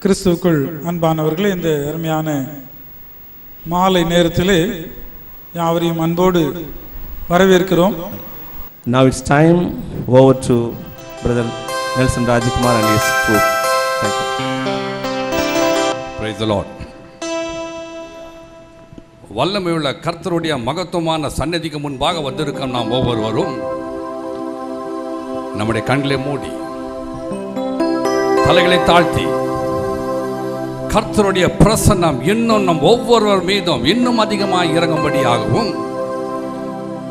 கிறிஸ்துவுக்குள் அன்பானவர்களே, இந்த அருமையான மாலை நேரத்திலே யாவரையும் அன்போடு வரவேற்கிறோம். Now it's time over to Brother Nelson Rajakumar and his group. Thank you. Praise the Lord. வல்லமையுள்ள கர்த்தருடைய மகத்துவமான சந்நிதிக்கு முன்பாக வந்திருக்கும் நாம் ஒவ்வொருவரும் நம்முடைய கண்களை மூடி தலைகளை தாழ்த்தி கர்த்தருடைய பிரசன்னம் இன்னும் நம் ஒவ்வொருவர் மீதும் இன்னும் அதிகமாக இறங்கும்படியாகவும்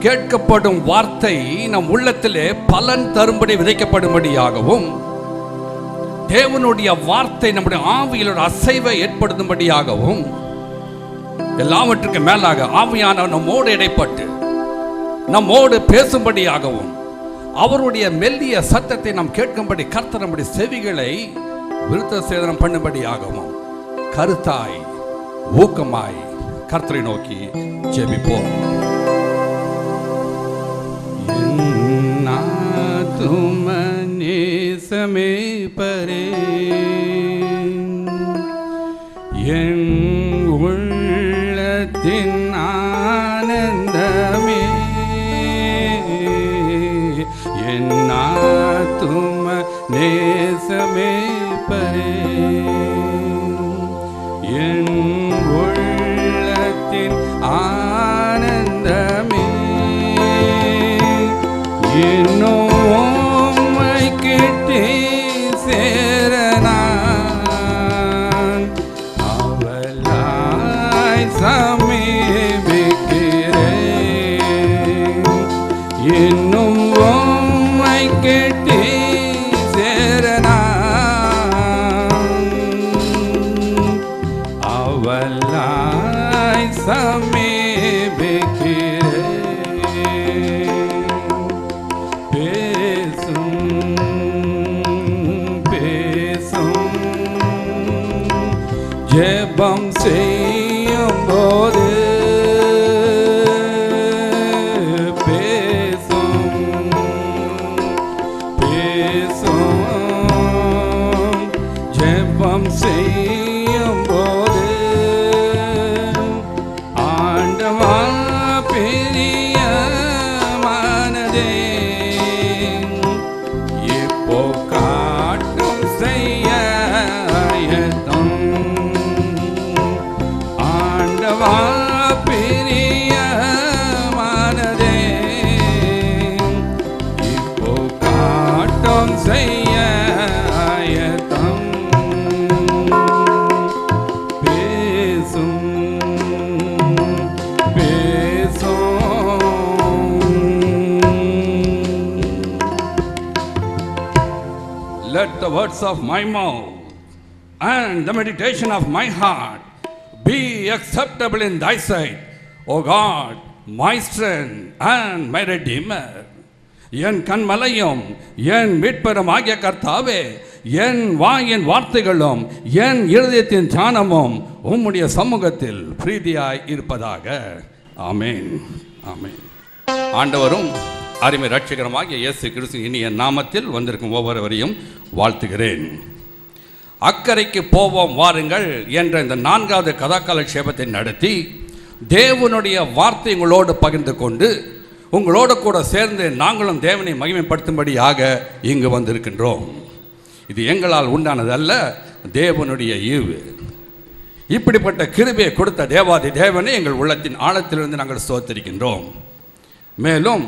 கேட்கப்படும் வார்த்தை நம் உள்ளத்திலே பலன் தரும்படி விதைக்கப்படும்படியாகவும் தேவனுடைய வார்த்தை நம்முடைய ஆவியில் ஒரு அசைவை ஏற்படுத்தும்படியாகவும் எல்லாவற்றுக்கு மேலாக ஆவியானவர் நம்மோடு இடைப்பட்டு நம்மோடு பேசும்படியாகவும் அவருடைய மெல்லிய சத்தத்தை நாம் கேட்கும்படி கர்த்தர் நம்முடைய செவிகளை விருத்த சேதனம் பண்ணும்படியாகவும் கருத்தாய் ஊக்கமாய் கர்த்தரை நோக்கி ஜெபிப்போம். துமனேசமே பரே என் உள்ளத்தின் ஆனந்தமே என் துமனேசமே பரே என் உள்ளத்தின் ஆனந்தமே இன்னும் உம்மை கிட்டே சேரனான் அவளாய் சமீபிக்கிறேன் இன்னும் உம்மை கிட்டே சேரனான் அவளாய் சமீபிக்கிறேன் ஜெபம் செய்யும் போது பேசும் ஜெபம் செய்யும் போது ஆண்டவா பிரியமானதே இப்போ காட்டும் செய்ய பிரியமானதே இப்போ காட்டும் செய்ய ஆயத்தம் பேசும் Let the words of my mouth and the meditation of my heart be acceptable in thy sight, O God, my strength and my redeemer. என் கண்மலையும் என் மீட்பரும் ஆகிய கர்த்தாவே, என் வாயின் வார்த்தைகளும் என் இருதயத்தின் தியானமும் உம்முடைய சமூகத்தில் பிரீதியாய் இருப்பதாக. ஆமென், ஆமென். ஆண்டவரும் அருமை இரட்சகருமாகிய இயேசு கிறிஸ்து இனிய நாமத்தில் வந்திருக்கும் ஒவ்வொருவரையும் வாழ்த்துகிறேன். அக்கறைக்கு போவோம் வாருங்கள் என்ற இந்த 4வது கதாகாலட்சேபத்தை நடத்தி தேவனுடைய வார்த்தை உங்களோடு பகிர்ந்து கொண்டு உங்களோடு கூட சேர்ந்து நாங்களும் தேவனை மகிமைப்படுத்தும்படியாக இங்கு வந்திருக்கின்றோம். இது எங்களால் உண்டானதல்ல, தேவனுடைய ஈவு. இப்படிப்பட்ட கிருபையை கொடுத்த தேவாதி தேவனை எங்கள் உள்ளத்தின் ஆழத்திலிருந்து நாங்கள் ஸ்தோத்திரிக்கின்றோம். மேலும்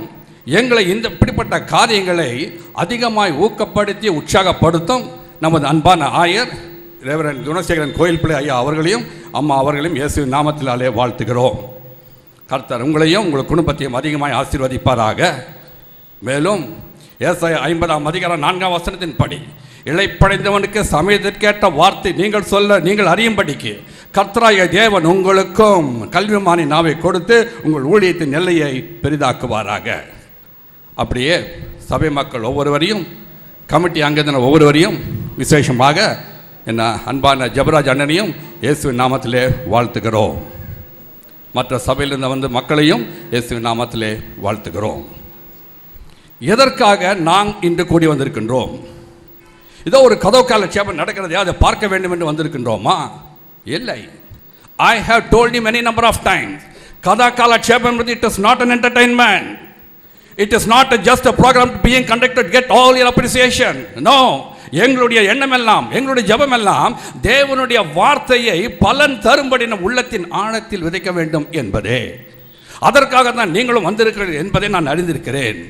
எங்களை இப்படிப்பட்ட காரியங்களை அதிகமாய் ஊக்கப்படுத்தி உற்சாகப்படுத்தும் நமது அன்பான ஆயர் ரெவரண்ட் குணசேகரன் கோயில்பிள்ளை ஐயா அவர்களையும் அம்மா அவர்களையும் இயேசுவின் நாமத்தினாலே வாழ்த்துகிறோம். கர்த்தர் உங்களையும் உங்கள் குடும்பத்தையும் அதிகமாய் ஆசீர்வதிப்பாராக. மேலும் ஏசாயா 50ஆம் அதிகாரம் 4ஆம் வசனத்தின்படி இளைப்படைந்தவனுக்கு சமயத்திற்கேற்ற வார்த்தை நீங்கள் அறியும்படிக்கு கர்த்தராகிய தேவன் உங்களுக்கும் கல்விமானி நாவை கொடுத்து உங்கள் ஊழியத்தின் எல்லையை பெரிதாக்குவாராக. அப்படியே சபை மக்கள் ஒவ்வொருவரையும், கமிட்டி அங்கத்தினர் ஒவ்வொருவரையும், விசேஷமாக என்ன அன்பான ஜபராஜ் அண்ணனையும் இயேசுவின் நாமத்திலே வாழ்த்துகிறோம். மற்ற சபையிலிருந்து வந்து மக்களையும் இயேசுவின் நாமத்திலே வாழ்த்துகிறோம். எதற்காக நாம் இன்று கூடி வந்திருக்கின்றோம்? இதோ ஒரு கதவுக்கால சேபம் நடக்கிறதே அதை பார்க்க வேண்டும் என்று வந்திருக்கின்றோமா? இல்லை. I have told you many number of times, கதவுக்கால சேபம், it is not an entertainment. It is not just a program being conducted to get all your appreciation. No. எங்களுடைய எண்ணமெல்லாம், எங்களுடைய ஜெபமெல்லாம் தேவனுடைய வார்த்தையை பலன் தரும்படி நம் உள்ளத்தின் ஆழத்தில் விதைக்க வேண்டும் என்பதே. அதற்காக தான் நீங்களும் வந்திருக்கிறீர்கள் என்பதை நான் அறிந்திருக்கிறேன்.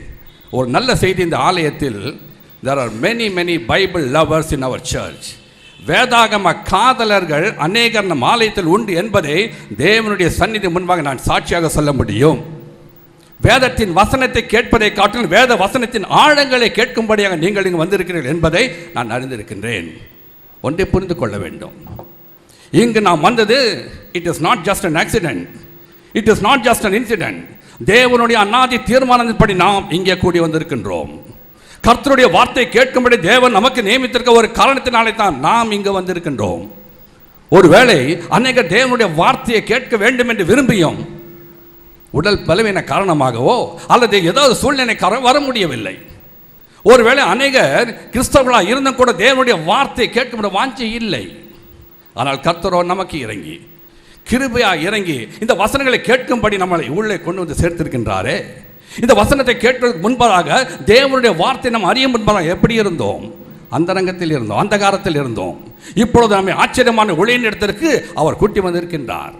ஒரு நல்ல செய்தி இந்த ஆலயத்தில், there are many Bible lovers in our church. வேதாகம காதலர்கள் அநேகர் நம் ஆலயத்தில் உண்டு என்பதை தேவனுடைய சந்நிதி முன்பாக நான் சாட்சியாக சொல்ல முடியும். வேதத்தின் வசனத்தை கேட்பதை காட்டிலும் வேத வசனத்தின் ஆழங்களை கேட்கும்படியாக நீங்கள் இங்கு வந்திருக்கிறீர்கள் என்பதை நான் அறிந்திருக்கின்றேன். ஒன்றை புரிந்து கொள்ள வேண்டும், இங்கு நாம் வந்தது, it is not just an accident, it is not just an incident. தேவனுடைய அநாதி தீர்மானத்தின்படி நாம் இங்கே கூடி வந்திருக்கின்றோம். கர்த்தருடைய வார்த்தை கேட்கும்படி தேவன் நமக்கு நியமித்திருக்க ஒரு காரணத்தினாலே தான் நாம் இங்கு வந்திருக்கின்றோம். ஒருவேளை அநேக தேவனுடைய வார்த்தையை கேட்க வேண்டும் என்று விரும்பியும் உடல் பலவீன காரணமாகவோ அல்லது ஏதாவது சூழ்நிலை வர முடியவில்லை. ஒருவேளை அநேகர் கிறிஸ்தவர்களாக இருந்தும் கூட தேவனுடைய வார்த்தையை கேட்க வாஞ்சை இல்லை. ஆனால் கர்த்தரோ நமக்கு இறங்கி, கிருபையா இறங்கி இந்த வசனங்களை கேட்கும்படி நம்மளை உள்ளே கொண்டு வந்து சேர்த்திருக்கின்றாரே. இந்த வசனத்தை கேட்பதற்கு முன்பதாக தேவனுடைய வார்த்தை நாம் அறிய முன்பதாக எப்படி இருந்தோம்? அந்தரங்கத்தில் இருந்தோம், அந்தகாரத்தில் இருந்தோம். இப்பொழுது நம்மை ஆச்சரியமான ஒளியின் இடத்திற்கு அவர் கூட்டி வந்திருக்கின்றார்.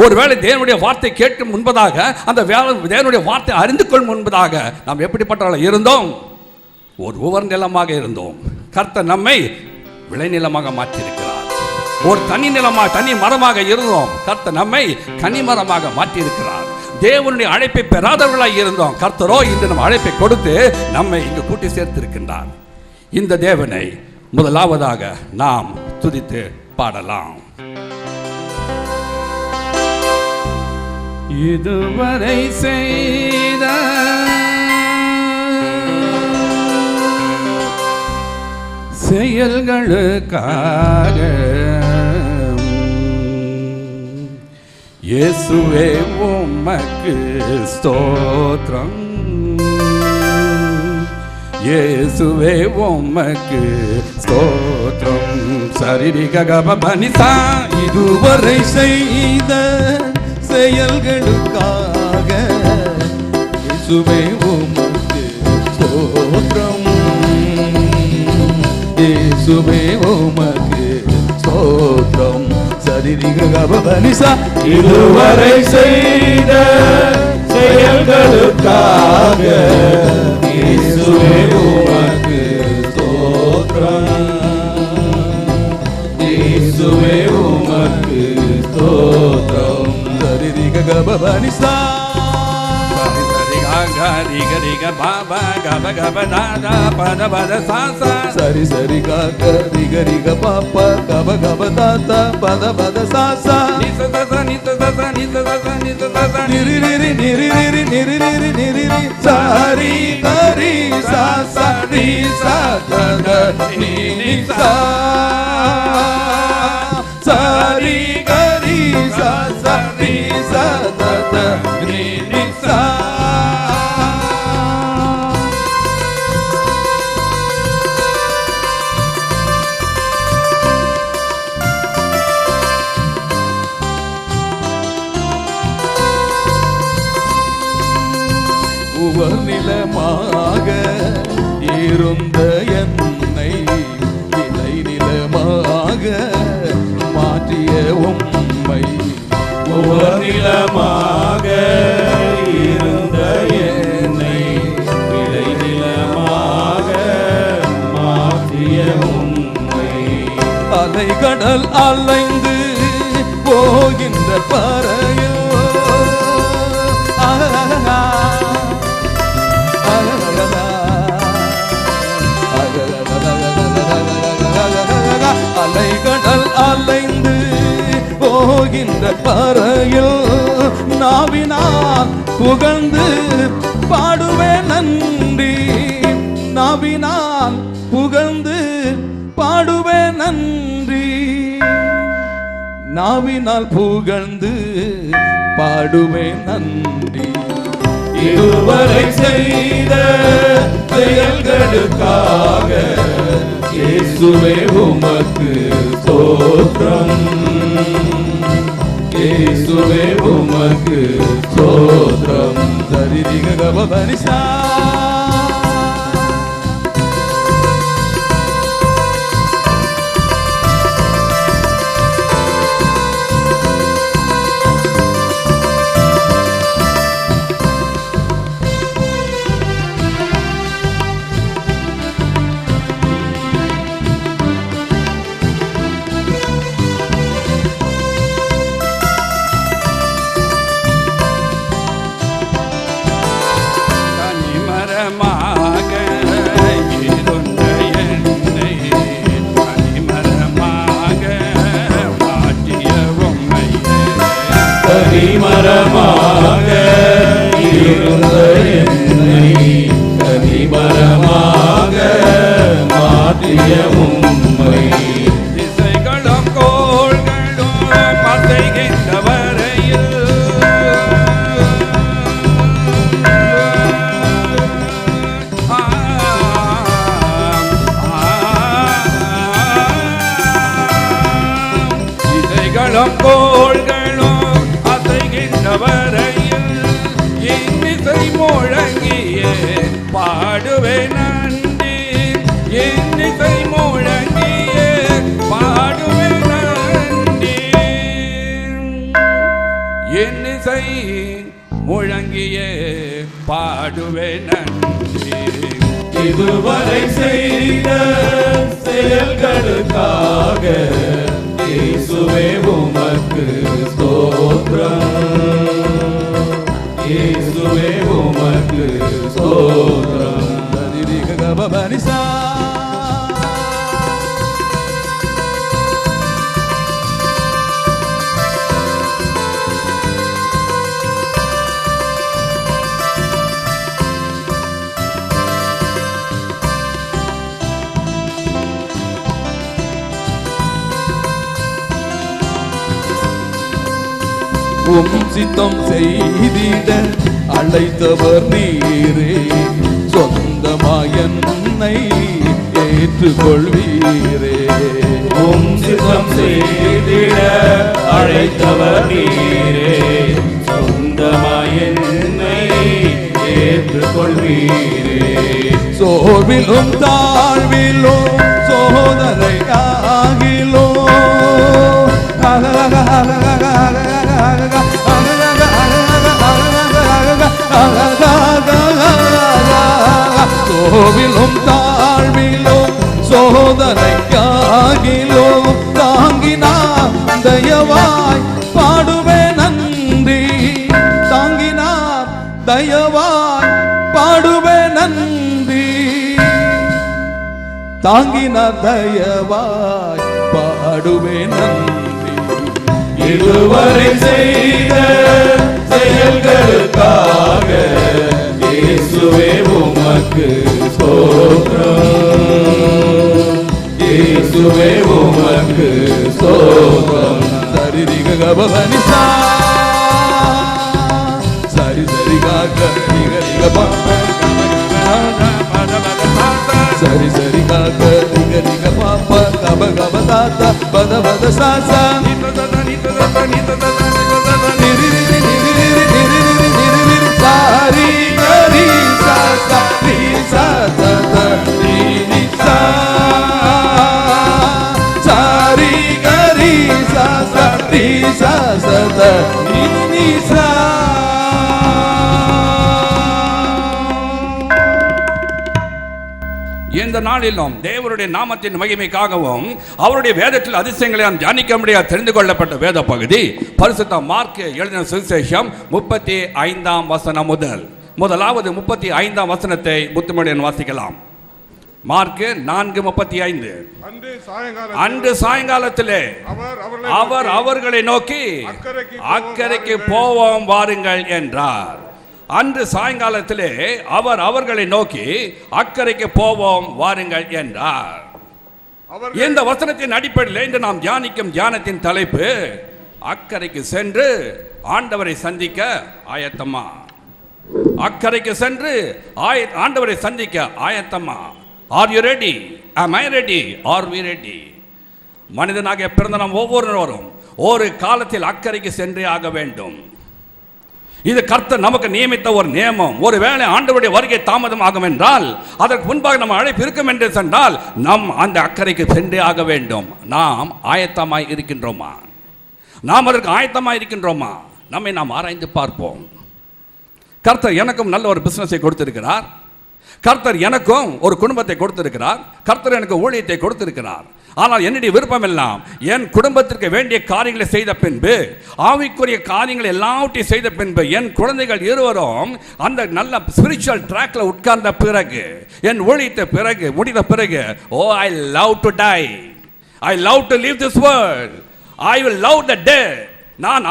ஒருவேளை தேவனுடைய வார்த்தை கேட்கும் முன்பதாக, அந்த தேவனுடைய வார்த்தை அறிந்து கொள்ளும் முன்பதாக நாம் எப்படிப்பட்டவர்கள் இருந்தோம்? ஒரு உவர் நிலமாக இருந்தோம். கர்த்தர் நம்மை விளைநிலமாக மாற்றியிருக்கிறார். ஒரு தனி மரமாக இருந்தோம். கர்த்தர் நம்மை கனிமரமாக மாற்றியிருக்கிறார். தேவனுடைய அழைப்பை பெறாதவர்களாக இருந்தோம். கர்த்தரோ இன்று நம்ம அழைப்பை கொடுத்து நம்மை இங்கு கூட்டி சேர்த்திருக்கின்றார். இந்த தேவனை முதலாவதாக நாம் துதித்து பாடலாம். இதுவரை செய்த செயல்களுக்காக இயேசுவே உமக்கு ஸ்தோத்திரம், இயேசுவே உமக்கு ஸ்தோத்திரம். சரிரிக கபபனிசா. இதுவரை செய்த செயல்களுக்காக இயேசுவே உமக்கு ஸ்தோத்திரம், இயேசுவே உமக்கு ஸ்தோத்திரம். சரிரிக கபபனிசா. இதுவரை செய்த செயல்களுக்காக இயேசுவே உமக்கு ஸ்தோத்திரம், இயேசுவே உமக்கு ஸ்தோத்திரம். சரிரிக கபபனிசா. சரி சரி காக்க ரிக ரிக பாப்ப கப கப தாத்த பத பத சாசா. நிரி நிரி நிரி நிரி நிரி நிரி நிரி சாரி கரி சாசா ரி சாத நி நி சா. சாரி கரி சாசா ரி சாத நி நி சா. நிலமாக இருந்த என்னை விளை நிலமாக மாற்றிய உம்மை. நிலமாக இருந்த என்னை விளை நிலமாக மாற்றிய உம்மை. அலைகடல் அலைந்து போகின்ற பறையோ அலைகடல் அலைந்து போகின்ற பறையில் நாவினால் புகழ்ந்து பாடுவேன் நன்றி. நாவினால் புகழ்ந்து பாடுவேன் நன்றி. நாவினால் புகழ்ந்து பாடுவேன் நன்றி. இதுவரை செய்த செயல்களுக்காக இயேசுவே உமக்கு ஸ்தோத்திரம், இயேசுவே உமக்கு ஸ்தோத்திரம். சரிரிக கபபனிசா கனிமரமாக இருந்த என்னை கனிமரமாக மாற்றிய உம்மை. திசைகளும் கோள்களும் பசைகின்ற வரையில் திசைகளும் கோள்களும் வரையில் இன்னிசை முழங்கியே பாடுவே நன்றி, இன்னிசை முழங்கியே பாடுவே நன்றி, இன்னிசை முழங்கியே பாடுவே நன்றி. இதுவரை செய்த செயல்களுக்காக இயேசுவே உமக்கு ஸ்தோத்திரம், இயேசுவே உமக்கு ஸ்தோத்திரம். சரிரிக கபபனிசா சித்தம் செய்திட அழைத்தவர் நீரே, சொந்தமாய் என்னை ஏற்றுக்கொள்வீரே. சித்தம் செய்திட அழைத்தவர் நீரே, சொந்தமாய் என்னை ஏற்றுக்கொள்வீரே. சோர்விலும் தாழ்விலும் சோதனையாகிலும் சோவிலும் தாழ்விலும் சோதனைக்காகிலும் தாங்கினார் தயவாய் பாடுவே நன்றி, தாங்கினார் தயவாய் பாடுவே நன்றி, தாங்கினார் தயவாய் பாடுவே நன்றி. இதுவரை செய்த செயல்களுக்காக இயேசுவே உமக்கு ஸ்தோத்திரம், இயேசுவே உமக்கு ஸ்தோத்திரம். சரிரிக கபபனிசா சரி சரிகாக நிகரிக பாப்ப சரி சரிகாக நிகரிக பாப்ப கப கப தாத்த பத பத சாசா நிரிரி நிரிரி நிரிரி நிரிரி சாரி கரி சாசா நீ சாசா நீ சா சாரி கரி சாசா நீ சாசா நீ சா. இந்த நாளிலும் தேவனுடைய நாமத்தின் மகிமைக்காகவும் அவருடைய வேதத்தில் அதிசயங்களை நாம் தியானிக்க முடியாது தெரிந்து கொள்ளப்பட்ட வேத பகுதி பரிசுத்த மார்க் எழுதின சுவிசேஷம் 35ஆம் வசனம் முதலாவது 35ஆம் வசனத்தை முத்துமணியன் வாசிக்கலாம். மார்க் 4:35. அன்று சாயங்காலத்திலே அவர் அவர்களை நோக்கி அக்கரைக்கு போவோம் வாருங்கள் என்றார். அன்று சாயங்காலத்திலே அவர் அவர்களை நோக்கி அக்கரைக்கு போவோம் வாருங்கள் என்றார். இந்த வசனத்தின் அடிப்படையில் இன்று நாம் தியானிக்கும் தியானத்தின் தலைப்பு அக்கரைக்கு சென்று ஆண்டவரை சந்திக்க ஆயத்தமா. அக்கரைக்கு சென்று ஆண்டவரை சந்திக்க ஆயத்தமா. Are you ready? am I ready? are we ready? மனிதனாக பிறந்த நாம் ஒவ்வொருவரும் ஒரு காலத்தில் அக்கறைக்கு சென்றே ஆக வேண்டும். இது கர்த்தர் நமக்கு நியமித்த ஒரு நியமம். ஒருவேளை ஆண்டவருடைய வருகை தாமதம் ஆகும் என்றால், அதற்கு முன்பாக நம்ம அழைப்பு இருக்கும் என்று சொன்னால், நாம் அந்த அக்கறைக்கு சென்றே ஆக வேண்டும். நாம் ஆயத்தமாய் இருக்கின்றோமா? நாம் அதற்கு ஆயத்தமாய் இருக்கின்றோமா? நம்மை நாம் ஆராய்ந்து பார்ப்போம். கர்த்தர் எனக்கும் நல்ல ஒரு பிசினஸை கொடுத்திருக்கிறார். கர்த்தர் எனக்கும் ஒரு குடும்பத்தை கொடுத்திருக்கிறார். கர்த்தர் எனக்கு ஊழியத்தை கொடுத்திருக்கிறார். ஆனால் என்னுடைய விருப்பம் எல்லாம் என் குடும்பத்திற்கு வேண்டிய காரியங்களை செய்த பின்பு, ஆவிக்குரிய காரியங்கள் எல்லாவற்றையும் செய்த பின்பு, என் குழந்தைகள் இருவரும் அந்த நல்ல ஸ்பிரிச்சுவல் ட்ராக்ல உட்கார்ந்த பிறகு, என் ஊழியத்தை பிறகு முடிந்த பிறகு, oh I love to die, I love to leave this world, I will love the death. நான்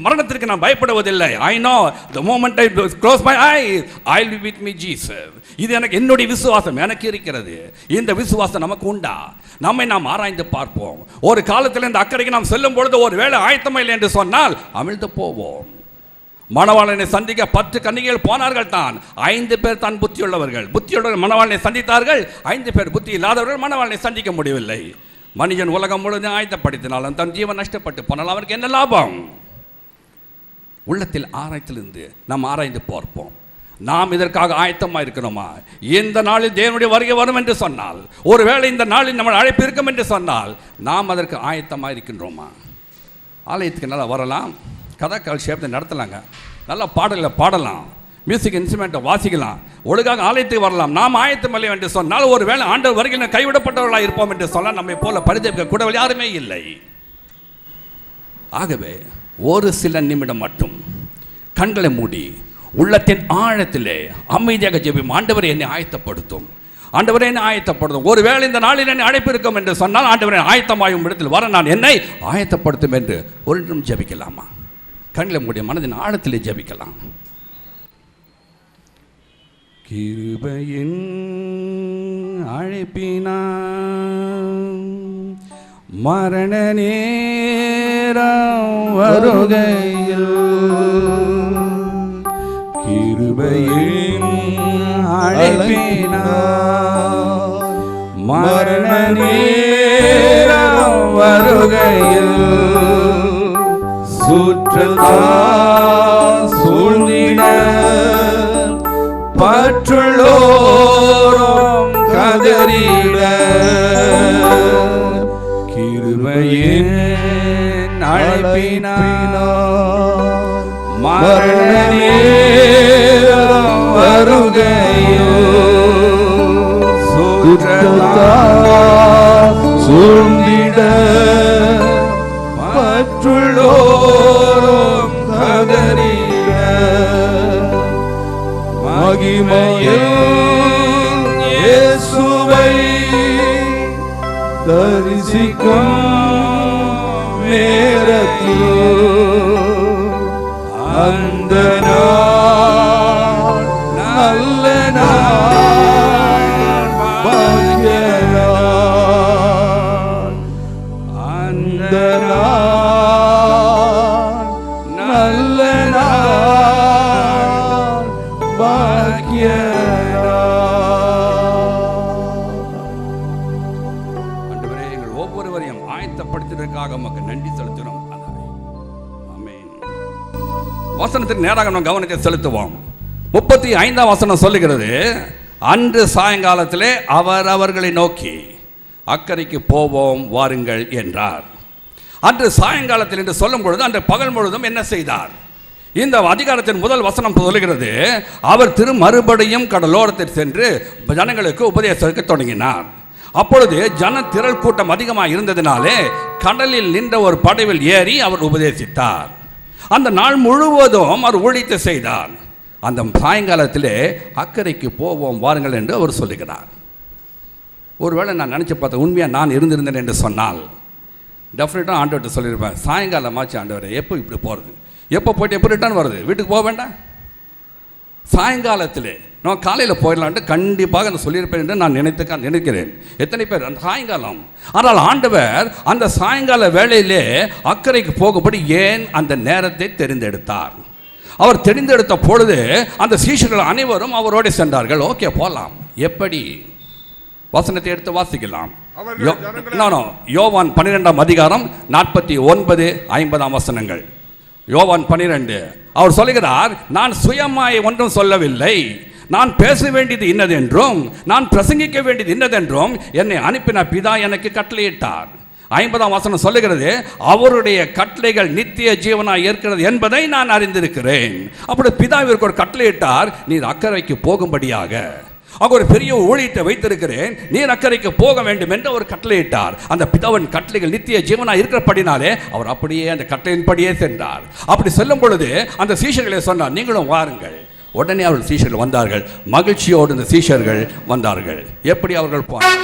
மரணத்திற்கு நான் பயப்படுவதில்லை. I know the moment I close my eyes I will be with me Jesus. இது எனக்கு என்னுடைய விசுவாசம் எனக்கு இருக்கிறது. இந்த விசுவாசம் நமக்கு உண்டா? நம்மை நாம் ஆராய்ந்து பார்ப்போம். ஒரு காலத்தில் இந்த அக்கறைக்கு நாம் செல்லும் பொழுது ஒரு வேளை ஆயத்தம் இல்லை என்று சொன்னால் அமிழ்ந்து போவோம். மணவாளனை சந்திக்க 10 கன்னிகைகள் போனார்கள் தான். 5 பேர் தான் புத்தியுள்ளவர்கள். புத்தியுள்ளவர்கள் மணவாளனை சந்தித்தார்கள். 5 பேர் புத்தி இல்லாதவர்கள் மணவாளனை சந்திக்க முடியவில்லை. மனிதன் உலகம் முழுவதும் ஆயத்தப்படுத்தினாலும் தன் ஜீவன் நஷ்டப்பட்டு போனால் அவருக்கு என்ன லாபம்? உள்ளத்தில் ஆராய்ச்சிலிருந்து நாம் ஆராய்ந்து பார்ப்போம். நாம் இதற்காக ஆயத்தமாக இருக்கிறோமா? இந்த நாளில் தேவனுடைய வருகை வரும் என்று சொன்னால், ஒருவேளை இந்த நாளில் நம்ம அழைப்பு இருக்கும் என்று சொன்னால், நாம் அதற்கு ஆயத்தமாக இருக்கின்றோமா? ஆலயத்துக்கு நல்லா வரலாம், கதாக்கால் சேப்பத்தை நடத்தலாங்க, நல்லா பாடலை பாடலாம், மியூசிக் இன்ஸ்ட்ருமெண்ட்டை வாசிக்கலாம், ஒழுங்காக ஆலயத்துக்கு வரலாம். நாம் ஆயத்தம் இல்லை என்று சொன்னால், ஒரு வேளை ஆண்டவர் வருகையில் கைவிடப்பட்டவர்களாக இருப்போம் என்று சொன்னால், நம்மை போல பரிதவிக்க கூட யாருமே இல்லை. ஆகவே ஒரு சில நிமிடம் மட்டும் கண்களை மூடி உள்ளத்தின் ஆழத்திலே அமைதியாக ஜெபிப்போம். ஆண்டவரை என்னை ஆயத்தப்படுத்தும், ஆண்டவரை என்னை ஆயத்தப்படுத்தும். ஒருவேளை இந்த நாளில் என்னை அழைப்பு இருக்கும் என்று சொன்னால், ஆண்டவரை ஆயத்தமாகும் இடத்தில் வர நான் என்னை ஆயத்தப்படுத்தும் என்று ஒரு நிமிடம் ஜெபிக்கலாமா? கண்களை மூடி மனதின் ஆழத்திலே ஜெபிக்கலாம். கிருபையின் அழைப்பினான் மரண நேரம் வருகையில், கிருபையின் அழைப்பினான் மரண நேரம் வருகையில், சுற்றத்தால் சூழ்ந்திட பற்றுள்ளோரும் கதறிட, கிருபையின் அழைப்பினான் மரண நேரம் வருகையில், சுற்றத்தால் சூழ்ந்திட பற்றுள்ளோரும் கதறிட, மகிமையில் இயேசுவை தரிசிக்கும் நேரத்தில், அந்த நாள் நல்ல நாள், பாக்கிய நாள், அந்த நாள் நல்ல நாள், பாக்கிய ஆண்டவரே, எங்கள் ஒவ்வொருவரையும் ஆயத்தப்படுத்தியதற்காக உமக்கு நன்றி செலுத்துகிறோம். ஆமென். வசனத்துக்கு நேராக நம்ம கவனத்தை செலுத்துவோம். 35ஆம் வசனம் சொல்லுகிறது, அன்று சாயங்காலத்திலே அவர் அவர்களை நோக்கி அக்கறைக்கு போவோம் வாருங்கள் என்றார். அன்று சாயங்காலத்தில் என்று சொல்லும் பொழுது அன்று பகல் முழுவதும் என்ன செய்தார்? இந்த அதிகாரத்தின் முதல் வசனம் சொல்லுகிறது, அவர் மறுபடியும் கடலோரத்தில் சென்று ஜனங்களுக்கு உபதேசிக்க தொடங்கினார். அப்பொழுது ஜன திரள் கூட்டம் அதிகமாக இருந்ததினாலே கடலில் நின்ற ஒரு படவில் ஏறி அவர் உபதேசித்தார். அந்த நாள் முழுவதும் அவர் ஊழியத்தை செய்தார். அந்த சாயங்காலத்திலே அக்கறைக்கு போவோம் வாருங்கள் என்று அவர் சொல்லுகிறார். ஒருவேளை நான் நினச்சி பார்த்தேன், உண்மையாக நான் இருந்திருந்தேன் என்று சொன்னால் டெஃபினட்டாக ஆண்டவர்கிட்ட சொல்லியிருப்பேன், சாயங்காலமாச்சு ஆண்டவர், எப்போ இப்படி போகிறது, எப்போ போய்ட்டு எப்போ ரிட்டர்ன் வருது, வீட்டுக்கு போக வேண்டாம், சாயங்காலத்திலே நான் காலையில் போயிடலான்ட்டு கண்டிப்பாக நான் சொல்லியிருப்பேன் என்று நான் நினைக்கிறேன். எத்தனை பேர் அந்த சாயங்காலம்? ஆனால் ஆண்டவர் அந்த சாயங்கால வேளையிலே அக்கறைக்கு போகும்படி ஏன் அந்த நேரத்தை தெரிந்தெடுத்தார்? அவர் தெரிந்தெடுத்த பொழுது அந்த சீஷர்கள் அனைவரும் அவரோடு சென்றார்கள். ஓகே போகலாம். எப்படி? வசனத்தை எடுத்து வாசிக்கலாம். அவர்கள் ஜனங்களை யோவான் 12ஆம் அதிகாரம் 49, 50 வசனங்கள். யோவான் 12 அவர் சொல்லுகிறார், நான் சுயமாய் ஒன்றும் சொல்லவில்லை, நான் பேச வேண்டியது இன்னதென்றும் நான் பிரசங்கிக்க வேண்டியது இன்னதென்றும் என்னை அனுப்பின பிதா எனக்கு கட்டளையிட்டார். 50 வசனம் சொல்லுகிறது, அவருடைய கட்டளைகள் நித்திய ஜீவனாய் இருக்கிறது என்பதை நான் அறிந்திருக்கிறேன். அப்படி பிதாவிற்கு ஒரு கட்டளையிட்டார், நீர் அக்கறைக்கு போகும்படியாக. அங்க ஒரு பெரிய ஊழியத்தை வைத்திருக்கிறேன், நீர் அக்கறைக்கு போக வேண்டும் என்று ஒரு கட்டளையிட்டார். அந்த பிதாவின் கட்டளைகள் நித்திய ஜீவனாய் இருக்கிறபடினாலே அவர் அப்படியே அந்த கட்டளையின்படியே சென்றார். அப்படி செல்லும் பொழுது அந்த சீஷர்களை சொன்னார், நீங்களும் வாருங்கள். உடனே அவர்கள் சீஷர்கள் வந்தார்கள். மகிழ்ச்சியோடு இந்த சீஷர்கள் வந்தார்கள். எப்படி அவர்கள் போனார்கள்?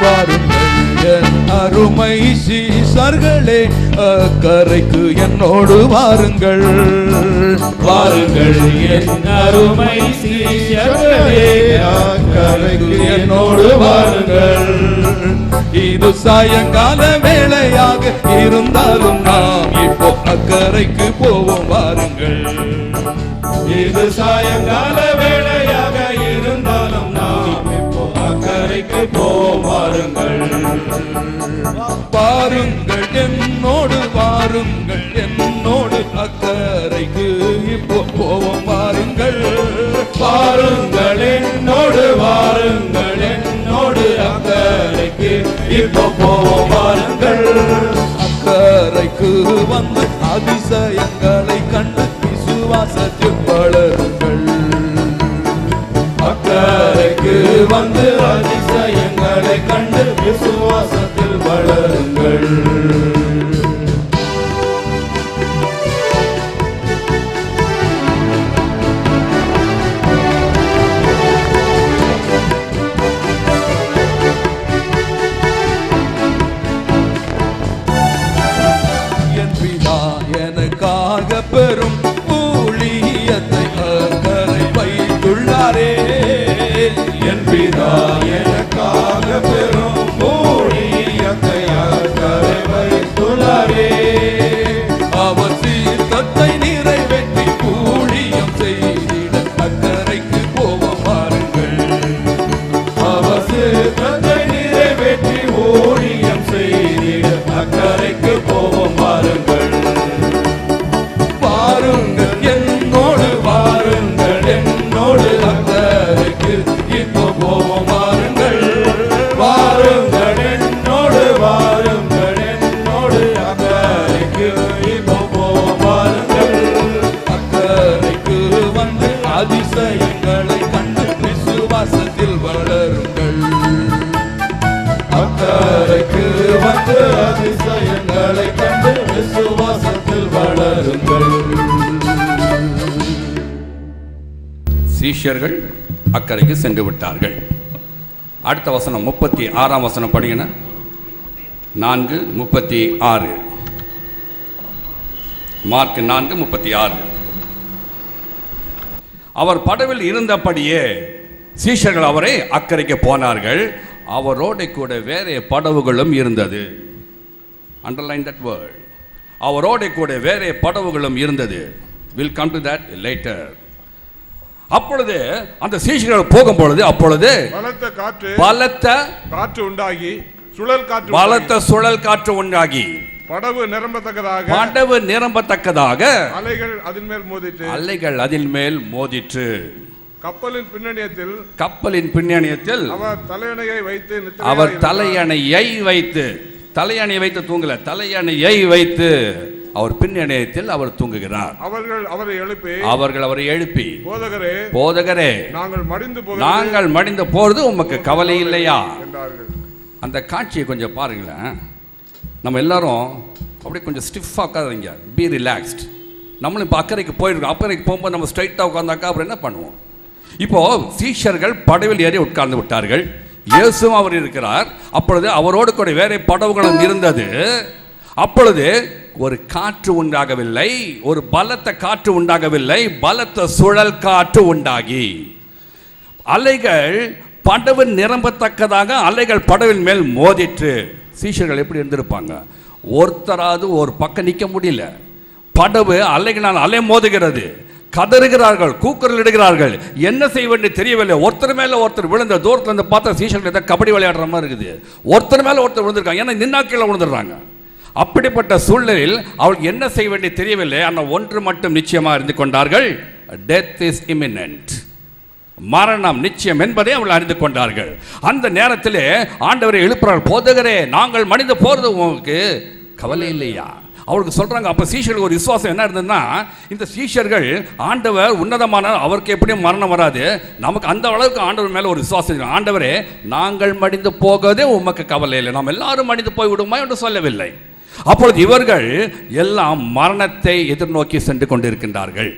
வாருங்கள் என் அருமை சீஷர்களே, அக்கரைக்கு என்னோடு வாருங்கள். வாருங்கள் என் அருமை சீஷர்களே, அக்கரைக்கு என்னோடு வாருங்கள். இது சாயங்கால வேளையாக இருந்தாலும் நாம் இப்போ அக்கரைக்கு போவோம் வாருங்கள். இது சாயங்கால வேளையாக இருந்தாலும் நாம் இப்போ அக்கரைக்கு போவோம் வாருங்கள். பாருங்கள் என்னோடு வாருங்கள், என்னோடு அக்கரைக்கு இப்போ போவோம் வாருங்கள். பாருங்கள் என்னோடு வாருங்கள், என்னோடு அக்கரைக்கு இப்போ போவோம் வாருங்கள். அக்கரைக்கு வந்து அதிசயங்களை கண்டு விசுவாசத்தில் வளருங்கள். அக்கரைக்கு வந்து அதிசயங்களை கண்டு விசுவாசத்தில் வளருங்கள். என் பிதா எனக்காக பெரும் ஊழியத்தை அக்கறை வைத்துள்ளாரே. என் பிதா எனக்காக பெரும் ஊழியத்தை அக்கறை வைத்துள்ளாரே. அவர் சீர்த்தத்தை நிறைவேற்றி ஊழியம் செய்திட அக்கறைக்கு போவோம் வாருங்கள். அவர் சீர்த்தத்தை நிறைவேற்றி ஊழியம் செய்திட அக்கறைக்கு போவோம் வாருங்கள். வாருங்கள் என்னோடு வாருங்கள், என்னோடு அக்கறைக்கு இப்போ போவோம் வாருங்கள். வாருங்கள் என்னோடு வாருங்கள், என்னோடு அக்கறைக்கு இப்போ போவோம் வாருங்கள். அக்கறைக்கு வந்து அதிசயங்களை கண்டு விசுவாசத்தில் வளருங்கள். அக்கறைக்கு வந்து அதிசயங்களை கண்டு விசுவாசத்தில் வளருங்கள். சீஷர்கள் அக்கறைக்கு சென்று விட்டார்கள். அடுத்த வசனம் 36ஆம் வசனம் படிங்க. 4:36 மார்க் 4:36. அவர் படவில் இருந்தபடியே சீஷர்கள் அவரை அக்கறைக்கு போனார்கள். அவரோட கூட வேற படவுகளும் இருந்தது. Underline that word. அவரோட கூட வேற படவுகளும் இருந்தது. Will come to that later. அப்பொழுது அந்த சீஷர்கள் போகும் பொழுது அப்பொழுது பலத்த காற்று உண்டாகி, சுழல் காற்று, பலத்த சுழல் காற்று உண்டாகி படவு நிரம்பத்தக்கதாக அலைகள் அதில் மேல் மோதிற்று. கப்பலின் பின்னணியத்தில் அவர் தலையணையை வைத்து தூங்கல, தலையணையை வைத்து அவர் பின்னணியத்தில் அவர் தூங்குகிறார். அவர்கள் அவரை எழுப்பி போதகரே நாங்கள் மடிந்து போறது உமக்கு கவலை இல்லையா? அந்த காட்சியை கொஞ்சம் பாருங்களேன். நம்ம எல்லாரும் அப்படியே கொஞ்சம் ஸ்டிஃபாக உட்காருங்க, பி ரிலாக்ஸ்ட். நம்மளும் இப்போ அக்கறைக்கு போயிருக்கோம். அக்கறைக்கு போகும்போது நம்ம ஸ்ட்ரைட்டாக உட்காந்தாக்கா அப்புறம் என்ன பண்ணுவோம்? இப்போ சீஷர்கள் படவில் ஏறி உட்கார்ந்து விட்டார்கள். இயேசுவும் அவர் இருக்கிறார். அப்பொழுது அவரோடு கூட வேற படவுகளும் இருந்தது. அப்பொழுது ஒரு காற்று உண்டாகவில்லை, ஒரு பலத்த காற்று உண்டாகவில்லை, பலத்த சுழல் காற்று உண்டாகி அலைகள் படவு நிரம்பத்தக்கதாக அலைகள் படவின் மேல் மோதிற்று. சீஷர்கள் எப்படி இருந்திருப்பாங்க? ஒருத்தராவது ஒரு பக்கம் நிற்க முடியல. படவு அலைகளால் அலை மோதுகிறது, கதறுகிறார்கள், கூக்குரல் இடுகிறார்கள், என்ன செய்வது தெரியவில்லை. ஒருத்தர் மேல ஒருத்தர் விழுந்த தூரத்துல இருந்து பார்த்தா சீஷர்கள் ஏதாவது கபடி விளையாடுற மாதிரி இருக்குது. ஒருத்தர் மேல ஒருத்தர் விழுந்திருக்காங்க, ஏன்னா நின்னா கீழே விழுந்துடுறாங்க. அப்படிப்பட்ட சூழ்நிலையில் அவளுக்கு என்ன செய்ய வேண்டிய தெரியவில்லை. ஆனால் ஒன்று மட்டும் நிச்சயமாக இருந்து கொண்டார்கள், டெத் இஸ் இமினன்ட், மரணம் நிச்சயம் என்பதை அவர்கள் அறிந்து கொண்டார்கள். அந்த நேரத்தில் ஆண்டவரை எழுப்புறார், போதகரே நாங்கள் மனித போறது உங்களுக்கு கவலை இல்லையா? அவருக்கு சொல்றாங்க. அப்ப சீஷர்களுக்கு ஒரு விசுவாசம் என்ன இருந்ததுன்னா, இந்த சீஷர்கள் ஆண்டவர் உன்னதமான, அவருக்கு எப்படியும் மரணம் வராது, நமக்கு அந்த அளவுக்கு ஆண்டவர் மேல ஒரு விசுவாசம். ஆண்டவரே நாங்கள் மடிந்து போகதே உமக்கு கவலை இல்லை, நாம் எல்லாரும் மடிந்து போய் விடுமா என்று சொல்லவில்லை. அப்பொழுது இவர்கள் எல்லாம் மரணத்தை எதிர்நோக்கி சென்று கொண்டிருக்கின்றார்கள்.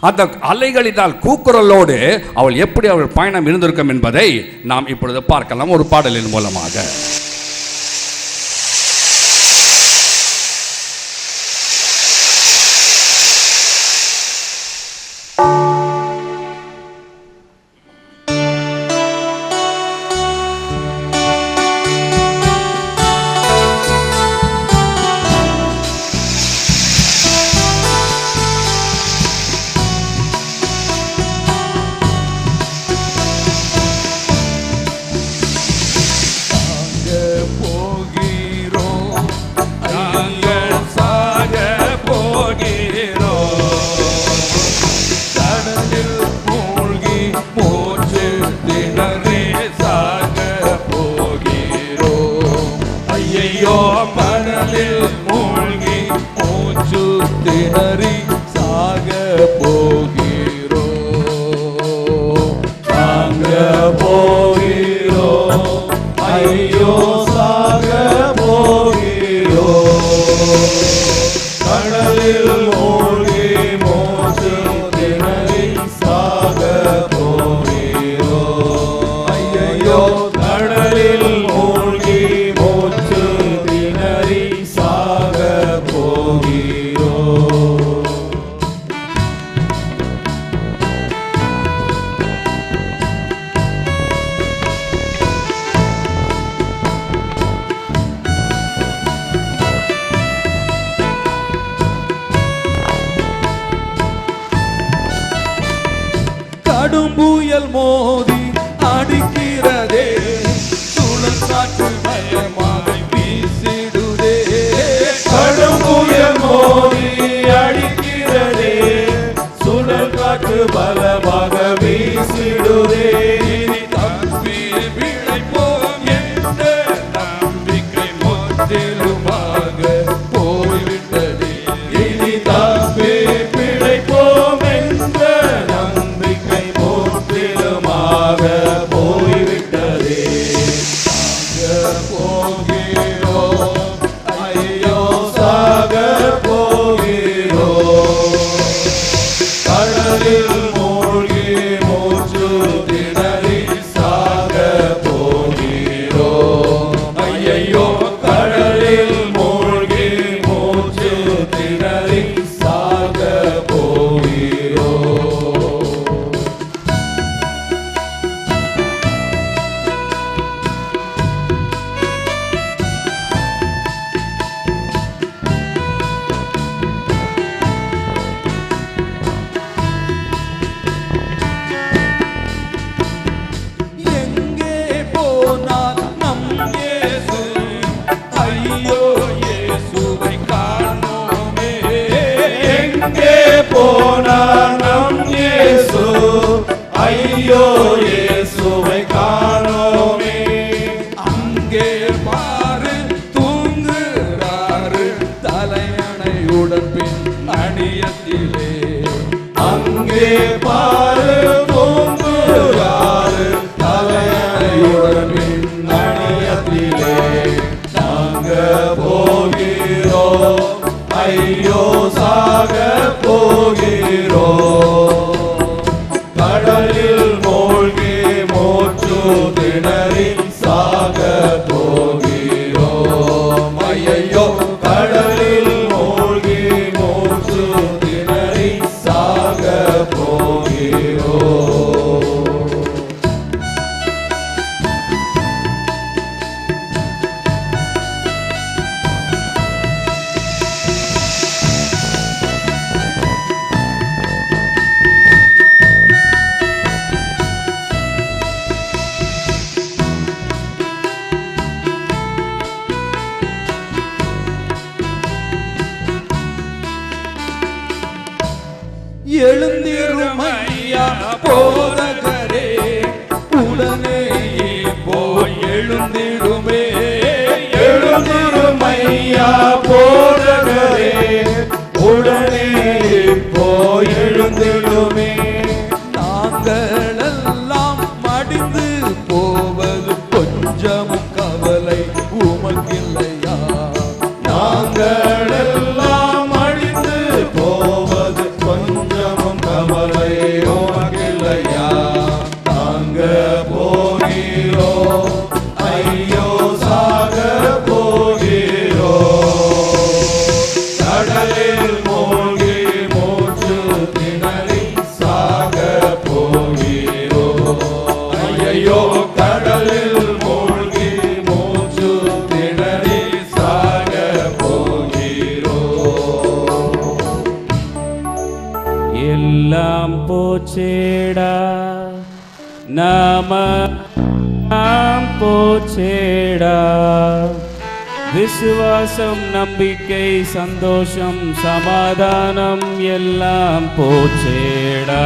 அந்த அலைகளினால் கூக்குரலோடு அவள் எப்படி அவள் பயணம் இருந்திருக்கும் என்பதை நாம் இப்பொழுது பார்க்கலாம் ஒரு பாடலின் மூலமாக. கடும்புயல் மோதி அடிக்கிறதே, சுழல் காற்று பயமாய் வீசிடுதே. கடும்புயல் மோதி அடிக்கிறதே, சுழல் காற்று பலமாக வீசிடுதே. இனி தப்பி பிழைப்போம் என்ற நம்பிக்கை முற்றிலுமாக போய்விட்டதே. இனி தப்பி பிழைப்போம் என்ற நம்பிக்கை முற்றிலுமாக போய்விட்டதே. போகிறோம், ஐயோ சாக போகிறோம். கடலில் மூழ்கி மூச்சு திணறி சாக போகிறோம். ஐயோ கடலில் மூழ்கி மூச்சு திணறி சாக போகிறோம். எங்கே போனார் நம் இயேசு? ஐயோ இயேசுவை காணோமே. எங்கே போனார் நம் இயேசு? ஐயோ இயேசுவை காணோமே. அங்கே பாரு தூங்குறாரு தலையணையுடன் பின் அணியத்திலே. அங்கே பாரு தூங்குறாரு தலையணையுடன் பின் அணியத்திலே. நாங்க போகிறோம், ஐயோ சாக போகிறோம். கடலில் மூழ்கி மூச்சு திணறி சாக போகிறோம். ஐயோ கடலில் மூழ்கி மூச்சு திணறி சாக போகிறோம். எழுந்திருமையா போதகரே, உடனே இப்போ எழுந்திடுமே. எழுந்திருமையா போதகரே, உடனே இப்போ எழுந்திடுமே. நாங்களெல்லாம் மடிந்து போவது கொஞ்சமும் கவலை உமக்கில்லையா? நாங்களெல்லாம் மடிந்து போவது கொஞ்சமும் கவலை உமக்கில்லையா? நாங்க போகிறோ, ஐயோ சாக போகிறோ. கடலில் மூழ்கி மூச்சு திணறி சாக போகிறோ. ஐயோ கடலில் மூழ்கி மூச்சு திணறி சாக போகிறோ. எல்லாம் போச்சேடா நாம போச்சேடா. விசுவாசம் நம்பிக்கை சந்தோஷம் சமாதானம் எல்லாம் போச்சேடா.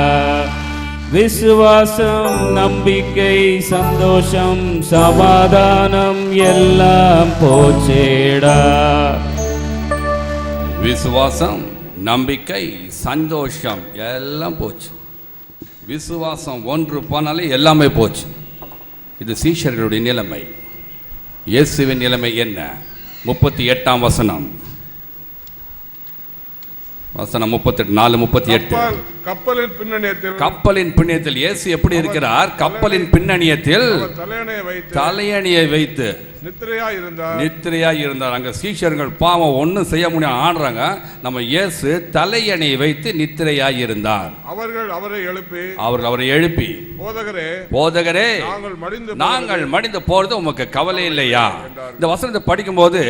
விசுவாசம் நம்பிக்கை சந்தோஷம் சமாதானம் எல்லாம் போச்சேடா. விசுவாசம் நம்பிக்கை சந்தோஷம் எல்லாம் போச்சு. விசுவாசம் ஒன்று போனாலே எல்லாமே போச்சு. இது சீஷர்களுடைய நிலைமை. இயேசுவின் நிலைமை என்ன? 38ஆம் வசனம் 38 கப்பலின் பின்னணியத்தில் இயேசு எப்படி இருக்கிறார்? கப்பலின் பின்னணியத்தில் தலையணையை வைத்து நித்திரையா இருந்தார். அங்க சீஷர்கள் பாவம் ஒன்றும் செய்ய முடியாது ஆடுறாங்க. நம்ம இயேசு தலையணையை வைத்து நித்திரையா இருந்தார். அவர்கள் அவரை எழுப்பி போதகரே நாங்கள் மடிந்து போறது உமக்கு கவலை இல்லையா? இந்த வசனத்தை படிக்கும்போது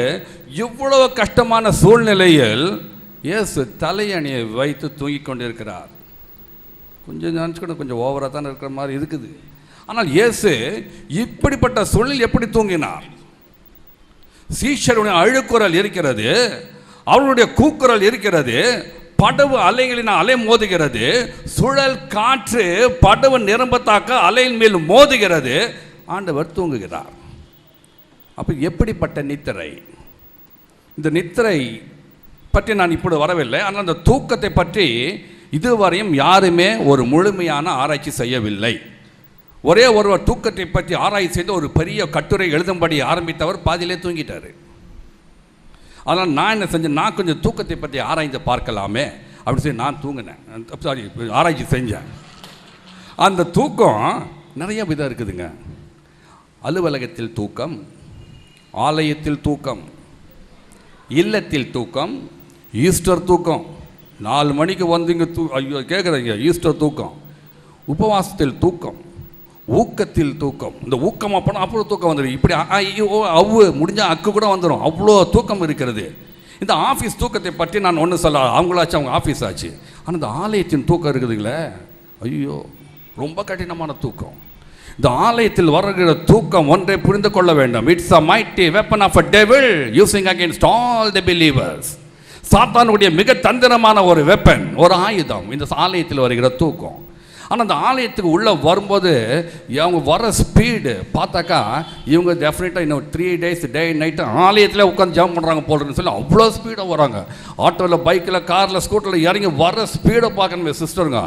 இவ்வளவு கஷ்டமான சூழ்நிலையில் இயேசு தலையணியை வைத்து தூங்கிக் கொண்டிருக்கிறார். கொஞ்சம் நினச்சிக்கணும், கொஞ்சம் ஓவராக தான் இருக்கிற மாதிரி இருக்குது. ஆனால் இயேசு இப்படிப்பட்ட சூழலில் எப்படி தூங்கினார்? சீஷருடைய அழுக்குரல் இருக்கிறது, அவருடைய கூக்குரல் இருக்கிறது, படவு அலைகளின் அலை மோதுகிறது, சுழல் காற்று படவு நிரம்பத்தாக்க அலையின் மேல் மோதுகிறது, ஆண்டவர் தூங்குகிறார். அப்போ எப்படிப்பட்ட நித்திரை? இந்த நித்திரை பற்றி நான் இப்படி வரவில்லை. ஆனால் அந்த தூக்கத்தை பற்றி இதுவரையும் யாருமே ஒரு முழுமையான ஆராய்ச்சி செய்யவில்லை. ஒரே ஒருவர் தூக்கத்தை பற்றி ஆராய்ச்சி செய்து ஒரு பெரிய கட்டுரை எழுதும்படி ஆரம்பித்தவர் பாதியிலே தூங்கிட்டார். அதனால் நான் என்ன செஞ்சேன், நான் கொஞ்சம் தூக்கத்தை பற்றி ஆராய்ந்து பார்க்கலாமே அப்படின்னு சொல்லி நான் தூங்கினேன். ஆராய்ச்சி செஞ்சேன். அந்த தூக்கம் நிறைய விதம் இருக்குதுங்க. அலுவலகத்தில் தூக்கம், ஆலயத்தில் தூக்கம், இல்லத்தில் தூக்கம், ஈஸ்டர் தூக்கம். 4 மணிக்கு வந்து இங்கே ஐயோ கேட்குறீங்க ஈஸ்டர் தூக்கம், உபவாசத்தில் தூக்கம், ஊக்கத்தில் தூக்கம். இந்த ஊக்கம் அப்போனா அப்புறம் தூக்கம் வந்துடும். இப்படி அவ்வு முடிஞ்சால் அக்கு கூட வந்துடும், அவ்வளோ தூக்கம் இருக்கிறது. இந்த ஆஃபீஸ் தூக்கத்தை பற்றி நான் ஒன்று சொல்ல, அவங்களாச்சும் அவங்க ஆஃபீஸ் ஆச்சு. ஆனால் இந்த ஆலயத்தின் தூக்கம் இருக்குதுங்களே, ஐயோ ரொம்ப கடினமான தூக்கம். இந்த ஆலயத்தில் வருகிற தூக்கம் ஒன்றை புரிந்து கொள்ள வேண்டும். It's a mighty weapon of a devil using against all the believers. சாத்தானுடைய மிக தந்திரமான ஒரு வெப்பன், ஒரு ஆயுதம் இந்த ஆலயத்தில் வருகிற தூக்கம். ஆனால் அந்த ஆலயத்துக்கு உள்ளே வரும்போது அவங்க வர ஸ்பீடு பார்த்தாக்கா இவங்க டெஃபினட்டாக இன்னும் 3 days டே நைட்டு ஆலயத்தில் உட்காந்து ஜாம் பண்ணுறாங்க போடுறதுன்னு சொல்லி அவ்வளோ ஸ்பீடாக வராங்க. ஆட்டோவில், பைக்கில், காரில், ஸ்கூட்டரில் இறங்கி வர ஸ்பீடை பார்க்கணுமே சிஸ்டருங்க,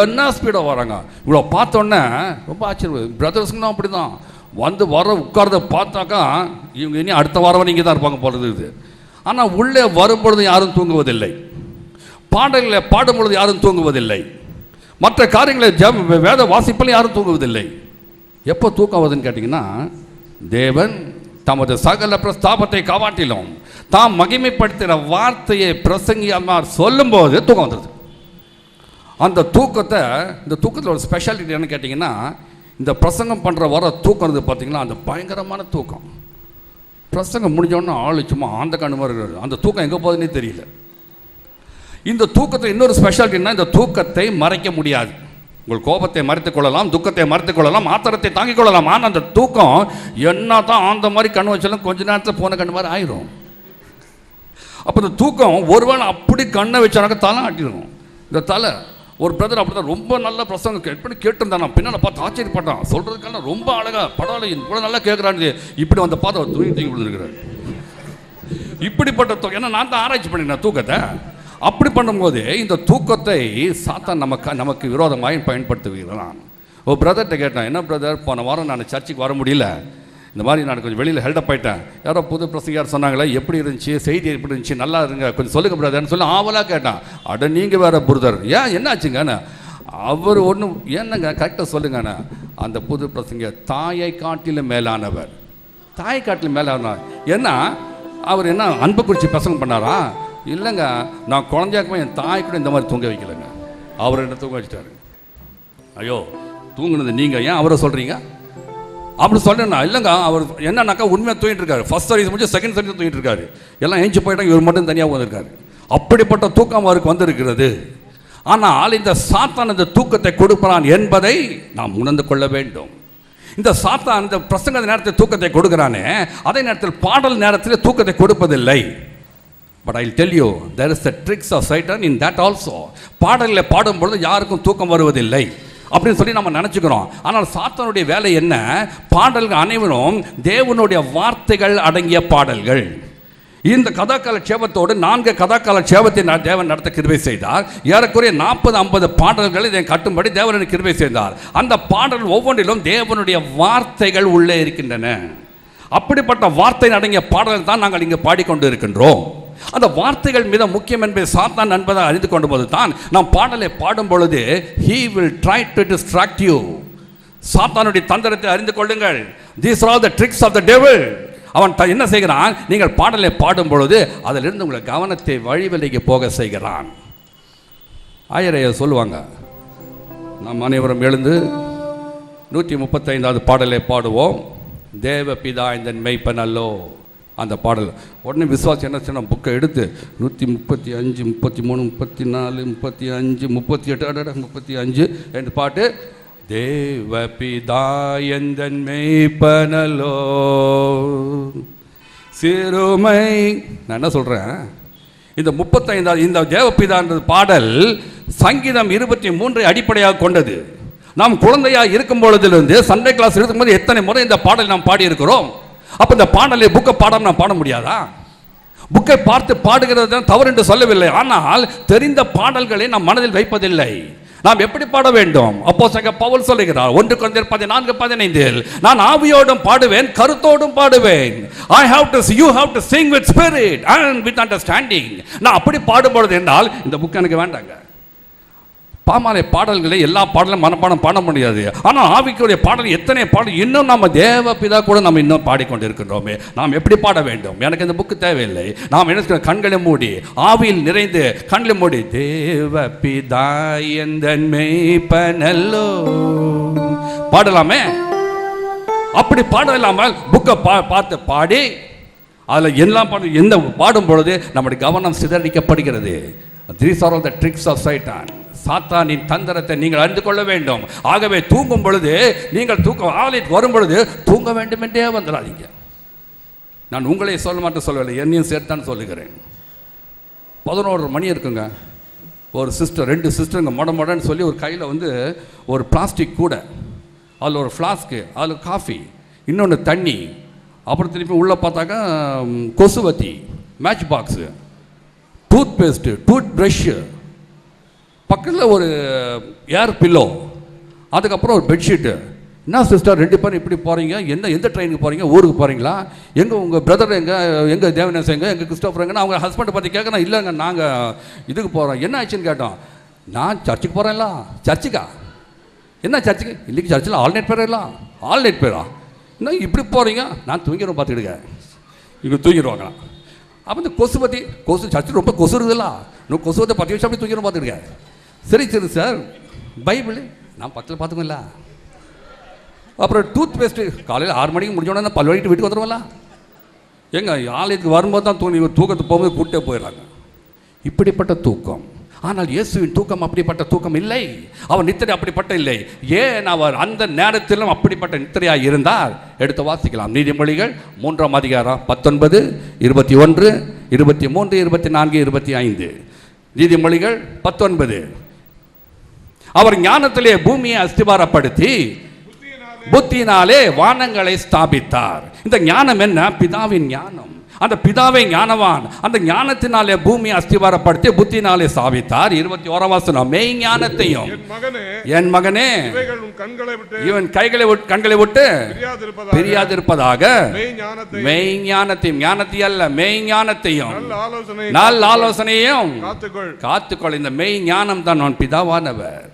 என்ன ஸ்பீடாக வராங்க. இவ்வளோ பார்த்தோன்னே ரொம்ப ஆச்சரியம். பிரதர்ஸுங்க அப்படி தான் வந்து வர உட்கார்றத பார்த்தாக்கா இவங்க இனி அடுத்த வாரம் இங்கே தான் இருப்பாங்க போடுறது இது. ஆனால் உள்ளே வரும்பொழுது யாரும் தூங்குவதில்லை, பாடல்களை பாடும் பொழுது யாரும் தூங்குவதில்லை, மற்ற காரியங்களை வேத வாசிப்பில் யாரும் தூங்குவதில்லை. எப்போ தூக்கம் வருதுன்னு கேட்டிங்கன்னா, தேவன் தமது சகல பிரஸ்தாபத்தை காவாட்டிலும் தாம் மகிமைப்படுத்துகிற வார்த்தையை பிரசங்கியார் சொல்லும்போது தூக்கம் வந்துடுது. அந்த தூக்கத்தை, இந்த தூக்கத்தில் ஒரு ஸ்பெஷாலிட்டி என்னன்னு கேட்டிங்கன்னா, இந்த பிரசங்கம் பண்ணுற வர தூக்கம் இருக்குது பார்த்தீங்களா, அந்த பயங்கரமான தூக்கம். பிரசங்கம் முடிஞ்சோடனே ஆளு சும்மா ஆந்த கண்ணு மாதிரி இருக்கிறது. அந்த தூக்கம் எங்கே போகுதுன்னே தெரியல. இந்த தூக்கத்தை இன்னொரு ஸ்பெஷாலிட்டின்னா, இந்த தூக்கத்தை மறைக்க முடியாது. உங்கள் கோபத்தை மறைத்துக் கொள்ளலாம், துக்கத்தை மறைத்துக் கொள்ளலாம், ஆத்திரத்தை தாங்கிக் கொள்ளலாம். ஆனால் அந்த தூக்கம் என்ன தான் அந்த மாதிரி கண்ணு வச்சாலும் கொஞ்ச நேரத்தில் போன கண்ணு மாதிரி ஆயிரும். அப்போ இந்த தூக்கம் ஒருவேளை அப்படி கண்ணை வச்சானாக்க தலை ஆட்டிடும். இந்த தலை ஒரு பிரதர் அப்படி தான் ரொம்ப நல்ல பிரசங்கம் எப்படி கேட்டிருந்தான். நான் பின்னால் பார்த்து ஆச்சரியப்பட்டான். சொல்கிறதுக்கெல்லாம் ரொம்ப அழகாக பரவாயில்ல கூட நல்லா கேட்குறான்னு. இப்படி வந்து பார்த்து அவர் தூங்கி விழுந்துருக்கிறார். இப்படிப்பட்ட தூக்கம், ஏன்னா நான் தான் ஆராய்ச்சி பண்ணினேன் தூக்கத்தை. அப்படி பண்ணும்போது இந்த தூக்கத்தை சாத்தான் நமக்கு விரோதமாக பயன்படுத்துகிறான். ஒரு பிரதர்கிட்ட கேட்டேன், என்ன பிரதர் போன வாரம் நான் சர்ச்சுக்கு வர முடியல, இந்த மாதிரி நான் கொஞ்சம் வெளியில் ஹெல்டப் ஆகிட்டேன், யாரோ புது பிரசங்கியார் சொன்னாங்களே எப்படி இருந்துச்சு, செய்தி எப்படி இருந்துச்சு, நல்லா இருங்க கொஞ்சம் சொல்லுங்க பிரதர்னு சொல்லி ஆவலாக கேட்டான். அட நீங்கள் வேறு பிரதர், ஏன் என்னாச்சுங்கண்ணா? அவர் ஒன்றும் என்னங்க கரெக்டாக சொல்லுங்கண்ணா. அந்த புது பிரசங்கியார் தாயை காட்டிலும் மேலானவர். தாயை காட்டிலும் மேலானவர் ஏன்னா அவர் என்ன அன்பு குறித்து பிரசங்கம் பண்ணாரா? இல்லைங்க, நான் குழந்தையாக்குமே என் தாய் கூட இந்த மாதிரி தூங்க வைக்கலைங்க, அவர் என்ன தூங்க வச்சுட்டாரு. ஐயோ தூங்குனது நீங்கள் ஏன் அவரை சொல்கிறீங்க அப்படி சொல்கிறேன்னா? இல்லைங்க, அவர் என்னன்னாக்கா உண்மையாக தூங்கிட்டு இருக்காரு. ஃபர்ஸ்ட் சர்வீஸ் முடிச்சு செகண்ட் சர்வீஸ் தூங்கிட்டு இருக்காரு. எல்லாம் ஏஞ்சி போயிட்டாங்க, இவர் மட்டும் தனியாக வந்திருக்காரு. அப்படிப்பட்ட தூக்கம் அவருக்கு வந்திருக்கிறது. ஆனால் இந்த சாத்தான் இந்த தூக்கத்தை கொடுக்கிறான் என்பதை நாம் உணர்ந்து கொள்ள வேண்டும். இந்த சாத்தான் இந்த பிரசங்க நேரத்தில் தூக்கத்தை கொடுக்கிறானே, அதே நேரத்தில் பாடல் நேரத்தில் தூக்கத்தை கொடுப்பதில்லை. But I tell you there is the tricks of Satan in that also. பாடலில் பாடும்பொழுது யாருக்கும் தூக்கம் வருவதில்லை அப்படின்னு சொல்லி நம்ம நினச்சிக்கிறோம். ஆனால் சாத்தானுடைய வேலை என்ன? பாடல்கள் அனைவரும் தேவனுடைய வார்த்தைகள் அடங்கிய பாடல்கள். இந்த கதாக்கால சேபத்தோடு 4 கதாக்கால சேபத்தை தேவன் நடத்த கிருபை செய்தார். ஏறக்குறைய 40-50 பாடல்களை இதை கட்டும்படி தேவனுடைய கிருபை செய்தார். அந்த பாடல்கள் ஒவ்வொன்றிலும் தேவனுடைய வார்த்தைகள் உள்ளே இருக்கின்றன. அப்படிப்பட்ட வார்த்தை அடங்கிய பாடல்கள் தான் நாங்கள் இங்கே பாடிக்கொண்டு இருக்கின்றோம். அந்த வார்த்தைகள் மிக முக்கியம் என்பதை சாத்தான் என்பதை அறிந்து கொண்ட போது தான் நாம் பாடலை பாடும் பொழுது he will try to distract you. சாத்தானுடைய தந்திரத்தை அறிந்து கொள்ளுங்கள். These are all the tricks of the devil. அவன் என்ன செய்கிறான்? நீங்கள் பாடலை பாடும் பொழுது அதிலிருந்து உங்களை கவனத்தை வழிவிலைக்கு போக செய்கிறான். ஆயரைய சொல்லுவாங்க, நாம் அனைவரும் எழுந்து 135வது பாடலை பாடுவோம். தேவ பிதா இந்த மெய்ப்பன் அல்லோ. அந்த பாடல் உடனே விசுவாசி என்ன சொன்ன புக்கை எடுத்து 135, 33, 34, 35, 38, 35 என்று பாட்டு. தேவ பிதா எந்தன் மெய்ப்பனலோ சிறுமை. நான் என்ன சொல்கிறேன், இந்த 35 இந்த தேவபிதான்றது பாடல் சங்கீதம் 23 அடிப்படையாக கொண்டது. நாம் குழந்தையாக இருக்கும் பொழுதிலிருந்து சண்டே கிளாஸ் இருக்கும்போது எத்தனை முறை இந்த பாடல் நாம் பாடியிருக்கிறோம். அப்போ இந்த பாடலை புக்கை பாடாமல் நான் பாட முடியாதா? புக்கை பார்த்து பாடுகிறது தவறு என்று சொல்லவில்லை. ஆனால் தெரிந்த பாடல்களை நாம் மனதில் வைப்பதில்லை. நாம் எப்படி பாட வேண்டும்? அப்போஸ்தலன் பவுல் சொல்லுகிறார் 1 கொரிந்தியர் 14:15, நான் ஆவியோடும் பாடுவேன், கருத்தோடும் பாடுவேன். you have to sing with spirit and with understanding. நான் அப்படி பாடும்பொழுது என்றால் இந்த புக் எனக்கு வேண்டாங்க. பாமாலை பாடல்களை எல்லா பாடலும் மனப்பாடம் பாட முடியாது. ஆனால் ஆவிக்குரிய பாடல் எத்தனை பாடல் இன்னும் நம்ம தேவ பிதா கூட நம்ம இன்னும் பாடிக்கொண்டு இருக்கின்றோமே. நாம் எப்படி பாட வேண்டும்? எனக்கு இந்த புக்கு தேவையில்லை. நாம் என்ன கண்களை மூடி ஆவியில் நிறைந்து கண்களை மூடி தேவ பிதா எந்தன் மெய்ப்பனல்லோ பாடலாமே. அப்படி பாட இல்லாமல் புக்கை பார்த்து பாடி அதில் எல்லாம் பாடம் எந்த பாடும் பொழுது நம்முடைய கவனம் சிதறடிக்கப்படுகிறது. These are all the tricks of Satan. சாத்தானின் தந்திரத்தை நீங்கள் அறிந்து கொள்ள வேண்டும். ஆகவே தூங்கும் பொழுது நீங்கள் ஆலயத்துக்கு வரும் பொழுது தூங்க வேண்டும் என்றே வந்துடாதீங்க. நான் உங்களை சொல்ல மாட்டேன் சொல்லவில்லை, என்னையும் சேர்த்தான் சொல்லுகிறேன். 11 மணி இருக்குங்க, ஒரு சிஸ்டர் 2 சிஸ்டருங்க மொடன்னு சொல்லி ஒரு கையில் வந்து ஒரு பிளாஸ்டிக் கூட, அதில் ஒரு ஃப்ளாஸ்க்கு, அதில் காஃபி, இன்னொன்று தண்ணி, அப்புறம் திருப்பி உள்ளே பார்த்தாக்கா கொசுவத்தி, match box, tooth paste, tooth brush, பக்கத்தில் ஒரு ஏர் பில்லோ, அதுக்கப்புறம் ஒரு பெட்ஷீட்டு. என்ன சிஸ்டர் 2 பேரும் இப்படி போகிறீங்க? எந்த ட்ரெயினுக்கு போகிறீங்க? ஊருக்கு போகிறீங்களா? எங்கே உங்கள் பிரதர் எங்கே தேவனேஸ் எங்கே கிறிஸ்டோஃபர் எங்கன்னா அவங்க ஹஸ்பண்டை பற்றி கேட்குறேன். இல்லைங்க நாங்கள் இதுக்கு போகிறோம். என்ன ஆச்சுன்னு கேட்டோம். நான் சர்ச்சுக்கு போகிறேன்ல. சர்ச்சுக்கா? என்ன சர்ச்சுக்கு? இன்றைக்கி சர்ச்சில் ஆல்நைட் பேரெல்லாம். ஆல்நைட் பேரா? என்ன இப்படி போகிறீங்க? நான் தூங்கிடுவோம், பார்த்துக்கிடுங்க. இங்கே தூங்கிடுவாங்க. அப்போ இந்த கொசு சர்ச்சு ரொம்ப கொசு இருக்குதுல்ல, இன்னும் கொசுவத்தை 10 வருஷம் அப்படி தூங்கிடும், பார்த்துக்கிடுங்க. சரி சார் பைபிள் நான் பக்கத்தில் பார்த்துக்கோங்களா. அப்புறம் டூத் பேஸ்ட்டு காலையில் 6 மணிக்கு முடிஞ்சோடனே பல் வழிட்டு வீட்டுக்கு வந்துடுவோம்ல. எங்கள் ஆலயத்துக்கு வரும்போது தான் தூக்கத்துக்கு போகும்போது கூட்டே போயிடறாங்க. இப்படிப்பட்ட தூக்கம். ஆனால் இயேசுவின் தூக்கம் அப்படிப்பட்ட தூக்கம் இல்லை. அவர் நித்திரை அப்படிப்பட்ட இல்லை. ஏன் அவர் அந்த நேரத்திலும் அப்படிப்பட்ட நித்திரையாக இருந்தால் எடுத்து வாசிக்கலாம். நீதிமொழிகள் 3ஆம் அதிகாரம் 19, 21, 23, 24, 25. நீதிமொழிகள் 19. அவர் ஞானத்திலே பூமியை அஸ்திபாரப்படுத்தி புத்தியினாலே வானங்களை ஸ்தாபித்தார். இந்த ஞானம் என்ன? பிதாவின் ஞானம். அந்த பிதாவை ஞானவான். அந்த ஞானத்தினாலே பூமியை அஸ்திவாரப்படுத்தி புத்தினாலே ஸ்தாபித்தார். 21ஆம் வசனம், மெய் ஞானத்தையும் என் மகனே இவன் கண்களை விட்டு பிரியாதிருப்பதாக மெய் ஞானத்தையும், ஞானத்தை அல்ல மெய் ஞானத்தையும் நல்ல ஆலோசனையும் காத்துக்கொள். இந்த மெய் ஞானம் தான் நான் பிதாவானவர்.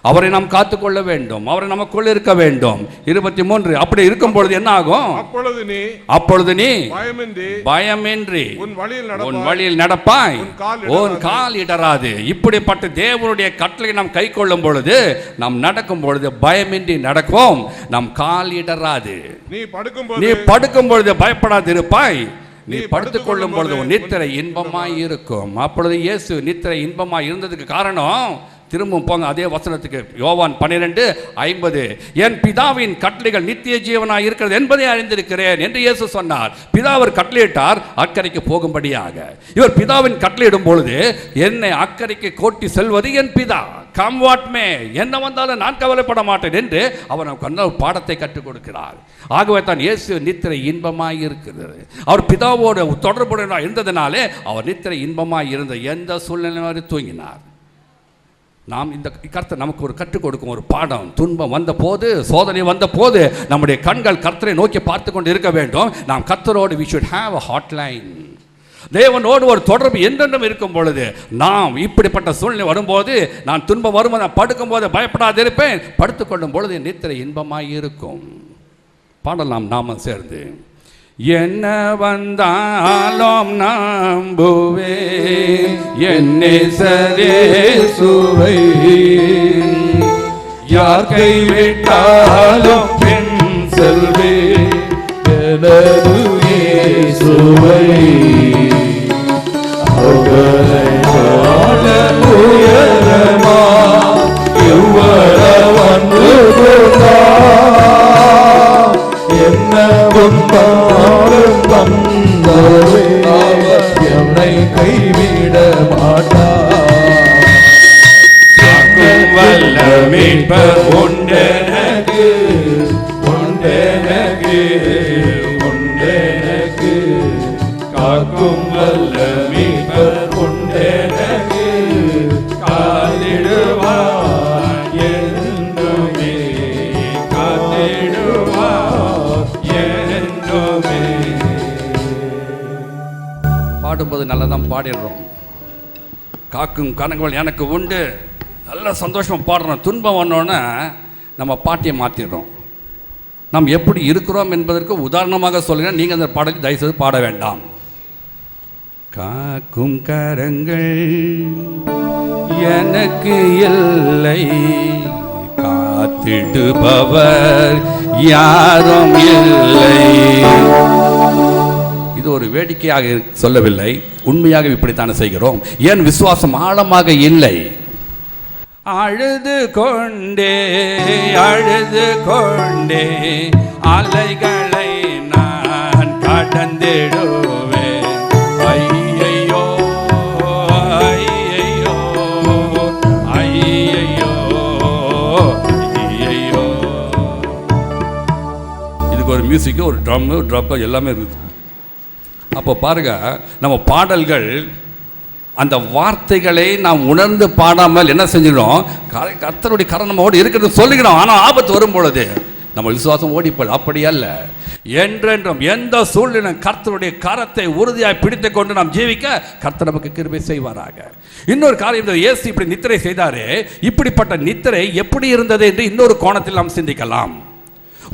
அவரை நாம் காத்துக்கொள்ள வேண்டும். அவரை நமக்குள்ள இருக்க வேண்டும். 23, அப்படி இருக்கும் பொழுது என்ன ஆகும்? அப்பொழுது நீ பயமின்றி உன் வழியில் நடப்பாய், உன் கால் இடராது. இப்படிப்பட்ட தேவனுடைய கட்டளை நாம் கை கொள்ளும் பொழுது, நாம் நடக்கும் பொழுது பயமின்றி நடக்கும், நம் கால் இடராது. நீ படுக்கும் பொழுது பயப்படாது இருப்பாய். நீ படுத்துக் கொள்ளும் பொழுது நித்திரை இன்பமாய் இருக்கும். அப்பொழுது இயேசு நித்திரை இன்பமாய் இருந்ததுக்கு காரணம், திரும்பவும் போங்க அதே வசனத்துக்கு, யோவான் 12:50, என் பிதாவின் கட்டளைகள் நித்திய ஜீவனாய் இருக்கிறது என்பதை அறிந்திருக்கிறேன் என்று இயேசு சொன்னார். பிதாவர் கட்டளையிட்டார் அக்கறைக்கு போகும்படியாக. இவர் பிதாவின் கட்டளையிடும் பொழுது, என்னை அக்கறைக்கு கோட்டி செல்வது என் பிதா, கம் வாட் மே, என்ன வந்தாலும் நான் கவலைப்பட மாட்டேன் என்று அவர் நமக்கு பாடத்தை கற்றுக் கொடுக்கிறார். ஆகவே தான் இயேசு நித்திரை இன்பமாய் இருக்கிறது. அவர் பிதாவோடு தொடர்புடைய இருந்ததினாலே அவர் நித்திரை இன்பமாய் இருந்த எந்த சூழ்நிலையும் தூங்கினார். நாம் இந்த கர்த்தர் நமக்கு ஒரு கற்றுக் கொடுக்கும் ஒரு பாடம். துன்பம் வந்த போது, சோதனை வந்த போது நம்முடைய கண்கள் கர்த்தரை நோக்கி பார்த்து கொண்டு இருக்க வேண்டும். நாம் கர்த்தரோடு we should have a hotline. தேவனோடு ஒரு தொடர்பு என்றென்றும் இருக்கும் பொழுது, நாம் இப்படிப்பட்ட சூழ்நிலை வரும்போது, நான் துன்பம் வரும்போது நான் படுக்கும் போது பயப்படாது இருப்பேன், படுத்துக்கொள்ளும் பொழுது நித்திரை இன்பமாய் இருக்கும். பாடலாம் நாம சேர்ந்து. என்ன வந்தாலும் நம்புவேன் என்னை சரேசுவை, யார் கைவிட்டாலும் பின் செல்வேன் எனது இயேசுவை. அவரை காண உயரமா எவ்வளவன் என்னவும் என்னை கைவிட மாட்டார். வல்ல மீட்பர் உண்டெனக்கு, உண்டெனக்கு, உண்டெனக்கு, காக்கும் வல்ல மீட்பர் உண்டெனக்கு, காத்திடுவார் என்றுமே, காத்திடுவார் என்றுமே. பாடும்போது நல்லா தான் பாடிடுறோம். காக்கும் கனவுகள் எனக்கு உண்டு, நல்ல சந்தோஷமாக பாடுறோம். துன்பம் வந்தோன்னே நம்ம பாட்டியை மாற்றிடுறோம். நாம் எப்படி இருக்கிறோம் என்பதற்கு உதாரணமாக சொல்கிறேன். நீங்கள் அந்த பாடலை தயவுசெய்து பாட வேண்டாம். காக்கும் கரங்கள் எனக்கு இல்லை, காத்திடுபவர் யாரும் இல்லை. இது ஒரு வேடிக்கையாக சொல்லவில்லை, உண்மையாக இப்படித்தானே செய்கிறோம். ஏன் விசுவாசம் ஆழமாக இல்லை. அழுது கொண்டே அழுது கொண்டே அலைகளை நான் கடந்திடுவேன். ஐயையோ ஐயையோ ஐயையோ ஐயையோ. இதுக்கு ஒரு மியூசிக்கு, ஒரு ட்ரம்மு, ட்ரப்பு எல்லாமே இருக்குது. அப்போ பாருங்க, நம்ம பாடல்கள் அந்த வார்த்தைகளை நாம் உணர்ந்து பாடாமல் என்ன செஞ்சிடும், கர்த்தருடைய கரம் நம்மோடு இருக்கிறது சொல்லுகிறோம். ஆனால் ஆபத்து வரும் பொழுது நம்ம விசுவாசம் ஓடிப்போம். அப்படி அல்ல, என்றென்றும் எந்த சூழ்நிலை கர்த்தருடைய கரத்தை உறுதியாய் பிடித்து கொண்டு நாம் ஜீவிக்க கர்த்தர் நமக்கு கிருபை செய்வாராக. இன்னொரு காரியம், இயேசு இப்படி நித்திரை செய்தாரே, இப்படிப்பட்ட நித்திரை எப்படி இருந்தது என்று இன்னொரு கோணத்தில் நாம் சிந்திக்கலாம்.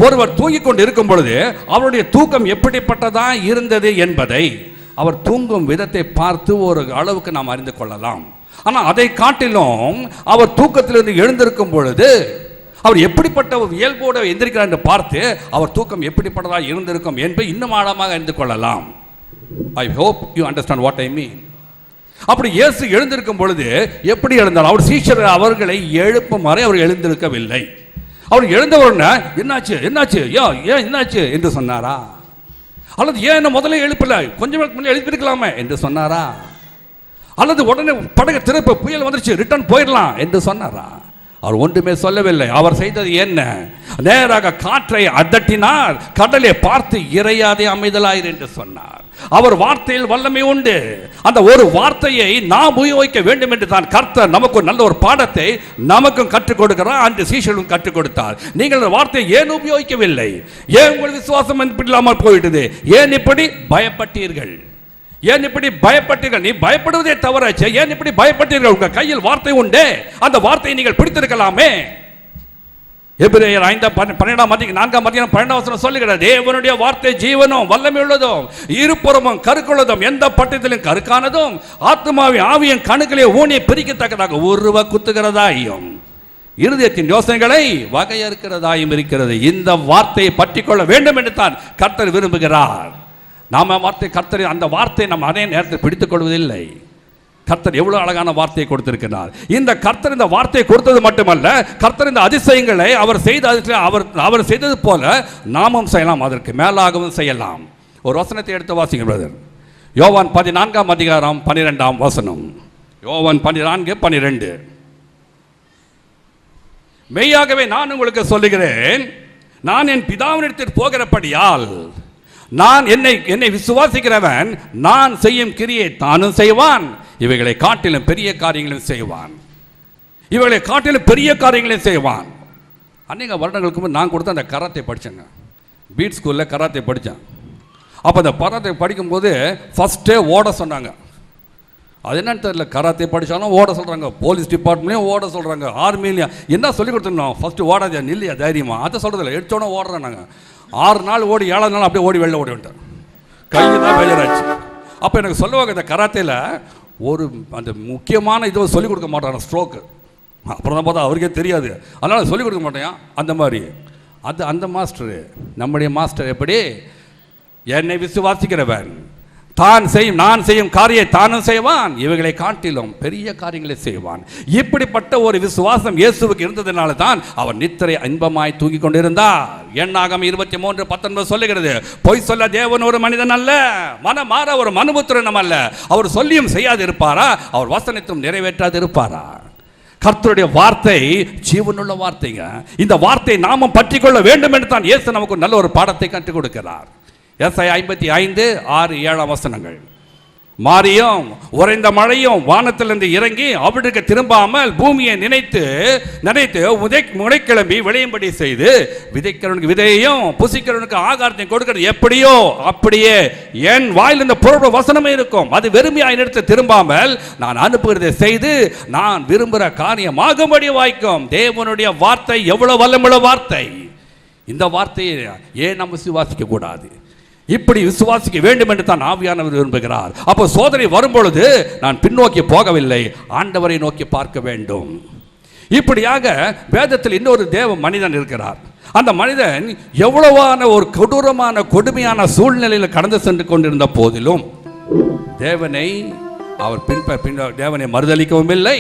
ஒருவர் தூங்கிக் கொண்டு இருக்கும் பொழுது அவருடைய தூக்கம் எப்படிப்பட்டதா இருந்தது என்பதை அவர் தூங்கும் விதத்தை பார்த்து ஒரு அளவுக்கு நாம் அறிந்து கொள்ளலாம். ஆனால் அதை காட்டிலும் அவர் தூக்கத்திலிருந்து எழுந்திருக்கும் பொழுது அவர் எப்படிப்பட்ட ஒரு இயல்போடு எந்திருக்கிறார் என்று பார்த்து அவர் தூக்கம் எப்படிப்பட்டதாக இருந்திருக்கும் என்பதை இன்னும் ஆழமாக அறிந்து கொள்ளலாம். I hope you understand what I mean. அப்படி இயேசு எழுந்திருக்கும் பொழுது எப்படி எழுந்தார்? அவர் சீஷர்கள் அவர்களை எழுப்பும் வரை அவர் எழுந்திருக்கவில்லை. அவர் எழுந்தவுடனே என்னாச்சு என்னாச்சு ஏன் என்னாச்சு என்று சொன்னாரா? அல்லது ஏன் முதல்ல எழுப்பல, கொஞ்சம் முன்னே எழுப்பிருக்கலாமே என்று சொன்னாரா? அல்லது உடனே படகு திருப்ப புயல் வந்துருச்சு ரிட்டர்ன் போயிடலாம் என்று சொன்னாரா? அவர் ஒன்றுமே சொல்லவில்லை. அவர் செய்தது என்ன? நேராக காற்றை அதட்டினார், கடலை பார்த்து இறையாதே அமைதலாயிரு என்று சொன்னார். அவர் வார்த்தையில் வல்லமை உண்டு. அந்த ஒரு வார்த்தையை நாம் உபயோகிக்க வேண்டும் என்று தான் கர்த்தர் நமக்கு நல்ல ஒரு பாடத்தை நமக்கும் கற்றுக் கொடுக்கிறார், அந்த சீஷர்களும் கற்றுக் கொடுத்தார். நீங்கள் அந்த வார்த்தையை ஏன் உபயோகிக்கவில்லை? ஏன் உங்களுக்கு விசுவாசம் இல்லாமல் போயிட்டது? ஏன் இப்படி பயப்பட்டீர்கள்? ஏன் இப்படி பயப்பட்டீர்கள்? நீ பயப்படுவதே தவறாச்சு. ஏன் இப்படி பயப்பட்டீர்கள்? உங்க கையில் வார்த்தை உண்டே, அந்த வார்த்தையை நீங்கள் பிடித்திருக்கலாமே. எபிரேயர் 5:12 சொல்லுகிறது, தேவனுடைய வார்த்தை ஜீவனும் வல்லமை உள்ளதும் இருபுறமும் கருக்குள்ளதும் எந்த பட்டத்திலும் கருக்கானதும் ஆத்மாவின் ஆவியின் கணுக்களை ஊனி பிரிக்கத்தக்கதாக உருவ குத்துகிறதாயும் இருதயத்தின் யோசனைகளை வகையறுக்கிறதாயும் இருக்கிறது. இந்த வார்த்தையை பற்றி கொள்ள வேண்டும் என்று தான் கர்த்தர் விரும்புகிறார். நாம கர்த்தர் அந்த வார்த்தையை நம்ம அதே நேரத்தில் பிடித்துக் கொள்வதில்லை. கர்த்தர் எவ்வளவு அழகான வார்த்தையை கொடுத்திருக்கிறார். இந்த கர்த்தர் இந்த வார்த்தையை கொடுத்தது மட்டுமல்ல, கர்த்தர் இந்த அதிசயங்களை அவர் செய்தது போல நாமும் செய்யலாம், அதற்கு மேலாகவும் செய்யலாம். ஒரு வசனத்தை எடுத்து வாசிங்க பிரதர். யோவான் 14:12. யோவான் 14:12. மெய்யாகவே நான் உங்களுக்கு சொல்லுகிறேன், நான் என் பிதாவினிடத்தில் போகிறபடியால் நான் என்னை விசுவாசிக்கிறவன் நான் செய்யும் கிரியை தானும் செய்வான், இவைகளை காட்டிலும் பெரிய காரியங்களும் செய்வான். இவைகளை காட்டிலும் பெரிய காரியங்களையும் செய்வான். அநேக வருடங்களுக்கு முன்பு நான் கொடுத்த அந்த கராத்தே படித்தேங்க. பீட் ஸ்கூலில் கராத்தே படித்தேன். அப்போ அந்த கராத்தே படிக்கும்போது ஃபஸ்ட்டே ஓட சொன்னாங்க. அது என்னன்னு தெரியல, கராத்தே படித்தாலும் ஓட சொல்கிறாங்க, போலீஸ் டிபார்ட்மெண்ட்லேயும் ஓட சொல்கிறாங்க, ஆர்மிலையும் என்ன சொல்லி கொடுத்துருந்தோம்? ஃபஸ்ட்டு ஓடாதியா, நில்லையா தைரியமா, அதை சொல்கிறதில்ல, எடுத்தோன்னே ஓடுறோம். நாங்கள் 6 நாள் ஓடி 7ஆவது நாள் அப்படியே வெளில ஓடி வந்துட்டேன். கையை தான் வேலையாச்சு. அப்போ எனக்கு சொல்லுவாங்க, இந்த கராத்தேல ஒரு அந்த முக்கியமான இதை சொல்லிக் கொடுக்க மாட்டாங்க, ஸ்ட்ரோக்கு. அப்புறம் தான் பார்த்தா அவருக்கே தெரியாது, அதனால் சொல்லிக் கொடுக்க மாட்டேன். அந்த மாதிரி அந்த மாஸ்டரு, நம்முடைய மாஸ்டர் எப்படி? என்னை விசுவாசிக்கிறவன் நான் செய்யும் காரியை தானும் செய்வான், இவைகளை காட்டிலும் பெரிய காரியங்களை செய்வான். இப்படிப்பட்ட ஒரு விசுவாசம் இயேசுவுக்கு இருந்ததனால தான் அவர் நித்திரை இன்பமாய் தூங்கி கொண்டிருந்தார். எண்ணாகமம் 23:19 சொல்லுகிறது, பொய் சொல்ல தேவன் ஒரு மனிதன் அல்ல, மனம் மாற ஒரு மனுபுத்திரனும் அல்ல. அவர் சொல்லியும் செய்யாது இருப்பாரா? அவர் வசனத்தும் நிறைவேற்றாது இருப்பாரா? கர்த்தருடைய வார்த்தை ஜீவனுள்ள வார்த்தைங்க. இந்த வார்த்தையை நாமும் பற்றி கொள்ள வேண்டும் என்று தான் இயேசு நமக்கு நல்ல ஒரு பாடத்தை கற்றுக் கொடுக்கிறார். ஏசாயா 55:6-7 மாரியும் உறைந்த மழையும் வானத்திலிருந்து இறங்கி அவருக்கு திரும்பாமல் பூமியை நினைத்து முளைக்கிளம்பி விளையும்படி செய்து விதைக்கிறவனுக்கு விதையையும் புசிக்கிறவனுக்கு ஆகாரத்தையும் கொடுக்கிறது எப்படியோ அப்படியே என் வாயில் இந்த பொருள் வசனமே இருக்கும். அது வெறுமையாய் நிறுத்த திரும்பாமல் நான் அனுப்புகிறதை செய்து நான் விரும்புகிற காரியமாகும்படி வாய்க்கும். தேவனுடைய வார்த்தை எவ்வளவு வல்லமுள்ள வார்த்தை! இந்த வார்த்தையை ஏன் நம்ம விசுவாசிக்க கூடாது? இப்படி விசுவாசிக்க வேண்டும் என்று தான் ஆவியானவர் விரும்புகிறார். அப்போ சோதனை வரும்பொழுது நான் பின்னோக்கி போகவில்லை, ஆண்டவரை நோக்கி பார்க்க வேண்டும். இப்படியாக வேதத்தில் இன்னொரு தேவ மனிதன் இருக்கிறார். அந்த மனிதன் எவ்வளவான ஒரு கொடூரமான கொடுமையான சூழ்நிலையில் கடந்து சென்று கொண்டிருந்த போதிலும் தேவனை அவர் தேவனை மறுதளிக்கவும் இல்லை,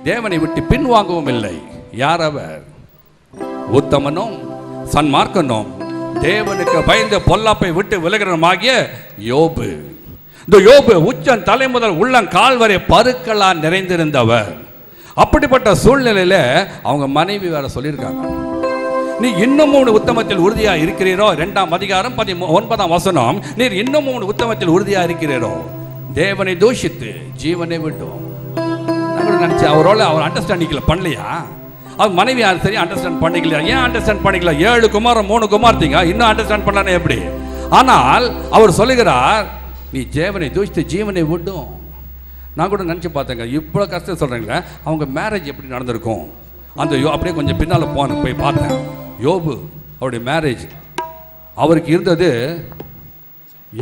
தேவனை விட்டு பின்வாங்கவும் இல்லை. யார் அவர்? உத்தமனும் சன்மார்க்கனும் தேவனுக்கு பயந்து பொல்லாப்பை விட்டு விலகிறமாகிய யோபு. இந்த யோபு உச்சன் தலை முதல் உள்ளங்கால் வரை பருக்களால் நிறைந்திருந்தவர். அப்படிப்பட்ட சூழ்நிலையில அவங்க மனைவி வேற சொல்லியிருக்காங்க, நீ இன்னமும் உத்தமத்தில் உறுதியா இருக்கிறீரோ? 2:19 நீர் இன்னமும் உத்தமத்தில் உறுதியா இருக்கிறீரோ? தேவனை தூஷித்து ஜீவனை விட்டோம். நினைச்சு அவரோட அவர் அண்டர்ஸ்டாண்டிங்ல பண்ணலையா? அவர் மனைவி யார் சரி அண்டர்ஸ்டாண்ட் பண்ணிக்கல. ஏன் அண்டர்ஸ்டாண்ட் பண்ணிக்கல? 7 குமாரம் 3 குமார்த்திங்க, இன்னும் அண்டர்ஸ்டாண்ட் பண்ணலானே எப்படி? ஆனால் அவர் சொல்லுகிறார், நீ தேவனை தூஷித்து ஜீவனை விட்டும். நான் கூட நினச்சி பார்த்தேங்க, இவ்வளோ கஷ்டம் சொல்கிறீங்களே, அவங்க மேரேஜ் எப்படி நடந்திருக்கும்? அந்த அப்படியே கொஞ்சம் பின்னால் போய் பார்த்தேன். யோபு அவருடைய மேரேஜ், அவருக்கு இருந்தது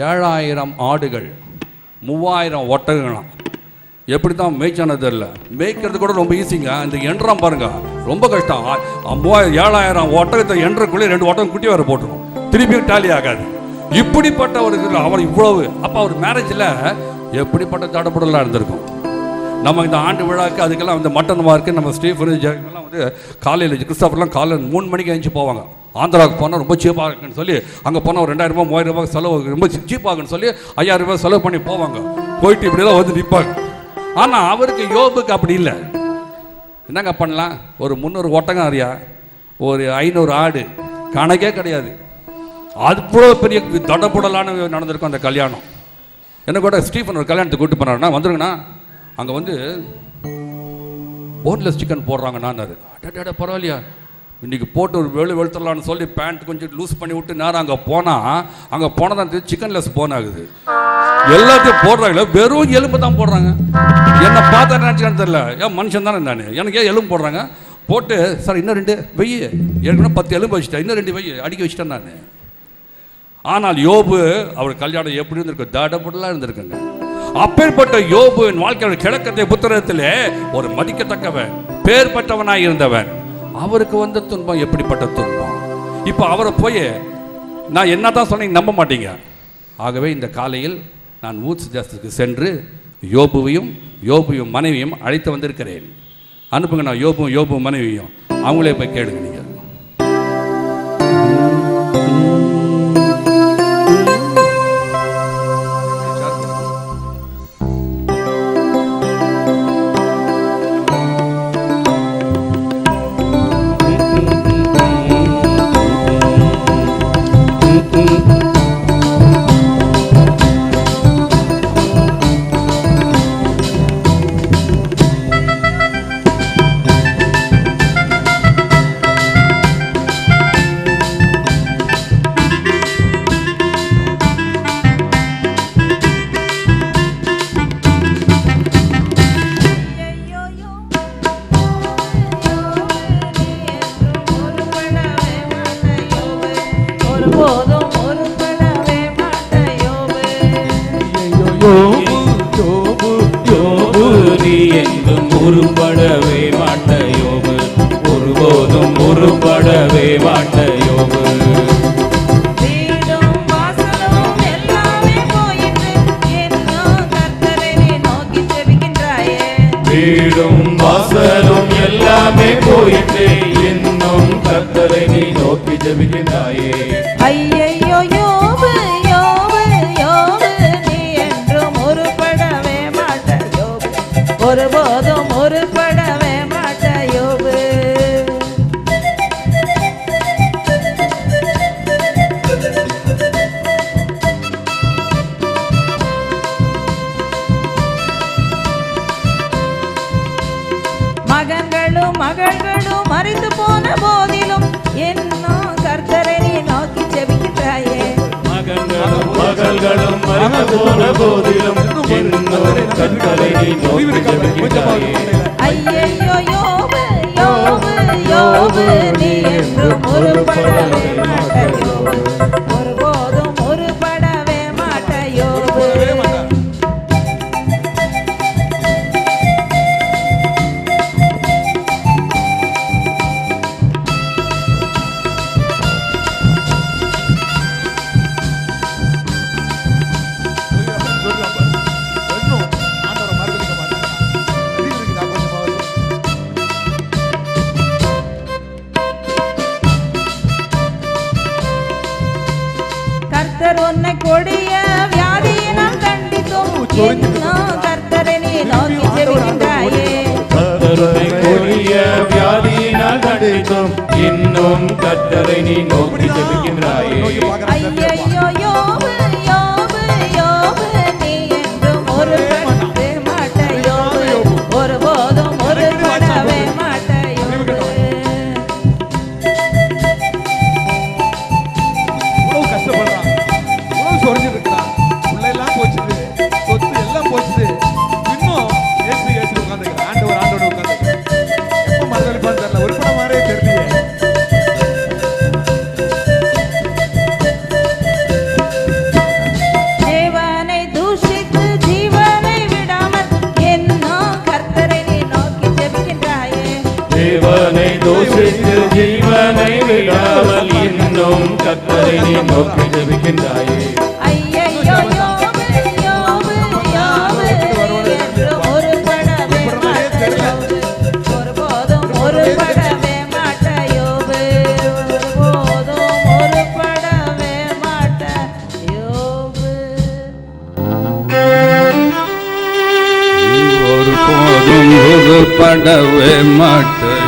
7000 ஆடுகள், 3000 ஒட்டகங்களாம். எப்படி தான் மேய்ச்சானது இல்லை, மேய்க்கிறது கூட ரொம்ப ஈஸிங்க. இந்த எண்றாம் பாருங்க ரொம்ப கஷ்டம். 7000 ஒட்டகத்தை எண்றக்குள்ளே 2 ஒட்டகம் குட்டி வர போட்டுரும், திருப்பியும் டாலி ஆகாது. இப்படிப்பட்ட ஒரு அவர் இவ்வளவு. அப்போ அவர் மேரேஜில் எப்படிப்பட்ட தடப்படலாம் இருந்திருக்கும். நம்ம இந்த ஆண்டு விழாக்கு அதுக்கெல்லாம் வந்து மட்டன் மார்க்கு நம்ம ஸ்டீஃபன் எல்லாம் வந்து காலையில் கிறிஸ்தவர்லாம் காலையில் 3 மணிக்கு எழுந்து போவாங்க. ஆந்திராவுக்கு போனால் ரொம்ப சீப்பாக இருக்குன்னு சொல்லி அங்கே போனால் ஒரு 2000 ரூபாய் 3000 ரூபாய் செலவு, ரொம்ப சீப்பாகுன்னு சொல்லி 5000 ரூபாய் செலவு பண்ணி போவாங்க. போயிட்டு இப்படிலாம் வந்து நிற்பாங்க. ஆனால் அவருக்கு யோபுக்கு அப்படி இல்லை. என்னங்க பண்ணலாம்? ஒரு 300 ஒட்டகம் அறியா, ஒரு 500 ஆடு, கணக்கே கிடையாது. அவ்வளோ பெரிய தடப்புடலான நடந்திருக்கும் அந்த கல்யாணம். என்ன கூட ஸ்டீஃபன் ஒரு கல்யாணத்துக்கு கூப்பிட்டு போனாருன்னா, வந்துருங்கண்ணா அங்கே வந்து போன்லெஸ் சிக்கன் போடுறாங்கண்ணான்னாரு. அடடா பரவாயில்லையா, இன்றைக்கி போட்டு ஒரு வெளுத்தரலான்னு சொல்லி பேண்ட் கொஞ்சம் லூஸ் பண்ணி விட்டு நேரம் அங்கே போனால் தான் சிக்கன்லெஸ் போன் ஆகுது. எல்லாத்தையும் போடுறாங்களே, வெறும் எலும்பு தான் போடுறாங்க. என்னை பார்த்தா நினச்சிக்கான்னு தெரியல, ஏன் மனுஷன் தானே நான், எனக்கு ஏன் எலும்பு போடுறாங்க போட்டு, சார் இன்னும் 2 வெய்யி, ஏற்கனவே 10 எலும்பு வச்சுட்டேன், இன்னும் 2 வெய்யி அடிக்க வச்சுட்டேன் நான். ஆனால் யோபு அவர் கல்யாணம் எப்படி இருந்திருக்கு? தடபுடலாக இருந்திருக்குங்க. அப்பேற்பட்ட யோபுவின் வாழ்க்கையோட கிழக்கத்தை புத்தகத்திலே ஒரு மதிக்கத்தக்கவன், பேர் பெற்றவனாய் இருந்தவன், அவருக்கு வந்த துன்பம் எப்படிப்பட்ட துன்பம். இப்போ அவரை போய் நான் என்ன தான் சொன்னீங்க நம்ப மாட்டீங்க. ஆகவே இந்த காலையில் நான் ஊட்ஸ் தேசத்துக்கு சென்று யோபுவையும் மனைவியும் அழைத்து வந்திருக்கிறேன். அனுப்புங்க, நான் யோபுவும் மனைவியும் அவங்களே போய் கேளுங்க. நீங்கள் உருப்படவே மாட்ட யோபு, ஒருபோதும் உருப்படவே மாட்ட யோபு. வீடும் வாசலும் எல்லாமே போயிட்டு இன்னும் கர்த்தரை நீ நோக்கி ஜெபிக்கின்றாயே. வீடும் வாசலும் எல்லாமே போயிட்டு இன்னும் கர்த்தரை நீ நோக்கி ஜெபிக்கின்றாயே. ஐயையோ யோபு யோபு யோபு, நீ என்றும் உருப்படவே மாட்ட யோபு, ஒருபோதும் உருப்படவே மாட்ட யோபு. மகன்களும் மகள்களும் மறித்து போன போதிலும் இன்னும் கர்த்தரை நீ நோக்கி ஜெபிக்கின்றாயே. மகன்களும் மகள்களும் மறித்து போன போதிலும் இன்னும் கர்த்தரை நீ நோக்கி ஜெபிக்கின்றாயே. ஐயையோ யோபு யோபு யோபு, நீ என்றும் உருப்படவே மாட்ட யோபு, ஒருபோதும் உருப்படவே மாட்ட யோபு. கர்த்தர் உன்னை கொடிய வியாதியினால் தண்டித்தும் இன்னும் கர்த்தரை நீ நோக்கி ஜெபிக்கின்றாயே. கர்த்தரை கொடிய வியாதியினால் தண்டித்தும் இன்னும் கர்த்தரை நீ நோக்கி ஜெபிக்கின்றாயே. ஐயையோ யோபு யோபு யோபு, நீ என்றும் உருப்படவே மாட்ட யோபு, ஒருபோதும் உருப்படவே மாட்ட யோபு. கஷ்டப்படுறான், சொரிஞ்சிருக்கிறான், உள்ளெல்லாம் போச்சுது, சொத்து எல்லாம் போச்சுது, இன்னும் ஏசு உட்காந்துருக்கிறேன், ஆண்டவர் உட்காந்துருக்கிறேன். எப்போ மறுதளிப்பான்னு தெரியல, ஒரு படம் மாதிரியே தெரியலையே. தேவனை தூஷித்து ஜீவனை விடாமல் இன்னும் கர்த்தரை நீ நோக்கி ஜெபிக்கின்றாயே. தேவனை தூஷித்து ஜீவனை விடாமல் இன்னும் கர்த்தரை நீ நோக்கி ஜெபிக்கின்றாயே. ஐயையோ யோபு யோபு யோபு, நீ என்றும் உருப்படவே மாட்ட யோபு, ஒருபோதும் உருப்படவே மாட்ட யோபு, ஒருபோதும் உருப்படவே மாட்ட யோபு. ஒருபோதும் உருப்பட உருப்படவே மாட்டேன்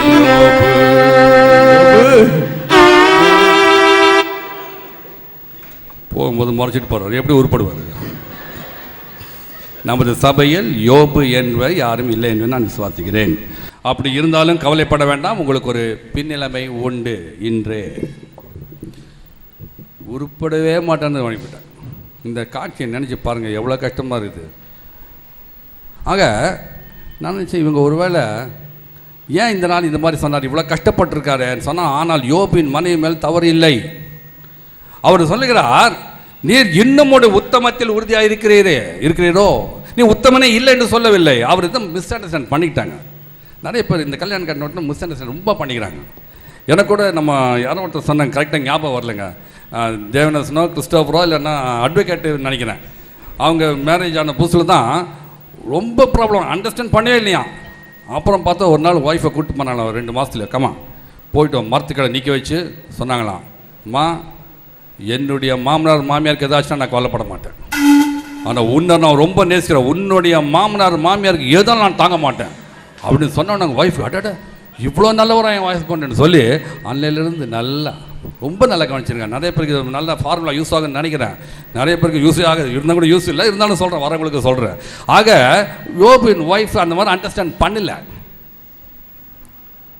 போகும்போது முறைச்சிட்டு போறாரு, எப்படி உருப்படுவார்? நமது சபையில் யோபு என்பவர் யாரும் இல்லை என்று நான் விசுவாசிக்கிறேன். அப்படி இருந்தாலும் கவலைப்பட வேண்டாம், உங்களுக்கு ஒரு பின்னிலைமை உண்டு. இன்றே உருப்படவே மாட்டேன்னு வழிபட்டேன். இந்த காட்சியை நினச்சி பாருங்கள், எவ்வளோ கஷ்டமாக இருக்குது. ஆக நான் நினச்சேன், இவங்க ஒருவேளை ஏன் இந்த நாள் இந்த மாதிரி சொன்னார், இவ்வளோ கஷ்டப்பட்டிருக்காருன்னு சொன்னால், ஆனால் யோபின் மனைவி மேல் தவறு இல்லை. அவர் சொல்லுகிறார், நீர் இன்னும் ஒரு உத்தமத்தில் உறுதியாக இருக்கிறீரோ, நீ உத்தமனே இல்லை என்று சொல்லவில்லை. அவர் தான் மிஸ் அண்டர்ஸ்டாண்ட் பண்ணிக்கிட்டாங்க. நிறைய பேர் இந்த கல்யாணம் கட்டின மிஸ் அண்டர்ஸ்டாண்ட் ரொம்ப பண்ணிக்கிறாங்க. எனக்கு கூட நம்ம யாரோ ஒருத்தர் சொன்னாங்க, கரெக்டாக ஞாபகம் வரலைங்க, தேவனஸ்னோ கிறிஸ்டோபரோ இல்லைன்னா அட்வொகேட்டு நினைக்கிறேன். அவங்க மேரேஜ் ஆன புதுசில் தான் ரொம்ப ப்ராப்ளம், அண்டர்ஸ்டாண்ட் பண்ணவே இல்லையா. அப்புறம் பார்த்தா ஒரு நாள் ஒய்ஃபை கூப்பிட்டு போனாங்களாம், 2 மாதத்துல கம்மா போய்ட்டு மரத்துக்கடை நிற்க வச்சு சொன்னாங்களாம், அம்மா என்னுடைய மாமனார் மாமியாருக்கு ஏதாச்சும் நான் கவலைப்பட மாட்டேன், ஆனால் உன்னை நான் ரொம்ப நேசிக்கிறேன், உன்னுடைய மாமனார் மாமியாருக்கு எதுவும் நான் தாங்க மாட்டேன் அப்படின்னு சொன்னோம். நாங்கள் ஒய்ஃப் அடட இவ்வளோ நல்லவராக என் வாய்ஸ் பண்ணுறேன்னு சொல்லி அன்னையிலேருந்து நல்லா ரொம்ப நல்லா கவனிச்சிருக்கேன். நிறைய பேருக்கு இது நல்ல ஃபார்முலா யூஸ் ஆகுன்னு நினைக்கிறேன். நிறைய பேருக்கு யூஸ் ஆகுது, இருந்தால் கூட யூஸ் இல்லை, இருந்தாலும் சொல்கிறேன், வரவங்களுக்கு சொல்கிறேன். ஆக யோபின் ஒய்ஃப் அந்த மாதிரி அண்டர்ஸ்டாண்ட் பண்ணல.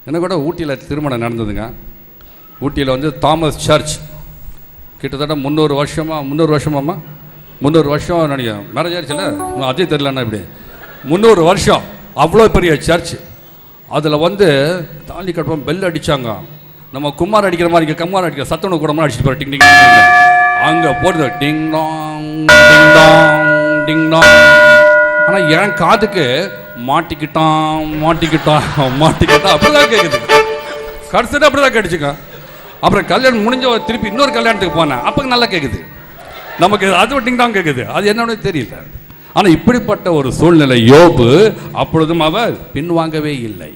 எனக்கு கூட ஊட்டியில் திருமணம் நடந்ததுங்க. ஊட்டியில் வந்து தாமஸ் சர்ச் கிட்டத்தட்ட 300 வருஷம் நினைக்கிறேன் மேரேஜ் ஆயிடுச்சுல்ல, அதே தெரியலன்னா இப்படி 300 வருஷம் அவ்வளோ பெரிய சர்ச். அதில் வந்து தாலி கட்டுவோம், பெல் அடித்தாங்க. நம்ம குமார் அடிக்கிற மாதிரி இங்கே கம்மார் அடிக்கிற சத்தனு கூட மாதிரி அடிச்சுட்டு போகிற டிங் டிங் அங்கே போடுது டிங் டாங் டிங் டாங் டிங் டாங். ஆனால் என் காதுக்கு மாட்டிக்கிட்டான் அப்படிதான் கேட்குது. கடைசிட்டு அப்படி தான் கேட்டுச்சுங்க. அப்புறம் கல்யாணம் முடிஞ்ச திருப்பி இன்னொரு கல்யாணத்துக்கு போனேன், அப்போ நல்லா கேட்குது நமக்கு, அது டிங் டாங் கேட்குது, அது என்னன்னு தெரியல. ஆனால் இப்படிப்பட்ட ஒரு சூழ்நிலை யோபு, அப்பொழுதும் அவர் பின்வாங்கவே இல்லை.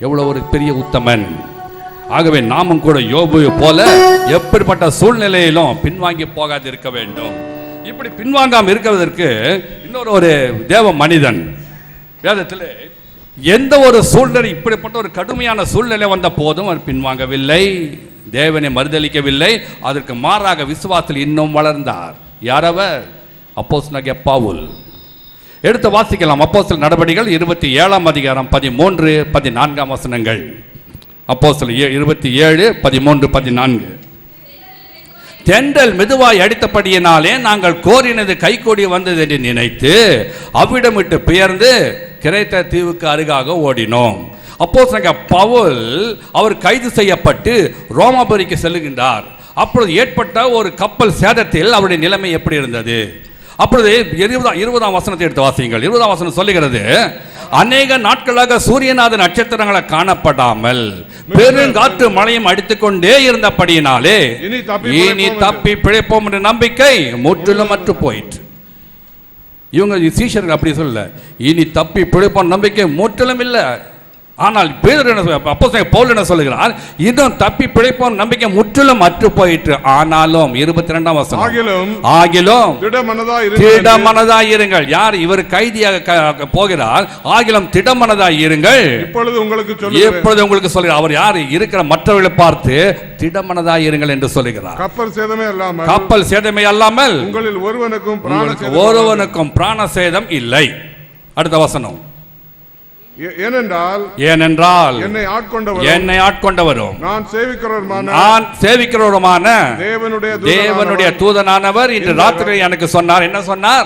எவ்வளோ ஒரு பெரிய உத்தமன். ஆகவே நாமும் கூட யோபு போல எப்படிப்பட்ட சூழ்நிலையிலும் பின்வாங்கி போகாது இருக்க வேண்டும். இப்படி பின்வாங்காமல் இருக்கிறதற்கு இன்னொரு ஒரு தேவ மனிதன் வேதத்தில் எந்த ஒரு சூழ்நிலை, இப்படிப்பட்ட ஒரு கடுமையான சூழ்நிலை வந்த போதும் அவர் பின்வாங்கவில்லை, தேவனை மறுதலிக்கவில்லை, அதற்கு மாறாக விசுவாசத்தில் இன்னும் வளர்ந்தார். யாரவர்? அப்போஸ்தலனாகிய பவுல். எடுத்து வாசிக்கலாம். அப்போஸ்தலர் நடபடிகள் 27ஆம் அதிகாரம் 13, 14 வசனங்கள். அப்போஸ்தலர் 27, 13, 14. தென்றல் மெதுவாய் அடித்தபடியினாலே நாங்கள் கோரினது கைகூடி வந்தது என்று நினைத்து அவ்விடம் விட்டு பெயர்ந்து கிரேத்த தீவுக்கு அருகாக ஓடினோம். அப்போஸ்தலனாகிய பவுல் அவர் கைது செய்யப்பட்டு ரோமாபுரிக்கு செல்லுகின்றார். அப்பொழுது ஏற்பட்ட ஒரு கப்பல் சேதத்தில் அவருடைய நிலைமை எப்படி இருந்தது? அப்பொழுது 20ஆம் வசனத்தை எடுத்து வாசியுங்கள். 20ஆம் வசனம் சொல்லுகிறது, அநேக நாட்களாக சூரியநாத நட்சத்திரங்களை காணப்படாமல் பெருங்காற்று மழையும் அடித்துக்கொண்டே இருந்தபடியினாலே இனி தப்பி பிழைப்போம் என்ற நம்பிக்கை முற்றிலும் அற்று போயிற்று. இவங்க சீஷர்கள் அப்படி சொல்லல, இனி தப்பி பிழைப்போம் நம்பிக்கை முற்றிலும் இல்லை. ஆனால் அப்போஸ்தலன் பவுல் என்ன சொல்லுகிறார், இன்னும் தப்பி பிழைப்போம் நம்பிக்கை முற்றிலும் அற்று போயிற்று. ஆனாலும் 22ஆம் வசனம், ஆகிலும் திடமனதாய் இருங்கள். யார்? இவர் கைதியாக போகிறார். ஆகிலும் திடமனதாய் இருங்கள். இப்பொழுது உங்களுக்கு சொல்கிறார். அவர் யார்? இருக்கிற மற்றவர்களை பார்த்து திடமனதாய் இருங்கள் என்று சொல்லுகிறார். கப்பல் சேதமே அல்லாமல் உங்களில் ஒருவனுக்கும் பிராண சேதம் இல்லை. அடுத்த வசனம், ஏனென்றால் என்னை ஆட்கொண்டவரும் நான் சேவிக்கிறவருமான தேவனுடைய தூதனானவர் இன்று ராத்திரி எனக்கு சொன்னார். என்ன சொன்னார்?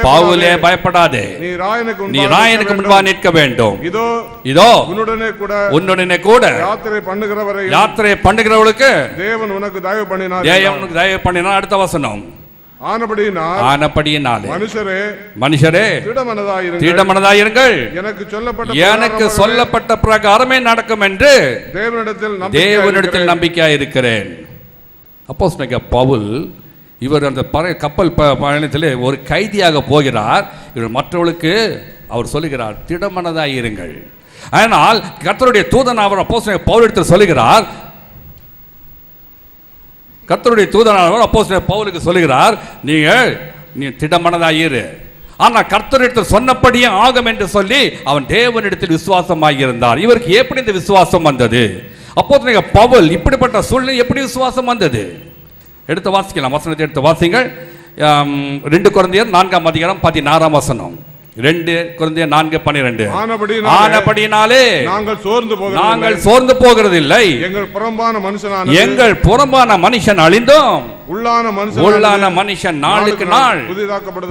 பவுலே பயப்படாதே, நீ ராயனுக்கு முன்பாக நிற்க வேண்டும். இதோ உன்னுடனே கூட யாத்திரை பண்ணுகிறவர்களுக்கு தேவன் உனக்கு தயவு பண்ணினார். அடுத்த வசனம், ஆனபடியினாலே மனுஷரே திடமனதாயிருங்கள், எனக்கு சொல்லப்பட்ட பிரகாரமே நடக்கும் என்று தேவனிடத்தில் நம்பிக்கையாயிருக்கிறேன். அப்போஸ்தலனாகிய பவுல் இவர் அந்த கப்பல் பயணத்தில் ஒரு கைதியாக போகிறார். இவர் மற்றவர்களுக்கு அவர் சொல்லுகிறார், திடமனதாயிருங்கள். ஆனால் கர்த்தருடைய தூதன் அவர் அப்போஸ்தலனாகிய பவுலிடத்தில் சொல்லுகிறார், கர்த்தருடைய தூதனானவர் அப்போஸ்தலர் பவுலுக்கு சொல்லுகிறார், நீ திடமனதாயிரு. ஆனா கர்த்தரிடத்தில் சொன்னபடியே ஆகும் என்று சொல்லி அவன் தேவனிடத்தில் விசுவாசமாக இருந்தார். இவருக்கு எப்படி இந்த விசுவாசம் வந்தது? அப்போது பவுல் இப்படிப்பட்ட சூழ்நிலை எப்படி விசுவாசம் வந்தது? எடுத்து வாசிக்கலாம், வசனத்தை எடுத்து வாசிங்கள். 2 கொரிந்தியர் 4:16 2 கொரிந்தியர் 4:12. ஆனபடியினாலே நாங்கள் சோர்ந்து போகிறதில்லை. எங்கள் புறம்பான மனுஷன் அழிந்தும் உள்ளான மனுஷன் நாளுக்கு நாள்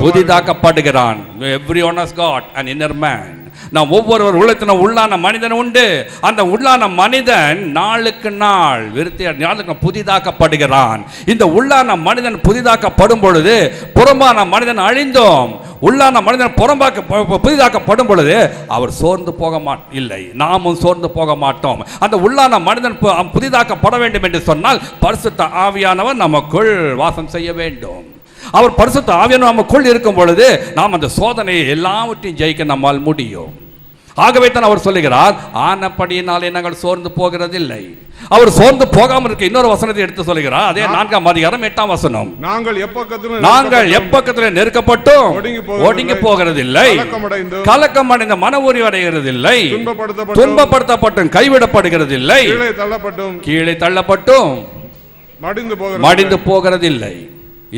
புதிதாக்கப்படுகிறான். Everyone has got an inner man. நாம் ஒவ்வொருவர் உள்ளத்திலும் உள்ளான மனிதன் உண்டு. அந்த உள்ளான மனிதன் நாளுக்கு நாள் நாளுக்கு புதிதாக்கப்படுகிறான். இந்த உள்ளான மனிதன் புதிதாக்கப்படும் பொழுது புறம்பான மனிதன் அழிந்தோம், உள்ளான மனிதன் புதிதாக்கப்படும் பொழுது அவர் சோர்ந்து போக இல்லை, நாமும் சோர்ந்து போக மாட்டோம். அந்த உள்ளான மனிதன் புதிதாக்கப்பட வேண்டும் என்று சொன்னால் பரிசுத்த ஆவியானவர் நமக்குள் வாசம் செய்ய வேண்டும். அவர் பரிசுத்த ஆவியானவர் நமக்குள் இருக்கும் பொழுது நாம் அந்த சோதனையை எல்லாவற்றையும் ஜெயிக்க நம்மால் முடியும். ஆகவே தான் அவர் சொல்லுகிறார், ஆனபடியினாலே நாங்கள் சோர்ந்து போகிறதில்லை. அவர் சோர்ந்து போகாமல் இருக்க இன்னொரு வசனத்தை எடுத்து சொல்லுகிறார். அதே 4:8 நாங்கள் எப்பக்கத்திலே நெருக்கப்பட்டும் ஒடுங்கி போகிறதில்லை, கலக்கமடைந்த மன உரிவடைகிறதில்லை, துன்பப்படுத்தப்பட்டும் கைவிடப்படுகிறதில்லை, கீழே தள்ளப்பட்டும் மடிந்து போகிறதில்லை.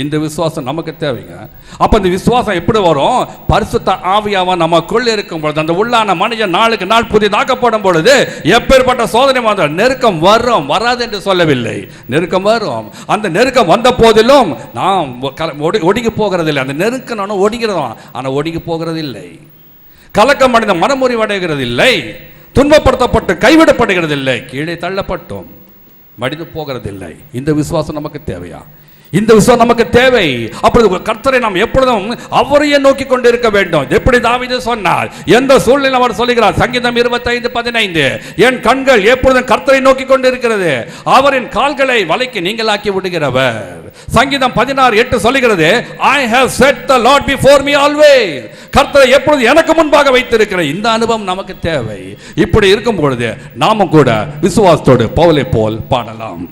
இந்த விசுவாசம் நமக்கு தேவைங்க. அப்ப இந்த விசுவாசம் எப்படி வரும்? பரிசுத்த ஆவியானவர் நமக்குள் இருக்கும் பொழுது, அந்த உள்ளான மனிதன் நாளுக்கு நாள் புதிதாக்கப்படும் பொழுது எப்பேற்பட்ட சோதனை வந்தால் நெருக்கம் வரும், வராது என்று சொல்லவில்லை, நெருக்கம் வரும். அந்த நெருக்கம் வந்த போதிலும் நாம் ஒடுங்கி போகிறதில்லை. அந்த நெருக்கம் ஒடுங்கிறோம், ஆனால் ஒடுங்கி போகிறதில்லை. கலக்கம் அடைந்த மனமுறிவடைகிறதில்லை, துன்பப்படுத்தப்பட்டு கைவிடப்படுகிறதில்லை, கீழே தள்ளப்பட்டோம் மடிந்து போகிறதில்லை. இந்த விசுவாசம் நமக்கு தேவையா? இந்த விசுவாசம் நமக்கு தேவை. அப்பொழுது கர்த்தரை நாம் எப்பொழுதும் அவரையே நோக்கி கொண்டு இருக்க வேண்டும். எப்படி தாவீது சொன்னார், எந்த சூழ்நிலை அவர் சொல்லுகிறார், சங்கீதம் 25:15, என் கண்கள் எப்பொழுதும் கர்த்தரை நோக்கி கொண்டு இருக்கிறது, அவரின் கால்களை வலைக்கு நீங்களாக்கி விடுகிறவர். சங்கீதம் 16:8 சொல்லுகிறது, I have set the Lord before me always. கர்த்தரை எப்பொழுது எனக்கு முன்பாக வைத்திருக்கிற இந்த அனுபவம் நமக்கு தேவை. இப்படி இருக்கும் பொழுது நாமும் கூட விசுவாசத்தோடு பவுலை போல் பாடலாம்.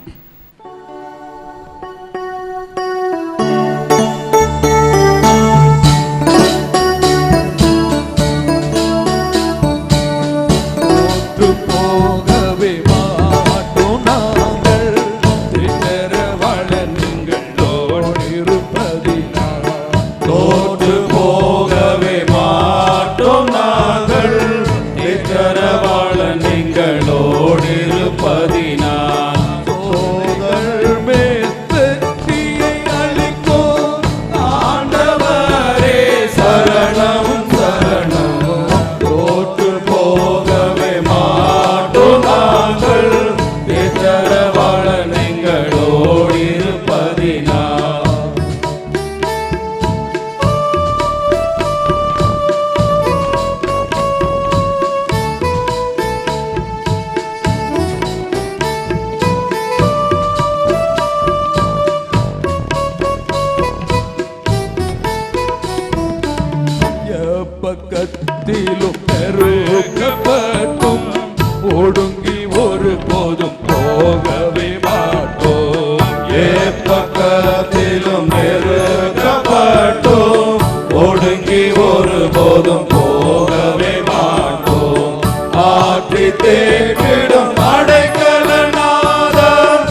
பக்கத்திலும் நெருக்கப்பட்டும் ஒடுங்கி ஒரு போதும் போகவே மாட்டோம். பக்கத்திலும் நெருக்கப்பட்டும் ஒடுங்கி ஒரு போதும் போகவே மாட்டோம். ஆற்றி தேடிடும் அடைக்கலநாதர்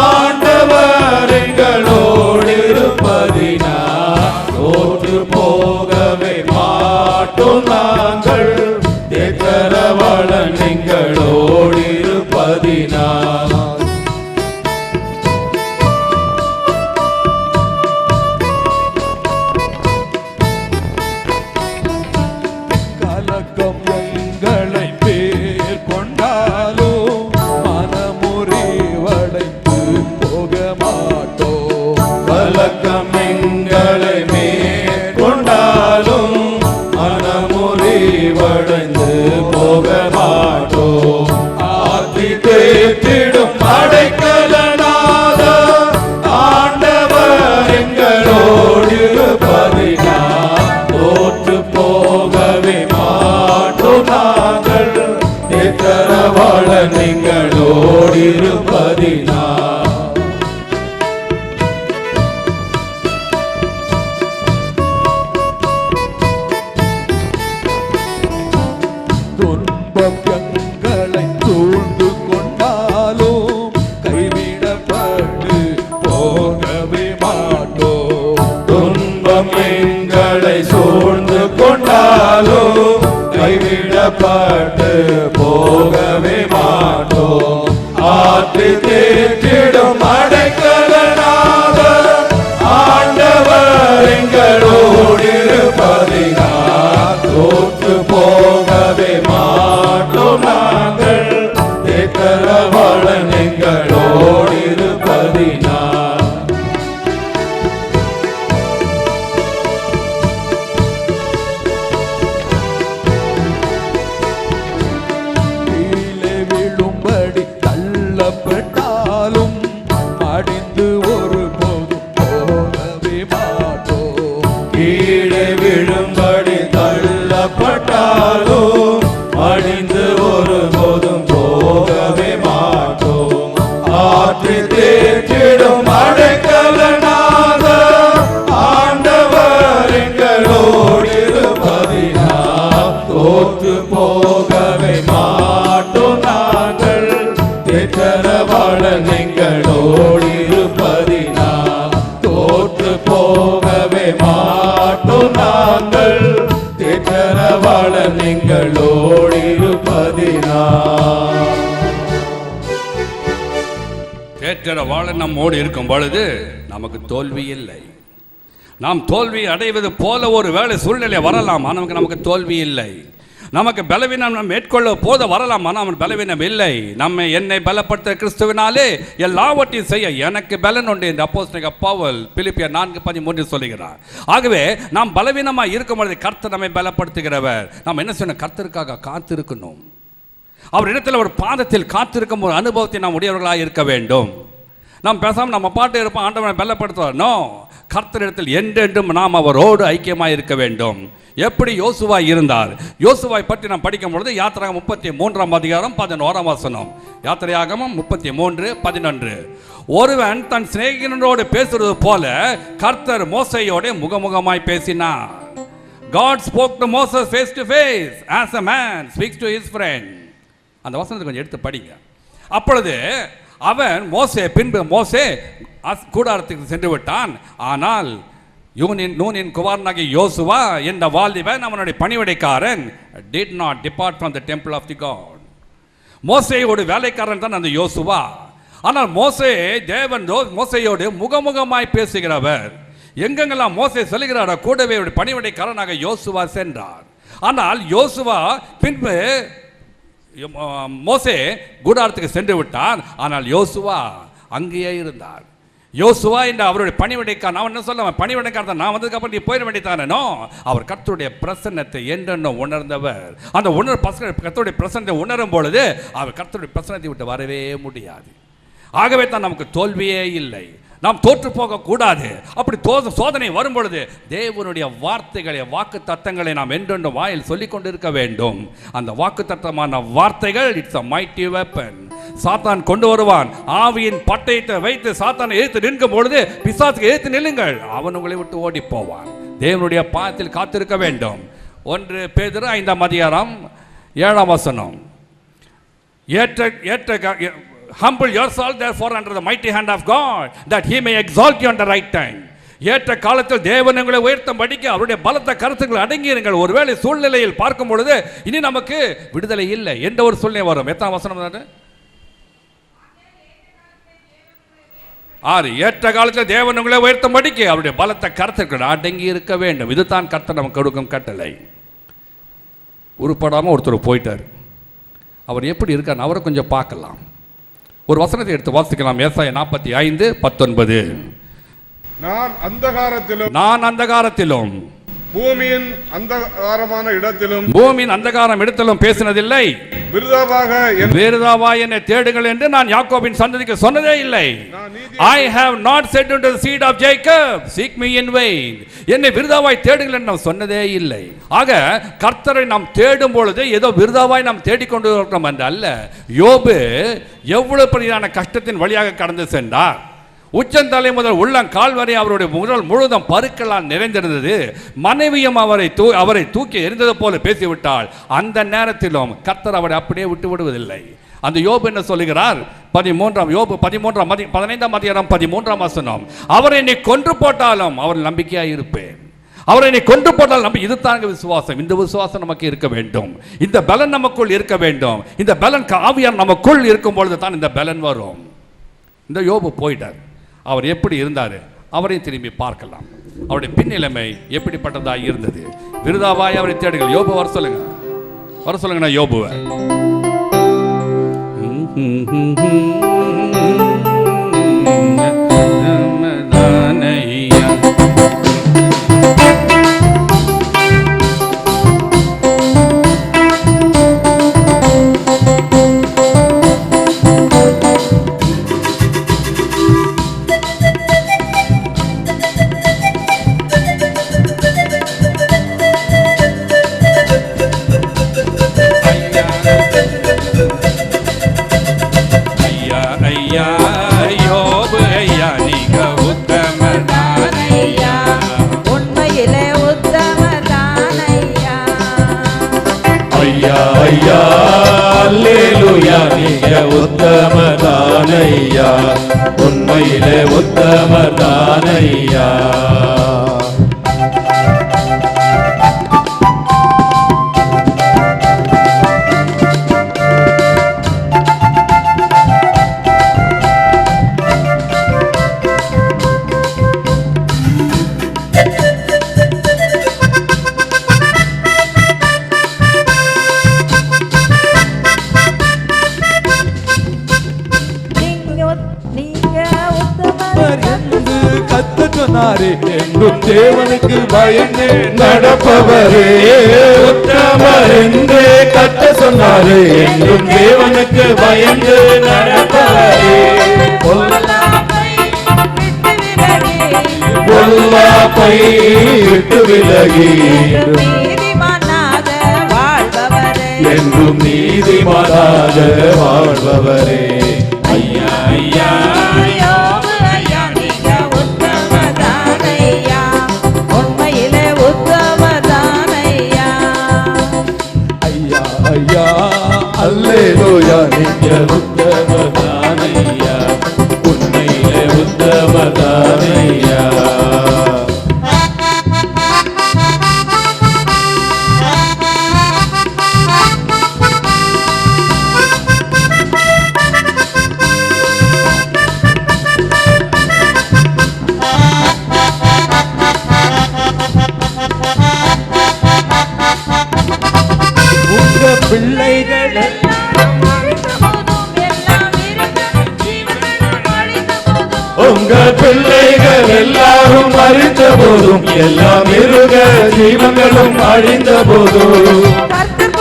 ஆண்டவர் எங்களோடு இருப்பதினால் தோற்று போகவே நாங்கள் தேற்றரவளன் எங்களோடு இருப்பதினால். கலக்கம் எங்களை பேர் கொண்டாலும் மனமுறிவடைந்து போக மாட்டோம். கலக்கம் எங்களை மேற்கொண்டாலும் மனமுறிவடைந்து போக மாட்டோம். ஆற்றி தேற்றிடும் அடைக்கலநாதர் ஆண்டவர் எங்களோடு இருப்பதினால் தோற்று போகவே மாட்டோம். நாங்கள் தேற்றரவளன் எங்களோடு இருப்பதினால். கட்டு போகவே மாட்டோம். ஆற்றி தேற்றிடும் அடைக்கலனாக ஆண்டவர் எங்களோடு இருப்பதினால் தோற்று போகவே மாட்டோம். நாங்கள் தேற்றரவாளன் எங்களோடு இருப்பதினால். கீழே விழும்படி தள்ளப்பட்டாலும் மடிந்து ஒருபோதும் போகவே மாட்டோம். கீழே விழும்படி தள்ளப்பட்டாலும் மடிந்து ஒருபோதும் போகவே மாட்டோம். ஆற்றி தேற்றிடும் அடைக்கலனாக ஆண்டவர் எங்களோடு இருப்பதினால் தோற்று போகவே மாட்டோம். நாங்கள் தேற்றரவாளன் எங்களோடு இருப்பதினால் தோற்று போகவே மாட்டோம். நாங்கள் தேற்றரவாளன் எங்களோடு இருப்பதினால். தேற்றரவாளன் நம்மோடு இருக்கும் பொழுது நமக்கு தோல்வி இல்லை. நாம் தோல்வி அடைவது போல ஒரு வேலை சூழ்நிலை வரலாம், ஆனால் நமக்கு தோல்வி இல்லை. நமக்கு பலவீனம் நம்ம மேற்கொள்ள போத வரலாம், ஆனால் அவன் பலவீனம் இல்லை. என்னை பலப்படுத்த கிறிஸ்துவினாலே எல்லாவற்றையும் செய்ய எனக்கு பலன் உண்டு என்று அப்போஸ்தலனாகிய பவுல் பிலிப்பியர் 4:13 சொல்லுகிறார். ஆகவே நாம் பலவீனமாக இருக்கும் பொழுது கர்த்தர் நம்மை பலப்படுத்துகிறவர். நாம் என்ன செய்யணும்? கர்த்தருக்காக காத்திருக்கணும். அவர் இடத்துல ஒரு பாதத்தில் காத்திருக்கும் ஒரு அனுபவத்தை நாம் உடையவர்களாக இருக்க வேண்டும். நாம் பேசாமல் நம்ம பாட்டு இருப்போம், ஆண்டவனை பலப்படுத்துவார். நோ, கர்த்தரிடத்தில் என்றென்றும் நாம் அவரோடு ஐக்கியமாக இருக்க வேண்டும். எப்படி யோசுவாய் இருந்தார்? யோசுவாய் பற்றி நாம் படிக்கும் பொழுது யாத்திராகமம் 33:11. யாத்திரையாகமம் 33:11. ஒருவன் தன் சிநேகிதனோடு பேசுறது போல கர்த்தர் மோசேயோட முகமுகமாய் பேசினார். God spoke to Moses face to face as a man speaks to his friend. அந்த வசனத்தை கொஞ்சம் எடுத்து படிங்க. அப்பொழுது பின்பு மோசே கூடாரத்துக்கு சென்று விட்டான். ஆனால் நூனின் குமாரனாகிய யோசுவா என்ற வாலிபன் அவனுடைய பணிவிடைக்காரன் did not depart from the temple of the God. மோசேயோடு வேலைக்காரன் தான் அந்த யோசுவா. ஆனால் மோசேயோடு முகமுகமாய் பேசுகிறவர். எங்கெங்கெல்லாம் மோசே செல்கிறாரோ கூடவே பணிவிடைக்காரனாக யோசுவா சென்றார். ஆனால் யோசுவா பின்பு மோசே கூடாரத்துக்கு சென்று விட்டார். ஆனால் யோசுவா அங்கேயே இருந்தார். யோசுவா என்ற அவருடைய பணிவிடைக்காரன். அவன் என்ன சொல்ல, பணிவிடைக்காரன் நான் வந்ததுக்கு அப்புறம் நீ போயிட வேண்டியதானோ? அவர் கர்த்தருடைய பிரசன்னத்தை என்றென்னும் உணர்ந்தவர். அந்த கர்த்தருடைய பிரசன்னத்தை உணரும் பொழுது அவர் கர்த்தருடைய பிரசன்னத்தை விட்டு வரவே முடியாது. ஆகவே தான் நமக்கு தோல்வியே இல்லை. நாம் தோற்று போக கூடாது. அப்படி சோதனை வரும் பொழுது தேவனுடைய வார்த்தைகளை, வாக்கு தத்தங்களை நாம் என்றென்றும் வாயில் சொல்லிக் கொண்டிருக்க வேண்டும். அந்த வாக்கு தத்தமான வார்த்தைகள் இட்ஸ் a mighty weapon. சாத்தான் கொண்டு வருவான். ஆவியின் பட்டயத்தை வைத்து சாத்தானை எதிர்த்து நிற்கும் பொழுது பிசாசுக்கு எதிர்த்து நில்லுங்கள், அவன் உங்களை விட்டு ஓடி போவான். தேவனுடைய பாதத்தில் காத்திருக்க வேண்டும். 1 பேதுரு 5:7. Humble yourself therefore under the mighty hand of God, that he may exalt you on the right time. ஏற்ற காலத்தில் தேவன் உங்களை உயர்த்தும்படிக்க அவருடைய பலத்த கருத்துக்கள் அடங்கியிருங்கள். ஒருவேளை சூழ்நிலையில் பார்க்கும் பொழுது இனி நமக்கு விடுதலை இல்லை என்ற ஒரு சூழ்நிலை வரும். எத்தனை வசனம்? 6. ஏற்ற காலத்தில் தேவன் உங்களை உயர்த்தும்படிக்க அவருடைய பலத்த கருத்துக்கள் அடங்கி இருக்க வேண்டும். இதுதான் கர்த்தர் நமக்கு கொடுக்கும் கட்டளை. உருப்படாமல் ஒருத்தர் போயிட்டார். அவர் எப்படி இருக்கார் அவரை கொஞ்சம் பார்க்கலாம். ஒரு வசனத்தை எடுத்து வாசிக்கலாம். ஏசாயா 45:19. நான் அந்தகாரத்திலும் பூமியின் அந்தகாரம் இடத்திலும் பேசினதில்லை. விருதாவாக என்னை தேடுங்கள் என்று நான் யாக்கோபின் சந்ததிக்கு சொன்னதே இல்லை. I have not said unto the seed of Jacob, seek me in vain. என்னை விருதாவாய் தேடுங்கள் என்று நான் சொன்னதே இல்லை. ஆக கர்த்தரை நாம் தேடும் பொழுது ஏதோ விருதாவாய் நாம் தேடிக்கொண்டு இருக்கிறோம் என்று அல்ல. யோபு எவ்வளவு பெரியான கஷ்டத்தின் வழியாக கடந்து சென்றார். உச்சந்தலை முதல் உள்ளங்கால் வரை அவருடைய முதல் முழுதும் பருக்களால் நிறைந்திருந்தது. மனைவியும் அவரை தூக்கி எறிந்தது போல பேசிவிட்டாள். அந்த நேரத்திலும் கர்த்தர் அவரை அப்படியே விட்டு விடுவதில்லை. அந்த யோபு என்ன சொல்லுகிறார்? 15:13. அவரை என்னை கொன்று போட்டாலும் அவர் நம்பிக்கையாக இருப்பேன். அவரை நீ கொண்டு போட்டால் நம்ம இதுதாங்க விசுவாசம். இந்த விசுவாசம் நமக்கு இருக்க வேண்டும். இந்த பலன் நமக்குள் இருக்க வேண்டும். இந்த பலன் ஆவியார் நமக்குள் இருக்கும் பொழுது தான் இந்த பலன் வரும். இந்த யோபு போயிட்டார். அவர் எப்படி இருந்தார் அவரை திரும்பி பார்க்கலாம். அவருடைய பின்னிலைமை எப்படிப்பட்டதாக இருந்தது. விருதாவாய் அவரை தேடுங்கள். யோபு வர சொல்லுங்க நான் யோபுவை. ஐயா அல்லேலூயா நீங்க உத்தமதானையா, உண்மையிலே உத்தமதானையா. என்றும் தேவனுக்கு பயந்து நடப்பவரே உத்தமர் என்று கத்த சொன்னாரே. என்றும் தேவனுக்கு பயந்து நடப்பவரே பொல்லாப்பை விட்டு விலகி என்றும் நீதிமானாக வாழ்பவரே. ஐயா ஐயா அல்லேலூயா நீங்க உத்தமதானையா, உண்மையிலே உத்தமதானையா. உங்க பிள்ளைகள் உங்க பிள்ளைகள் எல்லாரும் அழிந்த போதும், எல்லா மிருக ஜீவங்களும் அழிந்த போதும், கர்த்தர்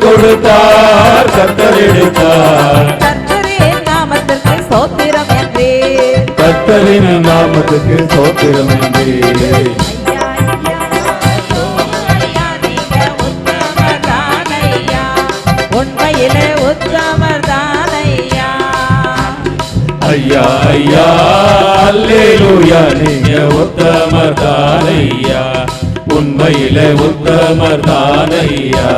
கொடுத்தார் கர்த்தர் எடுத்தார். கர்த்தரின் நாமத்துக்கு ஸ்தோத்திரம் என்றே. ஐயா ஐயா அல்லேலூயா நீங்க உத்தமதானையா, உண்மையிலே உத்தமதானையா.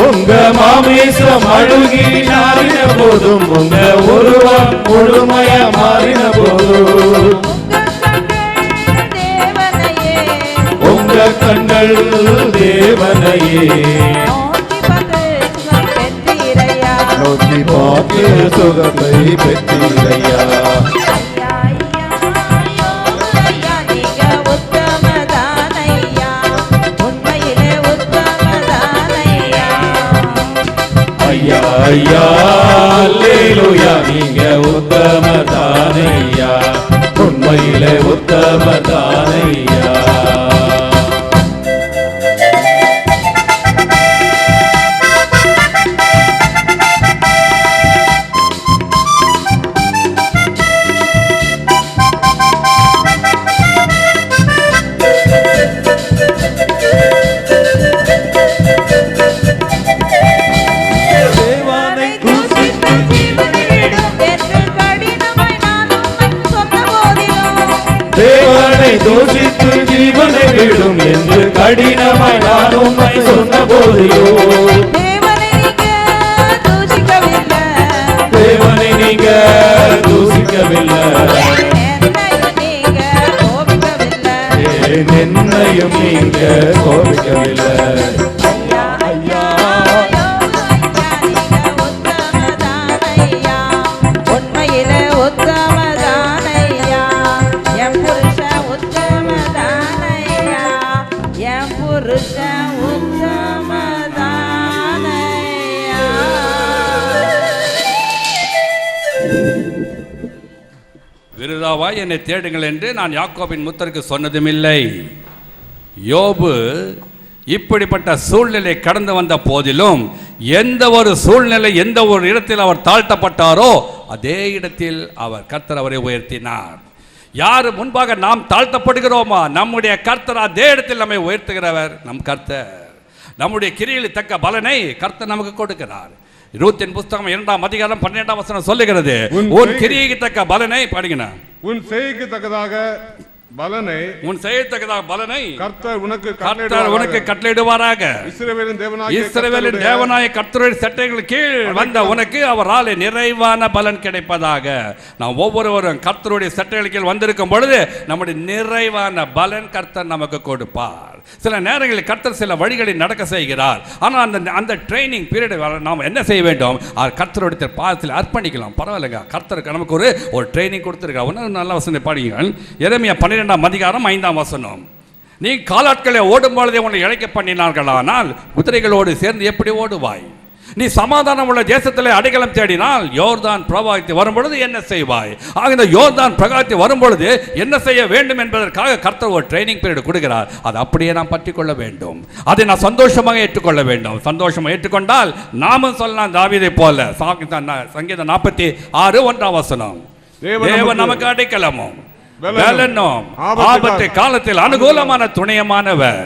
உங்க மாமிசம் அழுகி நாரின போதும், உங்க உருவம் முழுமைய மாறின போதும், உங்க கண்கள் தேவனையே நோக்கி பார்த்து சுகத்தை பெற்றீரையா. ஐயா ஐயா அல்லேலூயா நீங்க உத்தமதானையா, உண்மையிலே உத்தமதானையா. தூஷித்து ஜீவனை விடும் என்று கடினமாய் நான் உம்மை சொன்ன போதிலும் தேவனை நீங்க தூஷிக்கவில்லை, என்னையும் நீங்க கோபிக்கவில்லை. விருதாவாய் என்னை தேடுங்கள் என்று நான் யாக்கோபின் முத்தருக்கு சொன்னதுமில்லை. யோபு இப்படிப்பட்ட சூழ்நிலை கடந்து வந்த போதிலும் எந்த ஒரு சூழ்நிலை, எந்த ஒரு இடத்தில் அவர் தாழ்த்தப்பட்டாரோ அதே இடத்தில் அவர் கர்த்தர் அவரை உயர்த்தினார். யார் முன்பாக நாம் தாழ்த்தப்படுகிறோமா, நம்முடைய கர்த்தர் அதே இடத்தில் நம்மை உயர்த்துகிறவர் நம் கர்த்தர். நம்முடைய கிரியில் தக்க பலனை கர்த்தர் நமக்கு கொடுக்கிறார். ரூத்தின் புஸ்தகம் 2ஆம் அதிகாரம் 12ஆம் வசனம் சொல்லுகிறது, உன் கிரியைக்கு தக்க பலனை படிங்க. உன் செய்கைக்கு தக்கதாக பலனை, உன் செய்யத்தக்கதாக பலனை கர்த்தர் உனக்கு கட்டளையிடுவாராக. இஸ்ரவேலின் தேவனாய கர்த்தருடைய சட்டைகள் கீழ் வந்த உனக்கு அவரால் நிறைவான பலன் கிடைப்பதாக. நாம் ஒவ்வொருவரும் கர்த்தருடைய சட்டைகள் கீழ் வந்திருக்கும் பொழுது நம்முடைய நிறைவான பலன் கர்த்தர் நமக்கு கொடுப்பார். சில நேரங்களில் கர்த்தர் சில வழிகளில் நடக்க செய்கிறார். ஆனால் அந்த ட்ரைனிங் பீரியட் நாம் என்ன செய்ய வேண்டும், கர்த்தருடைய பாதத்தில் அர்ப்பணிக்கலாம். பரவாயில்லைங்க, கர்த்தருக்கு நமக்கு ஒரு ட்ரைனிங் கொடுத்துருக்கார். ஒன்று நல்ல வசனம் பாடிங்கள். எரேமியா 12ஆம் அதிகாரம் 5ஆம் வசனம். நீ காலாட்களை ஓடும் பொழுதே உன்னை இழைக்க பண்ணினார்களானால் குதிரைகளோடு சேர்ந்து எப்படி ஓடுவாய்? நீ சமாதானம் உள்ள தேசத்திலே அடைக்கலம் தேடினால் யோர்தான் பிரவாகித்து வரும் பொழுது என்ன செய்வாய்? ஆக இந்த யோர்தான் பிரகாரத்தை வரும் பொழுது என்ன செய்ய வேண்டும் என்பதற்காக கர்த்தர் ஒரு ட்ரைனிங் பீரியட் கொடுக்கிறார். அதை அப்படியே நாம் பற்றி கொள்ள வேண்டும். அதை நான் சந்தோஷமாக ஏற்றுக்கொள்ள வேண்டும். சந்தோஷமாக ஏற்றுக்கொண்டால் நாமும் சொல்லலாம் தாவீதை போல. சங்கீதம் 46 1ஆம் வசனம், தேவன் நமக்கு அடைக்கலமும் பலனும் ஆபத்து காலத்தில் அனுகூலமான துணையமானவர்.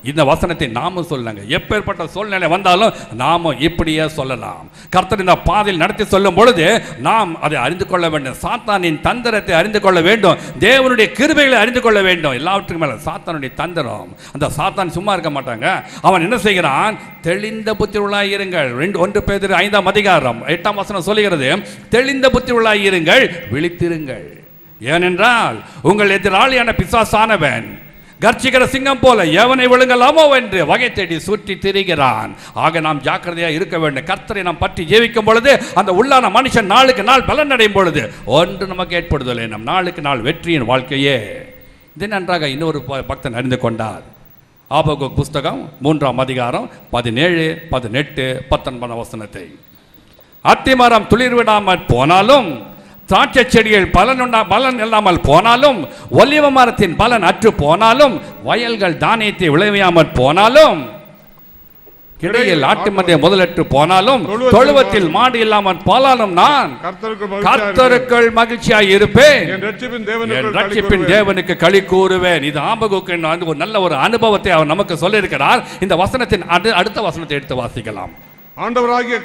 இந்த வசனத்தை நாமும் சொல்லுங்க. எப்பேற்பட்ட சூழ்நிலை வந்தாலும் நாம இப்படியே சொல்லலாம். கர்த்தர் இந்த பாதையில் நடத்தி சொல்லும் பொழுது நாம் அதை அறிந்து கொள்ள வேண்டும். சாத்தானின் தந்திரத்தை அறிந்து கொள்ள வேண்டும். தேவனுடைய கிருபைகளை அறிந்து கொள்ள வேண்டும். எல்லாவற்றுக்கும் மேல சாத்தானுடைய தந்திரம். அந்த சாத்தான் சும்மா இருக்க மாட்டாங்க. அவன் என்ன செய்கிறான்? தெளிந்த புத்தி உள்ளாயிருங்கள். 1 பேதுரு 5ஆம் அதிகாரம் 8ஆம் வசனம் சொல்லுகிறது, தெளிந்த புத்தி உள்ளாயிருங்கள், விழித்திருங்கள். ஏனென்றால் உங்கள் எதிராளியான பிசாசானவன் கர்ச்சிக்கிற சிங்கம் போல எவனை விழுங்கலாமோ என்று வகை தேடி சுற்றி திரிகிறான். ஆக நாம் ஜாக்கிரதையாக இருக்க வேண்டும். கர்த்தரை நாம் பற்றி ஜீவிக்கும் பொழுது அந்த உள்ளான மனுஷன் நாளுக்கு நாள் பலன் அடையும் பொழுது ஒன்று நமக்கு ஏற்படுதலை நம் நாளுக்கு நாள் வெற்றியின் வாழ்க்கையே. இது நன்றாக இன்னொரு பக்தன் அறிந்து கொண்டார். ஆபகுக் புஸ்தகம் 3ஆம் அதிகாரம் 17, 18, 19 வசனத்தை. அத்திமரம் துளிர் விடாமல் போனாலும், திராட்சை செடிகள் பலன் இல்லாமல் போனாலும், ஒலிவ மரத்தின் பலன் அற்று போனாலும், வயல்கள் தானியத்தை விளைவியாமல் போனாலும், கிடையில் ஆட்டு மந்தைய முதலற்று போனாலும், தொழுவத்தில் மாடு இல்லாமல் போனாலும் நான் கர்த்தருக்குள் மகிழ்ச்சியாய் இருப்பேன், என் ரட்சிப்பின் தேவனுக்கு களி கூறுவேன். இது ஆபகுக்கு ஒரு நல்ல ஒரு அனுபவத்தை அவர் நமக்கு சொல்லியிருக்கிறார். இந்த வசனத்தின் அடுத்த வசனத்தை எடுத்து வாசிக்கலாம். ஆண்டவராகிய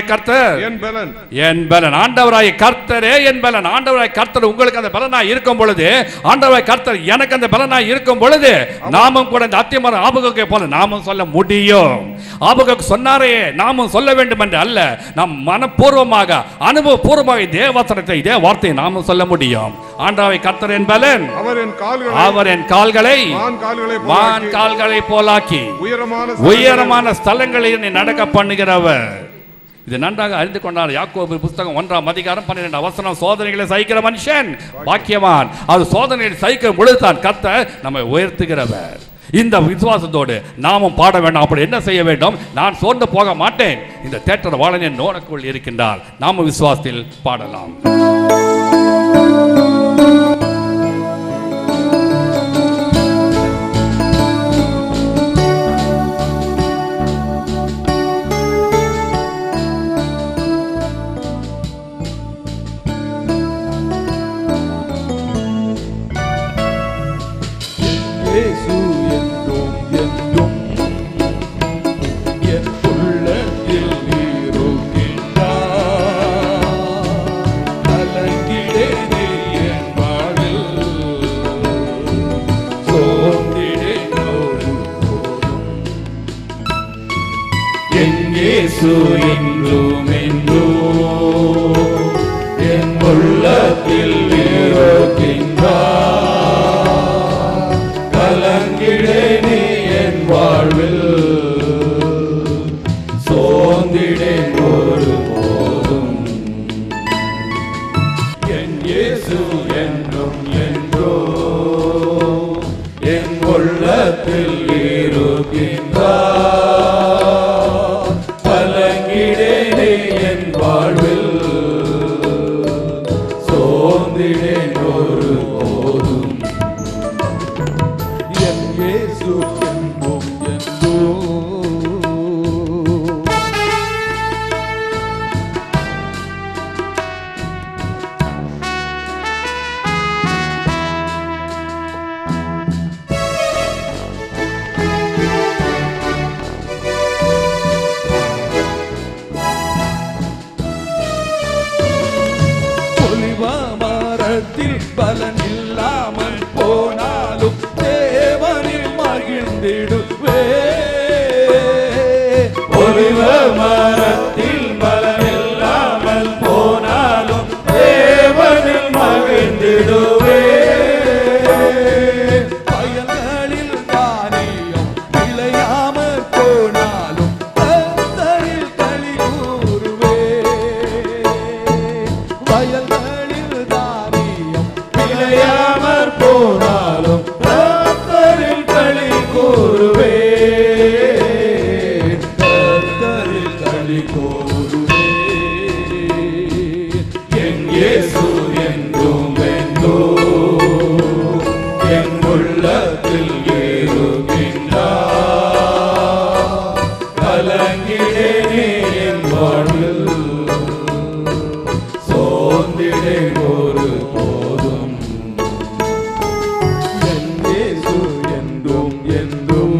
கர்த்தர் என் பலன். ஆண்டவராகிய கர்த்தரே என் பலன். ஆண்டவராகிய கர்த்தர் உங்களுக்கு அந்த பலனாய் இருக்கும் பொழுது, ஆண்டவராகிய கர்த்தர் எனக்கு அந்த பலனாய் இருக்கும் பொழுது நாமும் கூட இந்த அத்திமரம் ஆபகுக்கை போல நாமும் சொல்ல முடியும். ஆபகுக்கு சொன்னாரே நாமும் சொல்ல வேண்டும் என்று அல்ல, நாம் மனப்பூர்வமாக அனுபவபூர்வமாக இதே வசனத்தை இதே வார்த்தையை நாமும் சொல்ல முடியும். ஆண்டவராகிய கர்த்தர் என் பலன். அவர் என் கால்களை வான் கால்களை போலாக்கி உயரமான ஸ்தலங்களில் நடக்க பண்ணுகிறவர். இது நன்றாக அறிந்து கொண்டார். யாக்கோபு புஸ்தகம் 1ஆம் அதிகாரம் 12ஆம் வசனம், சோதனைகளை சகிக்கிற மனுஷன் பாக்கியவான். அது சோதனைகளை சகிக்கும் பொழுதுதான் கர்த்தர் நம்மை உயர்த்துகிறவர். இந்த விசுவாசத்தோடு நாமும் பாட வேண்டும். அப்படி என்ன செய்ய வேண்டும்? நான் சோர்ந்து போக மாட்டேன், இந்த தேட்டர் வாழனை நோனக்குள் இருக்கின்றார். நாம விசுவாசத்தில் பாடலாம். என் உள்ளத்தில் நீருக்கின்றார். வாழ்வில் சோர்ந்திடேன் ஒரு போதும். என் இயேசு என்பும் என்றோ பலன் இல்லாமல் போனாலும் தேவனில் மகிழ்ந்திடுவே. ஒலிவ மரத்தில் பலன் இல்லாமல் போனாலும் தேவனில் மகிழ்ந்திடுவே. வயல்களில் தானியம் விளையாமல் போனாலும் கர்த்தரில் களி கூறுவே. வயல்களில் விளையாமற் போனாலும் கர்த்தரில் களி கூறுவே. கர்த்தரில் களி கூறுவே. என் இயேசு என்றும் என்றும் என் உள்ளத்தில் ஏறுகின்றார். கலங்கிடேனே என் வாழ்வில் சோர்ந்திடேன் ஒரு போதும். என் இயேசு என்றும் என்றும்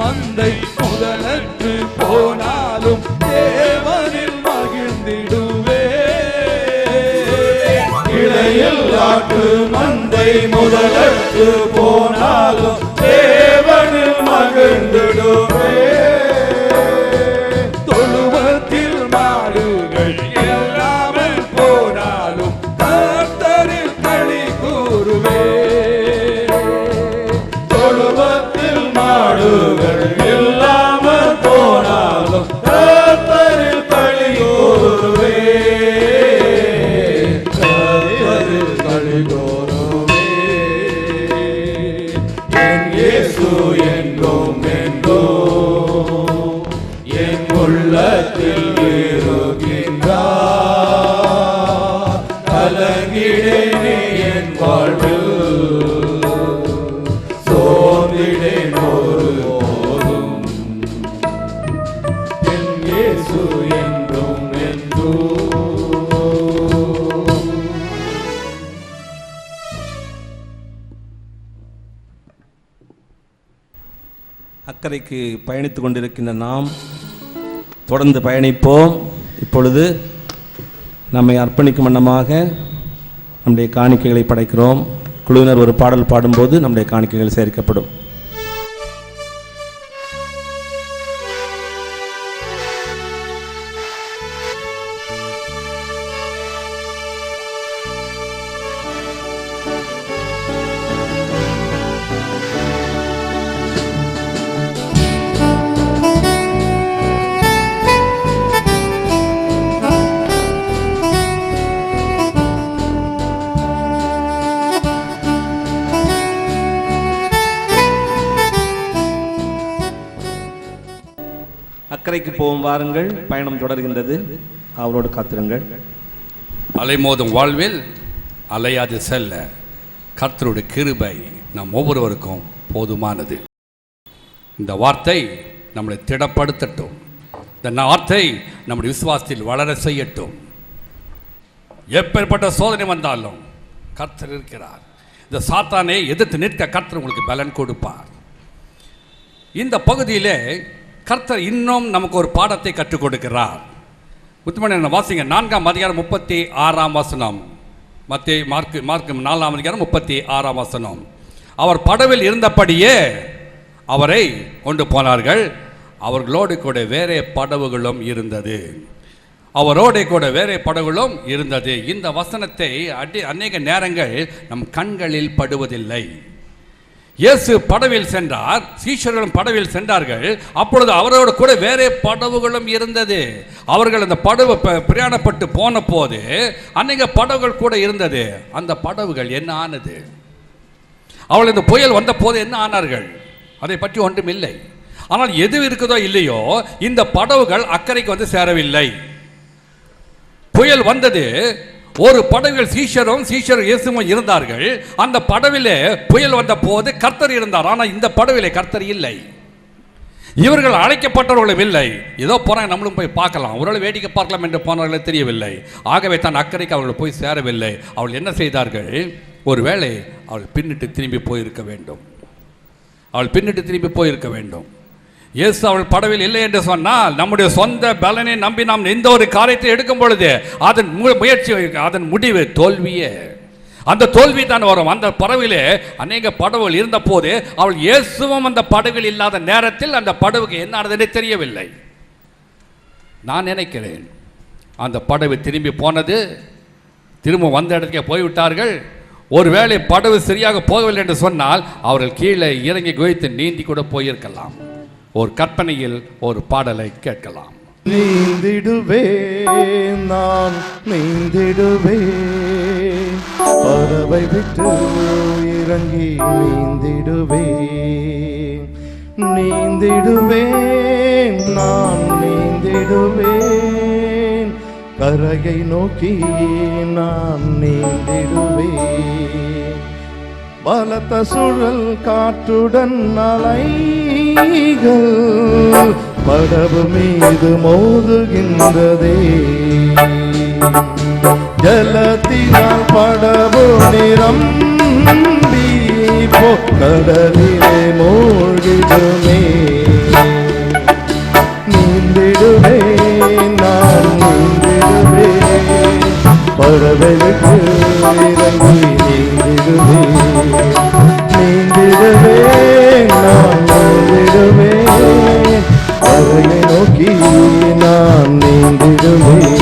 மந்தை முதலற்று போனாலும் தேவனில் மகிழ்ந்திடுவே. இடையில் ஆட்டு மந்தை முதலற்று போனாலும் தேவனில் மகிழ்ந்திடுவே. தொழுவத்தில் மாடுகள் இல்லாமல் போனாலும் கர்த்தரில் களி கூறுவே. தொழுவத்தில் மாடுகள் இல்லாமல் போனாலும் கர்த்தரில் களி கூறுவே. கர்த்தரில் களி கூறுவே. என் இயேசு என்றும் என்றும் என் உள்ளத்தில் இருக்கின்றார். கலங்கிடேனே என் வாழ்வில் சோர்ந்திடேன் ஒரு போதும். என் இயேசு என்றும் என்றும். அக்கறைக்கு பயணித்து கொண்டிருக்கின்ற நாம் தொடர்ந்து பயணிப்போம். இப்பொழுது நம்மை அர்ப்பணிக்கும் வண்ணமாக நம்முடைய காணிக்கைகளை படைக்கிறோம். குழுவினர் ஒரு பாடல் பாடும்போது நம்முடைய காணிக்கைகள் சேர்க்கப்படும். அக்கறைக்கு போகும் வாருங்கள். பயணம் தொடர்கின்றது. அவரோடு காத்திருங்கள். அலைமோதும் வாழ்வில் அலையாது செல்ல கர்த்தருடைய கிருபை நம் ஒவ்வொருவருக்கும் போதுமானது. இந்த வார்த்தை நம்மளை திடப்படுத்தட்டும். இந்த வார்த்தை நம்முடைய விசுவாசத்தில் வளர செய்யட்டும். எப்பேற்பட்ட சோதனை வந்தாலும் கர்த்தர் இருக்கிறார். இந்த சாத்தானை எதிர்த்து நிற்க கர்த்தர் உங்களுக்கு பலன் கொடுப்பார். இந்த பகுதியிலே கர்த்தர் இன்னும் நமக்கு ஒரு பாடத்தை கற்றுக் கொடுக்கிறார். உத்தமன் வாசிங்க 4ஆம் அதிகாரம் 36ஆம் வசனம். மத்தேயு மார்க்கு 4ஆம் அதிகாரம் 36ஆம் வசனம். அவர் படவில் இருந்தபடியே அவரை கொண்டு போனார்கள். அவர்களோடு கூட வேறே படகுகளும் இருந்தது. அவரோட கூட வேறே படகுகளும் இருந்தது. இந்த வசனத்தை அநேக நேரங்கள் நம் கண்களில் படுவதில்லை. இயேசு படவில் சென்றார், சீஷர்களும் படவில் சென்றார்கள். அப்பொழுது அவரோடு கூட வேறே படகுகளும் இருந்தது. அவர்கள் அந்த படகு பிரயாணப்பட்டு போன போது அநேக படகுகள் கூட இருந்தது. அந்த படகுகள் என்ன ஆனது? அவள் இந்த புயல் வந்த போது என்ன ஆனார்கள்? அதை பற்றி ஒன்றும் இல்லை. ஆனால் எது இருக்குதோ இல்லையோ, இந்த படகுகள் அக்கறைக்கு வந்து சேரவில்லை. புயல் வந்தது. ஒரு படவில் சீஷரும் இயேசுவும் இருந்தார்கள். அந்த படவிலே புயல் வந்த போது கர்த்தர் இருந்தார். ஆனால் இந்த படவிலே கர்த்தர் இல்லை. இவர்கள் அழைக்கப்பட்டவர்களும் இல்லை. ஏதோ போறாங்க, நம்மளும் போய் பார்க்கலாம், ஒரு வேடிக்கை பார்க்கலாம் என்று போனவர்களே தெரியவில்லை. ஆகவே தான் அக்கறைக்கு அவர்கள் போய் சேரவில்லை. அவள் என்ன செய்தார்கள்? ஒருவேளை அவள் பின்னிட்டு திரும்பி போயிருக்க வேண்டும். அவள் பின்னிட்டு திரும்பி போயிருக்க வேண்டும். இயேசு அவள் படவில் இல்லை என்று சொன்னால், நம்முடைய சொந்த பலனை நம்பி நாம் எந்த ஒரு காரியத்தை எடுக்கும் பொழுது அதன் முயற்சி, அதன் முடிவு தோல்வியே. அந்த தோல்வி தான் வரும். அந்த படவிலே அநேக படவுகள் இருந்த போது அவள் இயேசுவும் அந்த படவில் இல்லாத நேரத்தில் அந்த படவுக்கு என்ன ஆனதுன்னு தெரியவில்லை. நான் நினைக்கிறேன் அந்த படவு திரும்பி போனது, திரும்ப வந்த இடத்துக்கே போய்விட்டார்கள். ஒருவேளை படவு சரியாக போகவில்லை என்று சொன்னால் அவர்கள் கீழே இறங்கி குதித்து நீந்தி கூட போயிருக்கலாம். ஒரு கற்பனையில் ஒரு பாடலை கேட்கலாம். நீந்திடுவேன், நான் நீந்திடுவேன், பறவை விட்டு இறங்கி நீந்திடுவேன். நீந்திடுவேன், நான் நீந்திடுவேன், கரையை நோக்கி நான் நீந்திடுவேன். பலத்த சுழல் காற்றுடன் அலைகள் படவு மீது மோதுகின்றதே. ஜலத்தினால் படவு நிரம்பி கடலிலே மூழ்கிடுமே. நீந்திடுவேன், நான் நீந்திடுவேன், பறவை விட்டு இறங்கி நீந்திடுவேன். நீந்திடுவேன், நான் நீந்திடுவேன், கரையை நோக்கி நான் நீந்திடுவேன்.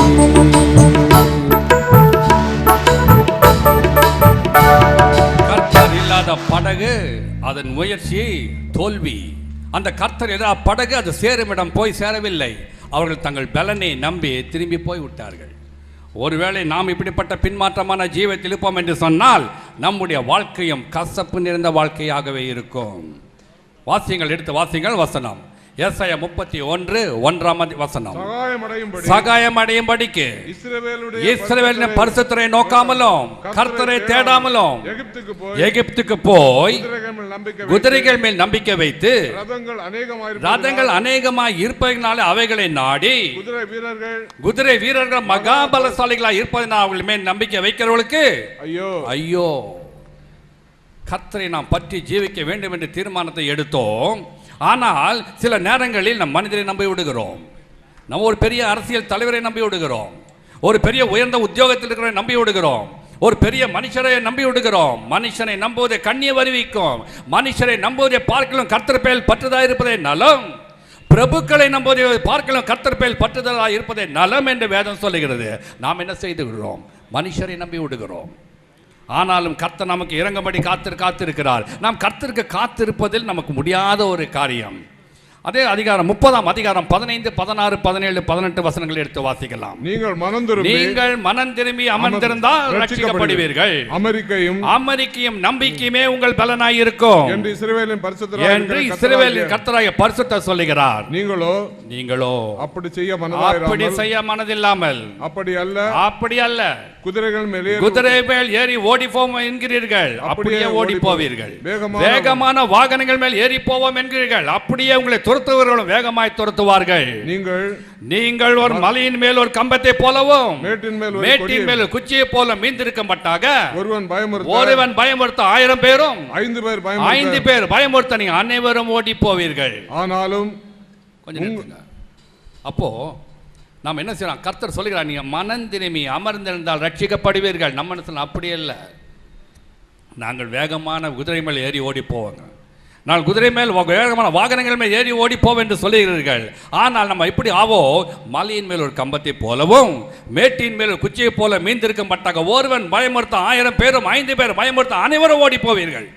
கர்த்தர் இல்லாத படகு, அதன் முயற்சி தோல்வி. அந்த கர்த்தர் இல்லாத படகு அது சேருமிடம் போய் சேரவில்லை. அவர்கள் தங்கள் பலனை நம்பி திரும்பி போய் விட்டார்கள். ஒருவேளை நாம் இப்படிப்பட்ட பின்மாற்றமான ஜீவத்தில் இருப்போம் என்று சொன்னால் நம்முடைய வாழ்க்கையும் கசப்பு நிறைந்த வாழ்க்கையாகவே இருக்கும். வாசியங்கள் எடுத்து வாசியங்கள். வசனம் ஏசாயா 31:1 வசனம். சகாயம் அடையும்படிக்கு இஸ்ரவேலின் பரிசுத்தரை நோக்காமலும் கர்த்தரை தேடாமலும் எகிப்துக்கு போய் குதிரைகள் மேல் நம்பிக்கை வைத்து ரதங்கள் அநேகமாய் இருப்பதனால அவைகளை நாடி குதிரை வீரர்கள் மகாபலசாலிகளாய் இருப்பதனால் அவர்கள் மேல் நம்பிக்கை வைக்கிறவர்களுக்கு ஐயோ ஐயோ. கர்த்தரை நாம் பற்றி ஜீவிக்க வேண்டும் என்ற தீர்மானத்தை எடுத்தோம். ஆனால் சில நேரங்களில் நம் மனிதரை நம்பி விடுகிறோம். நம்ம ஒரு பெரிய அரசியல் தலைவரை நம்பி விடுகிறோம், ஒரு பெரிய உயர்ந்த உத்தியோகத்தில் இருக்கிறவரை நம்பி விடுகிறோம், ஒரு பெரிய மனுஷரை நம்பி விடுகிறோம். மனுஷனை நம்புவதை கண்ணிய வருவிக்கும். மனுஷரை நம்புவதை பார்க்கலாம் கர்த்தர் பேரில் பற்றுதா இருப்பதே நலம். பிரபுக்களை நம்புவதை பார்க்கலாம் கர்த்தர் பேரில் பற்றுதலா இருப்பதே நலம் என்று வேதம் சொல்லுகிறது. நாம் என்ன செய்து விடுகிறோம்? மனுஷரை நம்பி விடுகிறோம். ஆனாலும் கர்த்தர் நமக்கு இறங்கும்படி காத்திருக்கிறார். நாம் கர்த்தருக்கு காத்திருப்பதில் நமக்கு முடியாத ஒரு காரியம். அதே அதிகாரம் 30ஆம் அதிகாரம் 15, 16, 17, 18 வசனங்களை எடுத்து வாசிக்கலாம். நீங்கள் மனம் திரும்பி அமர்ந்திருந்தால் ரட்சிக்கப்படுவீர்கள். அமெரிக்கையும் நம்பிக்கையுமே உங்கள் பலனாய் இருக்கும் என்று இஸ்ரவேலின் கர்த்தராகிய பரிசுத்தர் சொல்லுகிறார். நீங்களோ அப்படி செய்ய மனதில்லாமல் அப்படி அல்ல குதிரை மேல் ஏறி ஓடி போவோம் என்கிறீர்கள், அப்படியே ஓடி போவீர்கள். வேகமான வாகனங்கள் மேல் ஏறி போவோம் என்கிறீர்கள், அப்படியே உங்களை துரத்துவர்களும் வேகமாய் துரத்துவார்கள். நீங்கள் ஒரு மலையின் மேல் ஒரு கம்பத்தை போலவும் மேட்டின் மேல் குச்சியை போல மீந்திருக்க மாட்டாக. ஒருவன் பயமுறுத்த 1000 பேரும் 5 பேர் பயமுறுத்த நீங்க அனைவரும் ஓடி போவீர்கள். ஆனாலும் கொஞ்சம் அப்போ நாம் என்ன செய்யலாம்? கர்த்தர் சொல்லுகிறார், நீங்க மனம் திரும்பி அமர்ந்திருந்தால் ரட்சிக்கப்படுவீர்கள். நம்ம அப்படி இல்லை. நாங்கள் வேகமான குதிரை மேல் ஏறி ஓடி போவாங்க. நான் குதிரை மேல் வேகமான வாகனங்கள் மேல் ஏறி ஓடி போவேன் என்று சொல்லுகிறீர்கள். ஆனால் நம்ம எப்படி ஆவோ, மலையின் மேல் ஒரு கம்பத்தை போலவும் மேட்டின் மேல் ஒரு குச்சியை போல மீந்திருக்கப்பட்டாக ஒருவன் பயமுறுத்த 1000 பேரும் 5 பேர் பயமுறுத்த அனைவரும் ஓடி போவீர்கள்.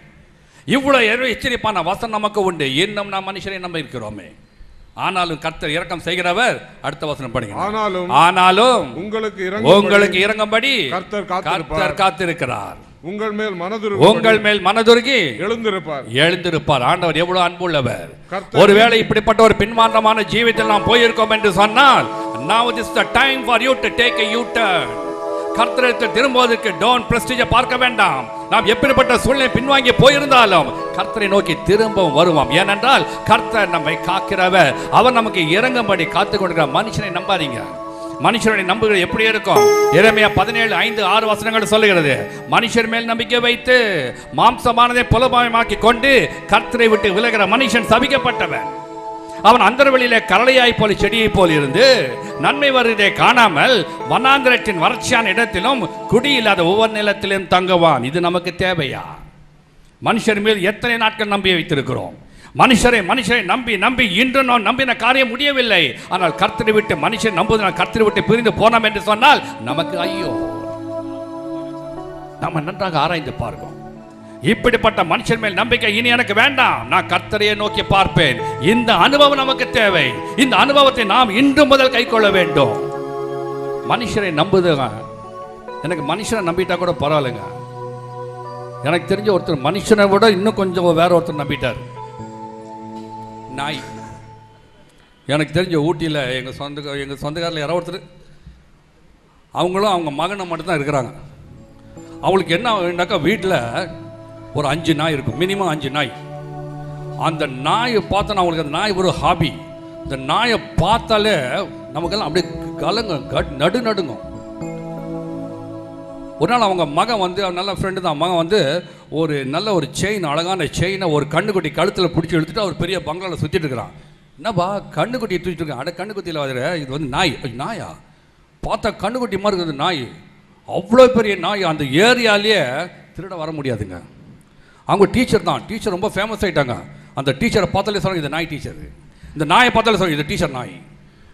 இவ்வளவு எச்சரிப்பான வசனம் நமக்கு உண்டு. இன்னும் நாம் மனுஷரை நம்ப இருக்கிறோமே. ஆனாலும் கர்த்தர் இரக்கம் செய்கிறவர். அடுத்த வசனம் படிங்க. ஆனாலும் உங்களுக்கு இரங்கும்படி கர்த்தர் காத்திருக்கிறார். உங்கள் மேல் மனதுருகி எழுந்திருப்பார். ஆண்டவர் எவ்வளவு அன்புள்ளவர். ஒருவேளை இப்படிப்பட்ட ஒரு பின்மாற்றமான ஜீவிதத்தில் நாம் போயிருக்கோம் என்று சொன்னால், now is the time for you to take a U-turn. கர்த்தரிடத்தில் திரும்புவதற்கு டோன் பிரஸ்டீஜை பார்க்க வேண்டாம். நாம் எப்படிப்பட்ட சூழ்நிலை பின்வாங்கி போயிருந்தாலும் கர்த்தரை நோக்கி திரும்பவும் வருவோம். ஏனென்றால் கர்த்தர் நம்மை காக்கிறவர். அவர் நமக்கு இறங்கும்படி காத்து கொண்டிருக்கிற. மனுஷனை நம்பாதீங்க. மனுஷனுடைய நம்புகிறது எப்படி இருக்கும்? எரேமியா 17:5-6 வசனங்கள் சொல்லுகிறது, மனுஷர் மேல் நம்பிக்கை வைத்து மாம்சமானதை புலமாக்கி கொண்டு கர்த்தரை விட்டு விலகிற மனுஷன் சபிக்கப்பட்டவன். அவன் அந்தர்வெளியிலே கரளையாய் போல செடியை போல் இருந்து நன்மை வருவதை காணாமல் வனாந்திரத்தின் வறட்சியான இடத்திலும் குடியில்லாத ஒவ்வொரு நிலத்திலும் தங்குவான். இது நமக்கு தேவையா? மனுஷர் மேல் எத்தனை நாட்கள் நம்பி வைத்திருக்கிறோம்? மனுஷரை நம்பி இன்று நான் நம்பின காரியம் முடியவில்லை. ஆனால் கர்த்தரை விட்டு மனுஷன் நம்புவதனால் கர்த்தரை விட்டு பிரிந்து போனோம் என்று சொன்னால் நமக்கு ஐயோ. நம்ம நன்றாக ஆராய்ந்து பார்ப்போம். இப்படிப்பட்ட மனுஷன் மேல் நம்பிக்கை இனி எனக்கு வேண்டாம். நான் கர்த்தரையே நோக்கி பார்ப்பேன். இந்த அனுபவம் நமக்கு தேவை. இந்த அனுபவத்தை நாம் இன்று முதல் கை கொள்ள வேண்டும். மனுஷரை நம்புதுங்க. எனக்கு மனுஷனை நம்பிட்டா கூட பரவாயில்லைங்க. எனக்கு தெரிஞ்ச ஒருத்தர் மனுஷனை விட இன்னும் கொஞ்சம் வேற ஒருத்தர் நம்பிட்டார். நாய். எனக்கு தெரிஞ்ச ஊட்டியில் எங்கள் சொந்தக்காரில் யாரோ ஒருத்தர், அவங்களும் அவங்க மகனை மட்டும்தான் இருக்கிறாங்க. அவங்களுக்கு என்ன வேண்டாக்கா, வீட்டில் ஒரு 5 நாய் இருக்கும், மினிமம் 5 நாய். அந்த நாயை பார்த்தோன்னா அவங்களுக்கு அந்த நாய் ஒரு ஹாபி. இந்த நாயை பார்த்தாலே நமக்கெல்லாம் அப்படியே நடுங்கும். ஒரு நாள் அவங்க மகன் வந்து, நல்ல ஃப்ரெண்டு தான் மகன் வந்து, ஒரு நல்ல ஒரு செயின், அழகான செயினை ஒரு கண்ணுக்குட்டி கழுத்தில் பிடிச்சி எடுத்துட்டு அவர் பெரிய பங்களாவில் சுற்றிட்டு இருக்கிறான். என்னப்பா கண்ணுக்குட்டியை தூக்கிட்டு இருக்கேன்? அட கண்ணுக்குட்டியில் வர இது வந்து நாயா பார்த்தா கண்ணுக்குட்டி மாதிரி இருக்குது நாய். அவ்வளோ பெரிய நாய். அந்த ஏரியாலேயே திருட வர முடியாதுங்க. அவங்க டீச்சர் தான், டீச்சர் ரொம்ப ஃபேமஸ் ஆகிட்டாங்க. அந்த டீச்சரை பார்த்தாலே சொல்லுங்க இது நாய் டீச்சர். இந்த நாயை பார்த்தாலே சொல்லுங்க இது டீச்சர் நாய்.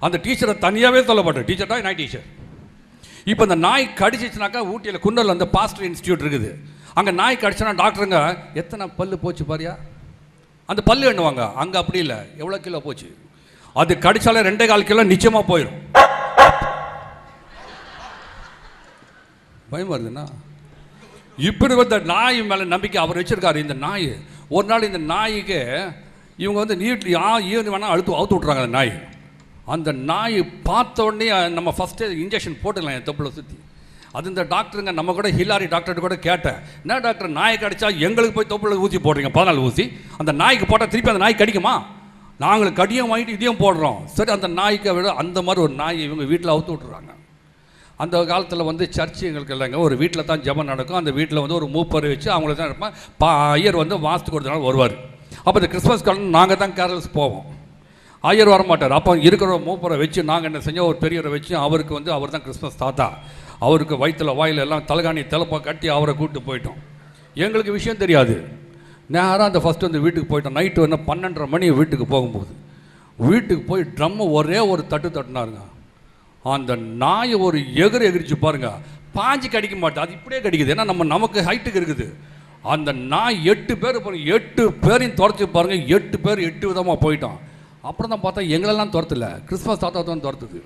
அந்த டீச்சரை தனியாகவே சொல்லப்பட்டேன், டீச்சர் தான் நாய் டீச்சர். இப்போ இந்த நாய் கடிச்சிச்சுனாக்கா, ஊட்டியில் குன்னூரில் வந்து பாஸ்டர் இன்ஸ்டியூட் இருக்குது. அங்கே நாய் கடிச்சுனா டாக்டருங்க எத்தனை பல்லு போச்சு பாரியா, அந்த பல்லு எண்ணுவாங்க. அங்கே அப்படி இல்லை, எவ்வளோ கிலோ போச்சு. அது கடிச்சாலே 2.25 கிலோ நிச்சயமாக போயிடும். பயமா இருக்குதுண்ணா. இப்படி வந்து நாய் மேலே நம்பிக்கை அவர் வச்சிருக்காரு. இந்த நாய் ஒரு நாள், இந்த நாய்க்கு இவங்க வந்து நீட்டில் ஈவன் வேணால் அவுத்து விட்றாங்க. அந்த நாய், அந்த நாய் பார்த்த உடனே நம்ம ஃபஸ்ட்டு இன்ஜெக்ஷன் போட்டுக்கலாம் என் தொப்பில் சுற்றி. அது இந்த டாக்டருங்க, நம்ம கூட ஹிலாரி டாக்டர்கிட்ட கூட கேட்டேன், என்ன டாக்டர் நாயை கடிச்சா எங்களுக்கு போய் தொப்பில் ஊசி போடுறீங்க 14 ஊசி, அந்த நாய்க்கு போட்டால் திருப்பி அந்த நாய் கடிக்குமா? நாங்கள் கடியும் வாங்கிட்டு இதையும் போடுறோம். சரி, அந்த நாய்க்கு விட அந்த மாதிரி ஒரு நாய் இவங்க வீட்டில் அவுத்து விட்டுறாங்க. அந்த காலத்தில் வந்து சர்ச்சு எங்களுக்கு இல்லைங்க, ஒரு வீட்டில் தான் ஜெபம் நடக்கும். அந்த வீட்டில் வந்து ஒரு மூப்பரை வச்சு அவங்களுக்கு தான் இருப்பேன். ஐயர் வந்து மாதத்துக்கு கொடுத்தனால வருவார். அப்போ இந்த கிறிஸ்மஸ் காலம் நாங்கள் தான் கேரல்ஸ் போவோம். ஐயர் வரமாட்டார். அப்போ இருக்கிற மூப்பரை வச்சு நாங்கள் என்ன செஞ்சோம், ஒரு பெரியவரை வச்சு அவருக்கு வந்து அவர் தான் கிறிஸ்மஸ் தாத்தா. அவருக்கு வயிற்றில் வாயில் எல்லாம் தலைகாணி தலைப்பா கட்டி அவரை கூப்பிட்டு போயிட்டோம். எங்களுக்கு விஷயம் தெரியாது. நேராக அந்த ஃபஸ்ட்டு வந்து வீட்டுக்கு போயிட்டோம். நைட்டு வந்து 12:30 மணி வீட்டுக்கு போகும்போது வீட்டுக்கு போய் ட்ரம்மை ஒரே ஒரு தட்டுனாருங்க. அந்த நாயை ஒரு எகிரிச்சு பாருங்க, பாஞ்சு கடிக்க மாட்டேன், அது இப்படியே கடிக்குது. ஏன்னா நமக்கு ஹைட்டுக்கு இருக்குது. அந்த நாய் 8 பேர் பாருங்க, 8 பேரையும் துரத்தி பாருங்க. 8 பேர் 8 விதமாக போயிட்டான். அப்புறம் தான் பார்த்தா எங்களெல்லாம் துரத்துல, கிறிஸ்மஸ் தாத்தா தான் துரத்துது.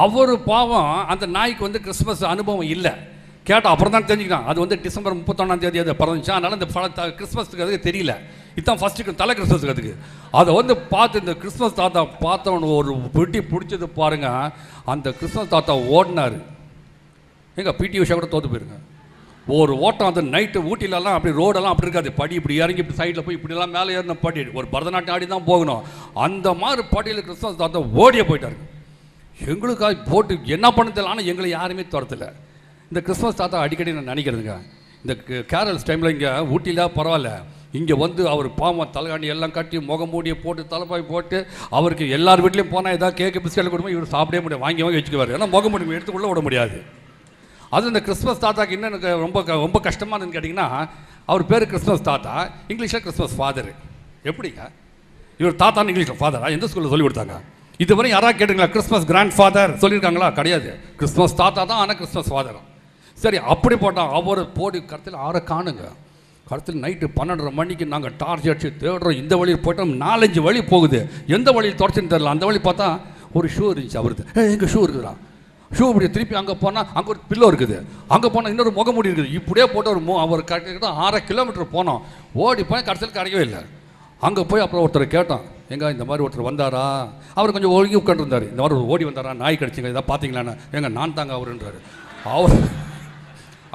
அவர் பாவம், அந்த நாய்க்கு வந்து கிறிஸ்மஸ் அனுபவம் இல்லை. கேட்டால் அப்புறம் தான் தெரிஞ்சுக்கிட்டான், அது வந்து டிசம்பர் 31ஆம் தேதி அது பிறந்துச்சு. அதனால் இந்த கிறிஸ்மஸுக்கு அதுக்கு தெரியல. இதுதான் ஃபஸ்ட்டுக்கு தலை கிறிஸ்மஸுக்கு அதுக்கு. அதை வந்து பார்த்து இந்த கிறிஸ்மஸ் தாத்தா பார்த்தவனு ஒரு பெட்டி பிடிச்சது பாருங்க. அந்த கிறிஸ்மஸ் தாத்தா ஓடினார். எங்க பிடி உஷா கூட தோற்று போயிருங்க. ஒரு ஓட்டம். அந்த நைட்டு ஊட்டிலெல்லாம் அப்படி ரோடெல்லாம் அப்படி இருக்காது, படி இப்படி இறங்கி இப்படி சைடில் போய் இப்படிலாம் மேலே ஏறின படி, ஒரு பரதநாட்டியம் ஆடி தான் போகணும். அந்த மாதிரி படியில் கிறிஸ்மஸ் தாத்தா ஓடியே போயிட்டாரு. எங்களுக்காக போட்டு என்ன பண்ண தெரியல, ஆனால் எங்களை யாருமே துரத்தலை. இந்த கிறிஸ்மஸ் தாத்தா அடிக்கடி நான் நினைக்கிறதுங்க, இந்த கேரல்ஸ் டைமில் இங்கே ஊட்டியில் பரவாயில்ல, இங்கே வந்து அவர் பாவம் தலைகாணி எல்லாம் கட்டி முகமூடியை போட்டு தலைப்பாய் போட்டு அவருக்கு எல்லார் வீட்லேயும் போனால் ஏதாவது கேக்கு பிஸ்கெட் கொடுப்போம், இவர் சாப்பிடவே முடியாது, வாங்கி வச்சுக்குவார். ஏன்னா முகமூடி எடுத்துக்குள்ளே விட முடியாது. அது இந்த கிறிஸ்மஸ் தாத்தாக்கு இன்னும் எனக்கு ரொம்ப ரொம்ப கஷ்டமானதுன்னு கேட்டிங்கன்னா, அவர் பேர் கிறிஸ்மஸ் தாத்தா, இங்கிலீஷில் கிறிஸ்மஸ் ஃபாதரு. எப்படிங்க இவர் தாத்தான்னு இங்கிலீஷில் ஃபாதரா? எந்த ஸ்கூலில் சொல்லி கொடுத்தாங்க? இதுவரை யாராவது கேட்டுங்களா கிறிஸ்மஸ் கிராண்ட் ஃபாதர் சொல்லியிருக்காங்களா? கிடையாது. கிறிஸ்மஸ் தாத்தா தான், ஆனால் கிறிஸ்மஸ் ஃபாதர். சரி, அப்படி போட்டால் அவர் போடி கருத்தில் 6 காணுங்க. கருத்தில் நைட்டு 12:30 மணிக்கு நாங்கள் டார்ச் அடிச்சு தேடுறோம். இந்த வழியில் போய்ட்டோம், 4-5 வழி போகுது. எந்த வழியில் தொடச்சுன்னு தெரியல. அந்த வழி பார்த்தா ஒரு ஷூ இருந்துச்சு அவருக்கு. எங்கள் ஷூ இருக்குதா? ஷூ இப்படி திருப்பி அங்கே போனால் அங்கே ஒரு பில்லோ இருக்குது, அங்கே போனால் இன்னொரு முகமூடி இருக்குது. இப்படியே போட்டு அவர் கரெக்டாக 6 கிலோமீட்டர் போனோம். ஓடி போய் கடைசியில் கிடைக்கவே இல்லை. அங்கே போய் அப்புறம் ஒருத்தர் கேட்டோம், எங்க இந்த மாதிரி ஒருத்தர் வந்தாரா? அவர் கொஞ்சம் ஒழுங்கி உட்காந்துருந்தார். இந்த மாதிரி ஓடி வந்தாரா, நாய் கடிச்சிங்க, இதாக பார்த்தீங்களாண்ணா? எங்க நான் தாங்க அவருன்றாரு.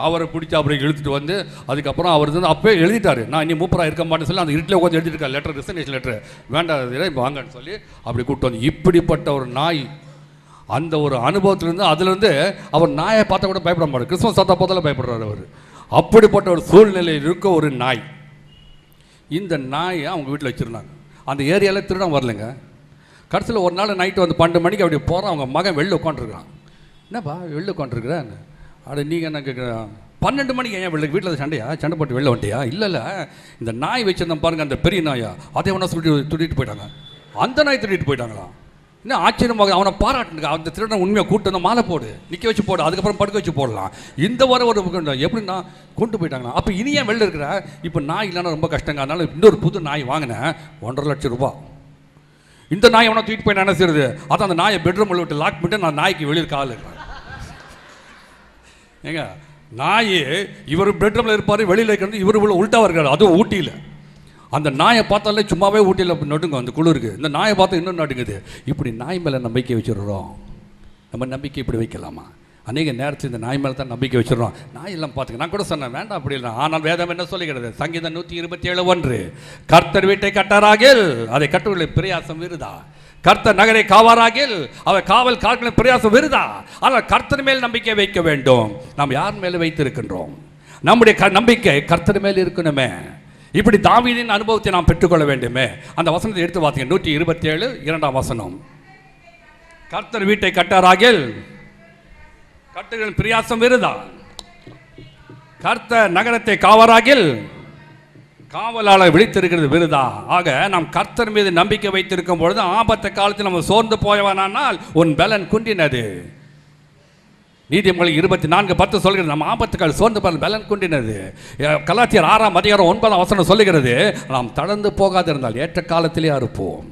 அவரை பிடிச்சி அப்புறம் இழுத்துட்டு வந்து அதுக்கப்புறம் அவர் வந்து அப்போயே எழுதிட்டாரு, நான் இனி மூப்பராக இருக்க மாட்டேன்னு சொல்லி அந்த இருட்டில் உட்காந்து எழுதிருக்காரு லெட்டர், ரிசர்வேஷன் லெட்டர். வேண்டாம் இப்போ வாங்கன்னு சொல்லி அப்படி கூப்பிட்டு வந்து இப்படிப்பட்ட ஒரு நாய். அந்த ஒரு அனுபவத்திலேருந்து அதுலேருந்து அவர் நாயை பார்த்தா கூட பயப்பட மாட்டார். கிறிஸ்மஸ் தாத்தா பார்த்தாலும் பயப்படுறாரு அவர். அப்படிப்பட்ட ஒரு சூழ்நிலையில் இருக்க ஒரு நாய். இந்த நாயை அவங்க வீட்டில் வச்சுருந்தாங்க. அந்த ஏரியாவில் திருடம் வரலைங்க. கடைசியில் ஒரு நாள் நைட்டு வந்து 12 மணிக்கு அப்படி போகிறான். அவங்க மகன் வெளில உட்காந்துருக்கான். என்னப்பா வெளில உட்காந்துருக்குறேன்? அப்படி நீங்கள் என்ன கேட்குறேன்? 12 மணிக்கு ஏன் வெளில வீட்டில் சண்டை போட்டு வெளில வந்துட்டியா? இல்லை இந்த நாய் வச்சுருந்தேன் பாருங்கள், அந்த பெரிய நாயா, அதை ஒன்றா துட்டிட்டு போயிட்டாங்க. அந்த நாய் திருடிட்டு போயிட்டாங்களா? இன்னும் ஆச்சரியமாக அவனை பாராட்டுங்க. அந்த திருடனை உண்மையாக கூட்டு வந்து மாலை போடு, நிற்க வச்சு போடு, அதுக்கப்புறம் படுக்க வச்சு போடலாம். இந்த வாரம் ஒரு எப்படின்னா கொண்டு போயிட்டாங்களா? அப்போ இனி ஏன் வெளில இருக்கிற? இப்போ நாய் இல்லைன்னா ரொம்ப கஷ்டங்க. அதனால இன்னொரு புது நாய் வாங்கினேன், 1.5 லட்சம் ரூபா. இந்த நாய் அவனை தூக்கிட்டு போய் என்ன செய்யுது? அதான் அந்த நாயை பெட்ரூம் விட்டு லாக் பண்ணிட்டு நான் நாய்க்கு வெளியில் கால் இருக்கிறேன். ஏங்க நாய் இவர் பெட்ரூமில் இருப்பார், வெளியில் இருக்கிறது இவர் உள்ள உள்ட்டாக இருக்காரு, அதுவும் ஊட்டியில். அந்த நாயை பார்த்தாலே சும்மாவே ஊட்டியில் நடுங்க அந்த குளிருக்கு. இந்த நாயை பார்த்தா இன்னும் நடுங்குது. இப்படி நாய் மேலே நம்பிக்கை வச்சுடுறோம். நம்ம நம்பிக்கை இப்படி வைக்கலாமா? அநேக நேரத்தில் இந்த நாய் மேலே தான் நம்பிக்கை வச்சுடுறோம். நாய் எல்லாம் பார்த்துக்க நான் கூட சொன்னேன் வேண்டாம் அப்படி இல்லை. ஆனால் வேதம் என்ன சொல்லுகிறது? சங்கீதம் 127:1, கர்த்தர் வீட்டை கட்டாராகில் அதை கட்டுவதில்லை பிரயாசம் விருதா, கர்த்தர் நகரை காவாராகில் அவர் காவல் காக்கிற பிரயாசம் விருதா. ஆனால் கர்த்தர் மேல் நம்பிக்கை வைக்க வேண்டும். நாம் யார் மேலே வைத்திருக்கின்றோம்? நம்முடைய நம்பிக்கை கர்த்தர் மேல் இருக்கணுமே. இப்படி தாவீதின் அனுபவத்தை நாம் பெற்றுக்கொள்ள வேண்டுமே. அந்த வசனத்தை எடுத்து பார்த்தீங்க, 127 2ஆம் வசனம். கர்த்தர் வீட்டை கட்டாராகில் கட்டுகளின் பிரயாசம் விருதா, கர்த்தர் நகரத்தை காவராகில் காவலாளர் விழித்திருக்கிறது விருதா. ஆக நாம் கர்த்தர் மீது நம்பிக்கை வைத்திருக்கும் பொழுது ஆபத்து காலத்தில் நம்ம சோர்ந்து போயவனால் உன் பலன் குன்றினது. நீதிமொழி 24:10 சொல்கிறது நம்ம ஆபத்துக்கள் சோர்ந்து பலன் குன்றினது. கலாத்தியர் 6ஆம் அதிகாரம் 9ஆம் வசனம் சொல்லுகிறது, நாம் தளர்ந்து போகாதிருந்தால் ஏற்ற காலத்திலே அறுப்போம்.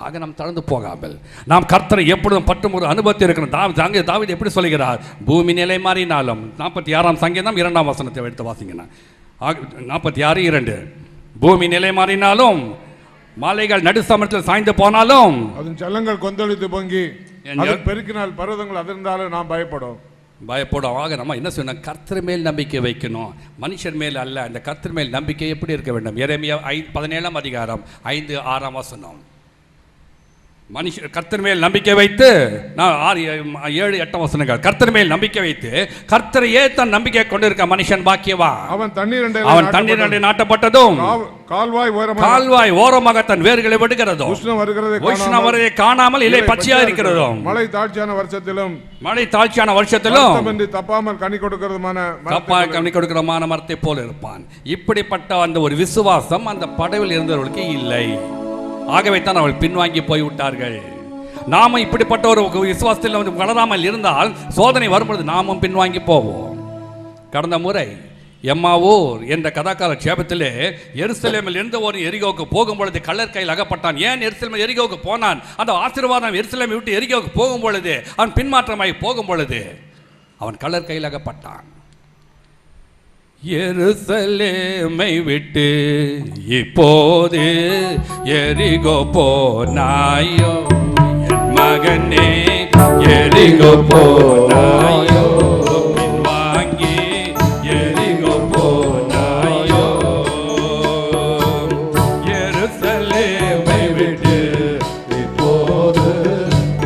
ஆக நாம் தளர்ந்து போகாமல் நாம் கர்த்தரை எப்பொழுதும் பற்றும் ஒரு அனுபவத்தில் இருக்கிறோம். தாவீது எப்படி சொல்லுகிறார்? பூமி நிலை மாறினாலும் 46ஆம் சங்கீதம் 2ஆம் வசனத்தை எடுத்து வாசிங்கன்னா 46:2, பூமி நிலை மாறினாலும் மலைகள் நடுசமத்தில் சாய்ந்து போனாலும் அதன் ஜலங்கள் கொந்தளித்து பொங்கி பெருக்கினால் பர்வதங்கள் அதிர்ந்தாலும் நாம் பயப்படும். ஆக நம்ம என்ன சொன்ன? கர்த்தர் மேல் நம்பிக்கை வைக்கணும், மனுஷன் மேல் அல்ல. அந்த கர்த்தர் மேல் நம்பிக்கை எப்படி இருக்க வேண்டும்? எரேமியா 17ஆம் அதிகாரம் 5-6ஆம் வசனம். மனுஷன் கர்த்தர் மேல் நம்பிக்கை வைத்து 6-7-8 வசனங்கள். கர்த்தர் மேல் நம்பிக்கை வைத்து கர்த்தரையே தன் நம்பிக்கை கொண்டிருக்க மனுஷன் பாக்கியவா. அவன் தண்ணீர் நாட்டப்பட்டதும் கால்வாய் ஓரமாக தன் வேர்களை விடுகிறதோ, உஷ்ணம் வருகிறதை காணாமல் இலை பச்சையா இருக்கிறதோ, மழை தாழ்ச்சியான வருஷத்திலும் தப்பாமல் கனி கொடுக்கிறமான மரத்தை போல இருப்பான். இப்படிப்பட்ட அந்த ஒரு விசுவாசம் அந்த படவில் இருந்தவர்களுக்கு இல்லை. ஆகவே தான் அவள் பின்வாங்கி போய்விட்டார்கள். நாம இப்படிப்பட்ட ஒரு விசுவாசத்தில் வளராமல் இருந்தால் சோதனை வரும்பொழுது நாமும் பின்வாங்கி போவோம். கடந்த முறை எம்மாவூர் என்ற கதாக்கால க்ஷேபத்திலே எருசலேமில் இருந்து ஒரு எரிகோவுக்கு போகும்பொழுது கள்ளர் கையில் அகப்பட்டான். ஏன் எருசலேம் எரிகோவுக்கு போனான்? அந்த ஆசீர்வாதம் எருசலேமை விட்டு எரிகோவுக்கு போகும் பொழுது அவன் பின்மாற்றமாய் போகும் பொழுது அவன் கள்ளர் கையில் அகப்பட்டான். எருசலேமை விட்டு இப்போது எரிகோ போனாயோ என் மகனே, எரிகோ போனாயோ, பின்வாங்கி எரிகோ போனாயோ. எருசலேமை விட்டு இப்போது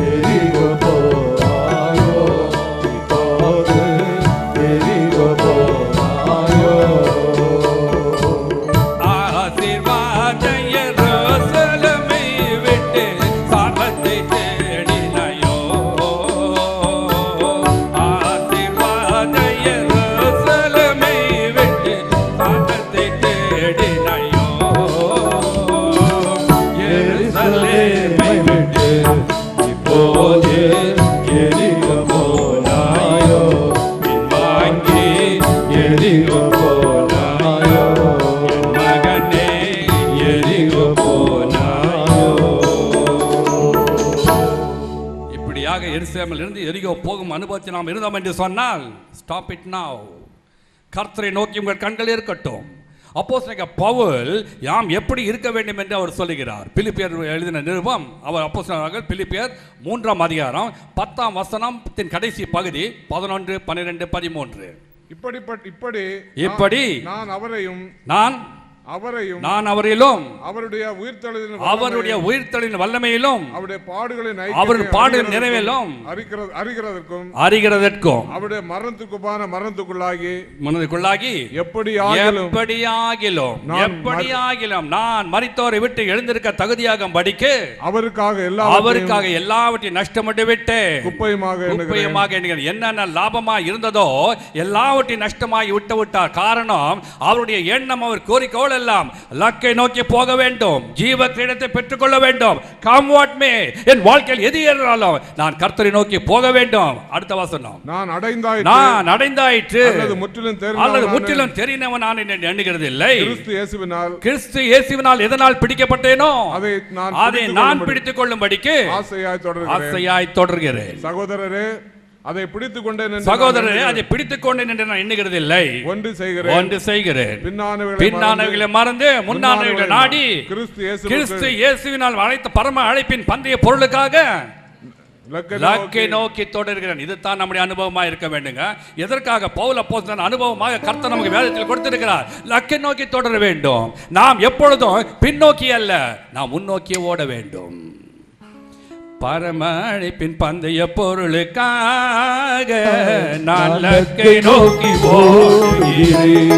எரிகோ போனாயோ, இப்போது எரிகோ போனாயோ. எருசலேமிலிருந்து எரிகோ போகும் அனுபவத்தில் நாம் இருந்தோம் என்று சொன்னால் ஸ்டாப் இட் நவ். கர்த்தரை நோக்கி உங்கள் கண்கள் இருக்கட்டும். அப்போஸ்தலனாகிய பவுல் யாம் எப்படி இருக்க வேண்டும் என்று அவர் சொல்லுகிறார். பிலிப்பியர் எழுதின நிருபம், அவர் அப்போஸ்தலனாகிய பிலிப்பியர் 3ஆம் அதிகாரம் 10ஆம் வசனத்தின் கடைசி பகுதி 11, 12, 13. இப்படி நான் அவரிலும் அவருடைய உயிர்த்தெழுதலின் வல்லமையிலும் அவருடைய பாடுகளின் நிறைவிலும் அறிகிறதற்கும் அவருடைய மரணத்துக்குள்ளாகி எப்படியாகிலும் நான் மரித்தோரை விட்டு எழுந்திருக்க தகுதியாக படிக்கு அவருக்காக எல்லாவற்றையும் நஷ்டப்பட்டு விட்டு குப்பையமாக என்னென்ன லாபமா இருந்ததோ எல்லாவற்றையும் நஷ்டமாகி விட்டார். காரணம் அவருடைய எண்ணம், அவர் கோரிக்கோள் எல்லாம் லக்கை நோக்கி போக வேண்டும், ஜீவ கிரீடத்தை பெற்றுக்கொள்ள வேண்டும். கம் வாட் மே, என் வாழ்க்கையில் எது ஏறாலும் நான் கர்த்தரை நோக்கி போக வேண்டும். அடுத்த வசனம், நான் அடைந்தாயிற்று அல்லது முற்றிலும் தெரிந்தவன் நான் எண்ணுகிறது இல்லை. கிறிஸ்து இயேசுவினால் எதனால் பிடிக்கப்பட்டேனோ அதை நான் பிடித்துக் கொள்ளும்படிக்கு ஆசையாய் தொடர்கிறேன். அதை பிடித்துக் கொண்டேன் என்று நான் எண்ணுகிறது இல்லை. ஒன்று செய்கிறேன், பின்னானவைகளை மறந்து முன்னானவைகளை நாடி கிறிஸ்து இயேசுவினால் அழைத்த பரம அழைப்பின் பந்தய பொருளுக்காக லக்கை நோக்கி தொடர்கிறேன். இதுதான் நம்முடைய அனுபவமா இருக்க வேண்டுங்க. எதற்காக பவுல் அப்போஸ்தலன் அனுபவமாக கர்த்தர் நமக்கு வேதத்தில் கொடுத்திருக்கிறார். லக்கை நோக்கி தொடர வேண்டும். நாம் எப்பொழுதும் பின்னோக்கி அல்ல, நாம் முன்னோக்கி ஓட வேண்டும். பரம அழைப்பின் பந்தய பொருளுக்காக நான் லக்கை நோக்கி ஓடுகிறேன்.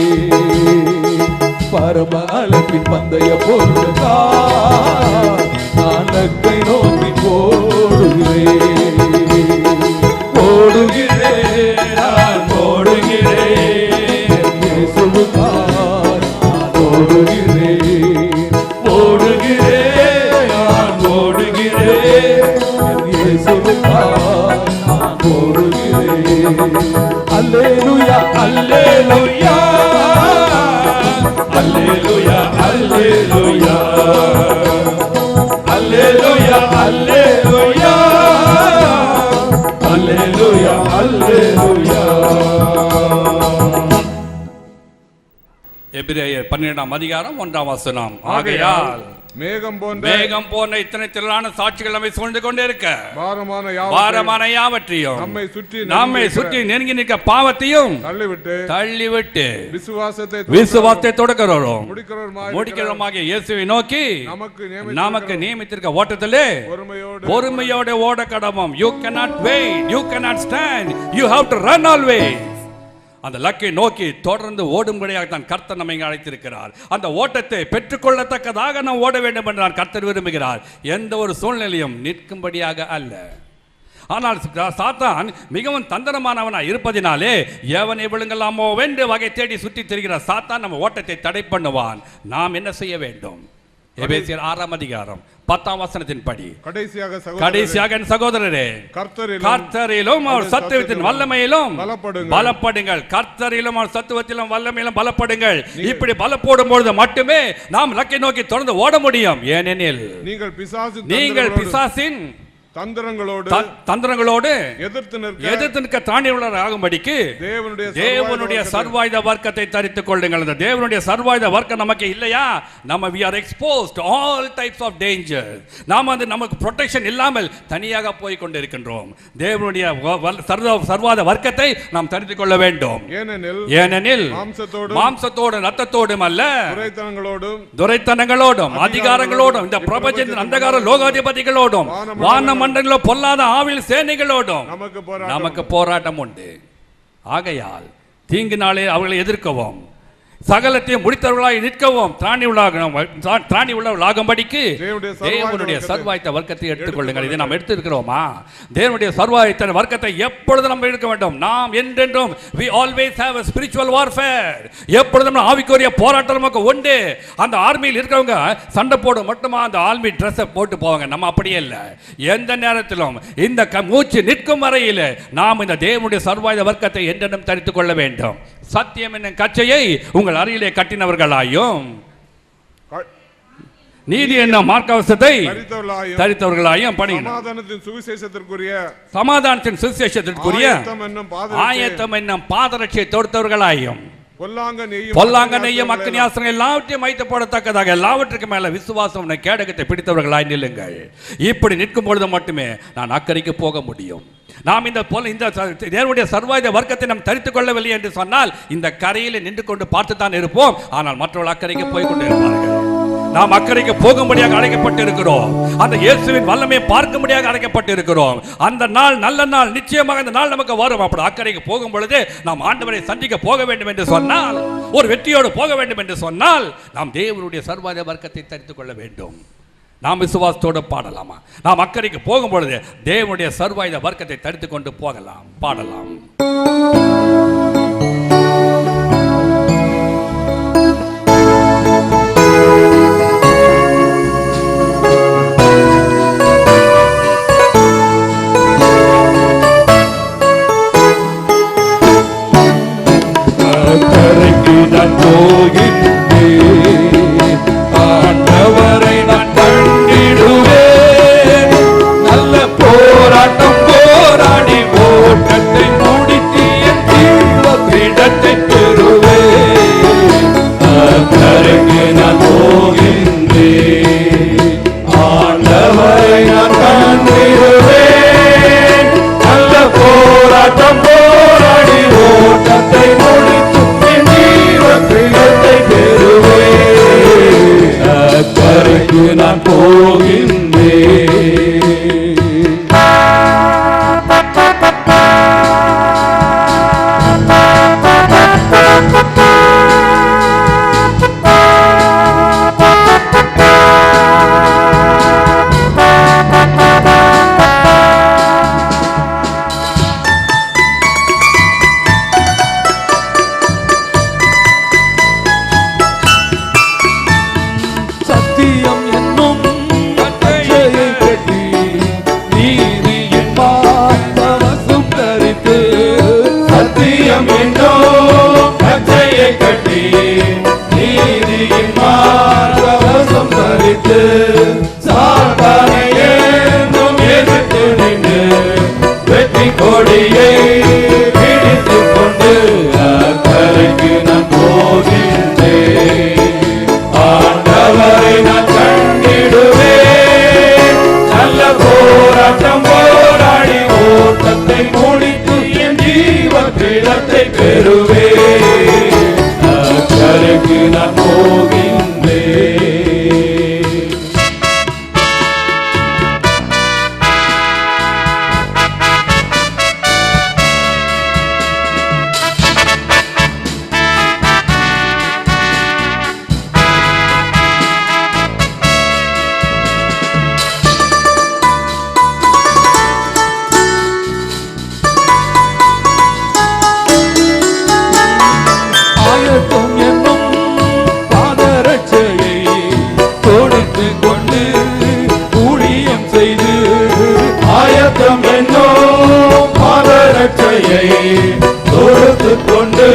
பரம அழைப்பின் பந்தய பொருளுக்காக நான் லக்கை நோக்கி ஓடுகிறேன். நான் ஓடுகிறேன், இயேசுவுக்காய் நான் ஓடுகிறேன். நான் ஓடுகிறேன், இயேசுவுக்காய் நான் ஓடுகிறேன். அல்லேலூயா அல்லேலூயா அல்லேலூயா அல்லேலூயா அல்லேலூயா அல்லேலூயா அல்லேலூயா அல்லேலூயா. எபிரேயர் 12ஆம் அதிகாரம் 1ஆம் வசனம், ஆகையால் மேகம் போன்ற இத்தனை திரளான சாட்சிகள் நம்மை சூழ்ந்து கொண்டே இருக்க பாரமான யாவற்றையும் நம்மை சுற்றி நெருங்கி நிற்க பாவத்தையும் தள்ளிவிட்டு விசுவாசத்தை தொடக்கிறோம் முடிக்கிறோமாகிய இயேசுவை நோக்கி நமக்கு நியமித்திருக்க ஓட்டத்திலே பொறுமையோட ஓட கடவும். You cannot wait, you cannot stand, you have to run always. அந்த லக்கை நோக்கி தொடர்ந்து ஓடும்படியாக தான் கர்த்தர் நம்மை அழைத்திருக்கிறார். அந்த ஓட்டத்தை பெற்றுக்கொள்ளத்தக்கதாக நாம் ஓட வேண்டும் என்று நான் கர்த்தர் விரும்புகிறார். எந்த ஒரு சூழ்நிலையும் நிற்கும்படியாக அல்ல. ஆனால் சாத்தான் மிகவும் தந்திரமானவனாக இருப்பதினாலே எவனை விழுங்கலாமோ வென்று வகை தேடி சுற்றி திரிகிற சாத்தான் நம்ம ஓட்டத்தை தடை பண்ணுவான். நாம் என்ன செய்ய வேண்டும்? எபேசியர் 6ஆம் அதிகாரம் 10ஆம் வசனத்தின் படி கடைசியாக என் சகோதரரே, கர்த்தரிலும் அவர் சத்துவத்தின் வல்லமையிலும் பலப்படுங்கள். கர்த்தரிலும் அவர் சத்துவத்திலும் வல்லமையிலும் பலப்படுங்கள். இப்படி பலப்படும் பொழுது மட்டுமே நாம் லக்கை நோக்கி தொடர்ந்து ஓட முடியும். ஏனெனில் நீங்கள் பிசாசின் தந்திரங்களோடு எதிர்த்து நிற்க தானியவர்களாக ஆகும்படிக்கு தேவனுடைய சர்வாயுத வர்க்கத்தை தரித்துக் கொள்ளுங்கள். அந்த தேவனுடைய சர்வாயுத வர்க்கம் நமக்கு இல்லையா, நம்ம we are exposed to all types of danger. நாம் வந்து நமக்கு ப்ரொடெக்ஷன் இல்லாமல் தனியாக போய் கொண்டிருக்கின்றோம். தேவனுடைய சர்வாயுத வர்க்கத்தை நாம் தரித்துக் கொள்ள வேண்டும். ஏனெனில் மாம்சத்தோடும் ரத்தத்தோடும் அல்ல, துரைத்தனங்களோடும் அதிகாரங்களோடும் இந்த பிரபஞ்சத்தின் அந்தகார லோகாதிபதிகளோடும் வான மண்டல பொல்லாத ஆவில் சேனைகளோடும் நமக்கு போராட்டம் உண்டு. ஆகையால் தீங்கு நாளே அவர்களை எதிர்க்கவும் சகலத்தையும் முடித்தவர்களாய் நிற்கவும் திராணி உள்ளவர்களாகும்படிக்கு தேவனுடைய சர்வாயுத வர்க்கத்தை எடுத்துக்கொள்ளுங்கள். இதை நாம் எடுத்திருக்கிறோமா? தேவனுடைய சர்வாயுத வர்க்கத்தை எப்பொழுதும் நம்ம எடுக்க வேண்டும். நாம் என்றென்றும் we always have a spiritual warfare. எப்பொழுதும் ஆவிக்குரிய போராட்டம் நமக்கு உண்டு. அந்த ஆர்மியில் இருக்கிறவங்க சண்டை போட மட்டுமா அந்த ஆர்மி ட்ரெஸ்ஸை போட்டு போவாங்க. நம்ம அப்படியே இல்லை. எந்த நேரத்திலும் இந்த மூச்சு நிற்கும் வரையில் நாம் இந்த தேவனுடைய சர்வாயுத வர்க்கத்தை என்றென்றும் தரித்துக் கொள்ள வேண்டும். சத்தியம் என்னும் கச்சையை உங்கள் அறையிலே கட்டினவர்களாயும் நீதி என்னும் மார்க்கவசத்தை தரித்தவர்களாயும் பணிகள். சமாதானத்தின் சுவிசேஷத்திற்குரிய ஆயத்தம் என்னும் பாதரட்சியை தொடுத்தவர்களாயும் பொல்லாங்க நெய்யும் அக்னியாசனம் எல்லாவற்றையும் வைத்து போடத்தக்கதாக எல்லாவற்றுக்கு மேல விசுவாசம் கேடகத்தை பிடித்தவர்களாய் நில்லுங்கள். இப்படி நிற்கும் பொழுது மட்டுமே நான் அக்கறைக்கு போக முடியும். நாம் இந்த தேவனுடைய சர்வாயுத வர்க்கத்தை நாம் தரித்துக் கொள்ளவில்லை என்று சொன்னால் இந்த கரையில் நின்று கொண்டு பார்த்து தான் இருப்போம். ஆனால் மற்றவர்கள் அக்கறைக்கு போய் கொண்டு இருப்பார்கள். நாம் அக்கறைக்கு போகும்படியாக அழைக்கப்பட்டு இருக்கிறோம். அந்த இயேசுவின் வல்லமையை பார்க்கும்படியாக அழைக்கப்பட்டு இருக்கிறோம். அந்த நாள் நல்ல நாள், நிச்சயமாக அந்த நாள் நமக்கு வரும். அப்படி அக்கறைக்கு போகும் பொழுது நாம் ஆண்டவரை சந்திக்க போக வேண்டும் என்று சொன்னால், ஒரு வெற்றியோடு போக வேண்டும் என்று சொன்னால், நாம் தேவனுடைய சர்வாயுத வர்க்கத்தை தரித்துக் கொள்ள வேண்டும். நாம் விசுவாசத்தோடு பாடலாமா? நாம் அக்கறைக்கு போகும் பொழுது தேவனுடைய சர்வாயுத வர்க்கத்தை தரித்துக் கொண்டு போகலாம், பாடலாம். ஆண்டவரை நான் கண்டிடுவேன். நல்ல போராட்டம் போராடி ஓட்டத்தை முடித்து என் ஜீவ கிரீடத்தை பெறுவேன். அக்கரைக்கு நான் போகின்றேன். ஆண்டவரை நான் கண்டிடுவேன். நல்ல போராட்டம் போராடி ஓட்டத்தை முடித்து அக்கரைக்கு நான் போகின்றேன். சத்தியம் என்னும் கச்சையை கட்டி நீதியின் மார்க்கவசம் தரித்து, சத்தியம் என்னும் கச்சையை கட்டி நீதியின் மார்க்கவசம் தரித்து, சாத்தானை ஏந்தும் எதிர்த்து நின்று வெற்றி கொடியை பிடித்துக் கொண்டு அக்கரைக்கு நான் போகின்றேன். ஆண்டவரை நான் கண்டிடுவேன். நல்ல போராட்டம் போராடி ஓட்டத்தை முடித்து என் ஜீவ கிரீடத்தை பெறுவேன். அக்கரைக்கு நான் போகின்றேன். ஆயத்தம் என்னும் பாதரட்சையை தொடுத்துக் கொண்டு ஊழியம் செய்து, ஆயத்தம் என்னும் பாதரட்சையை தொடுத்துக் கொண்டு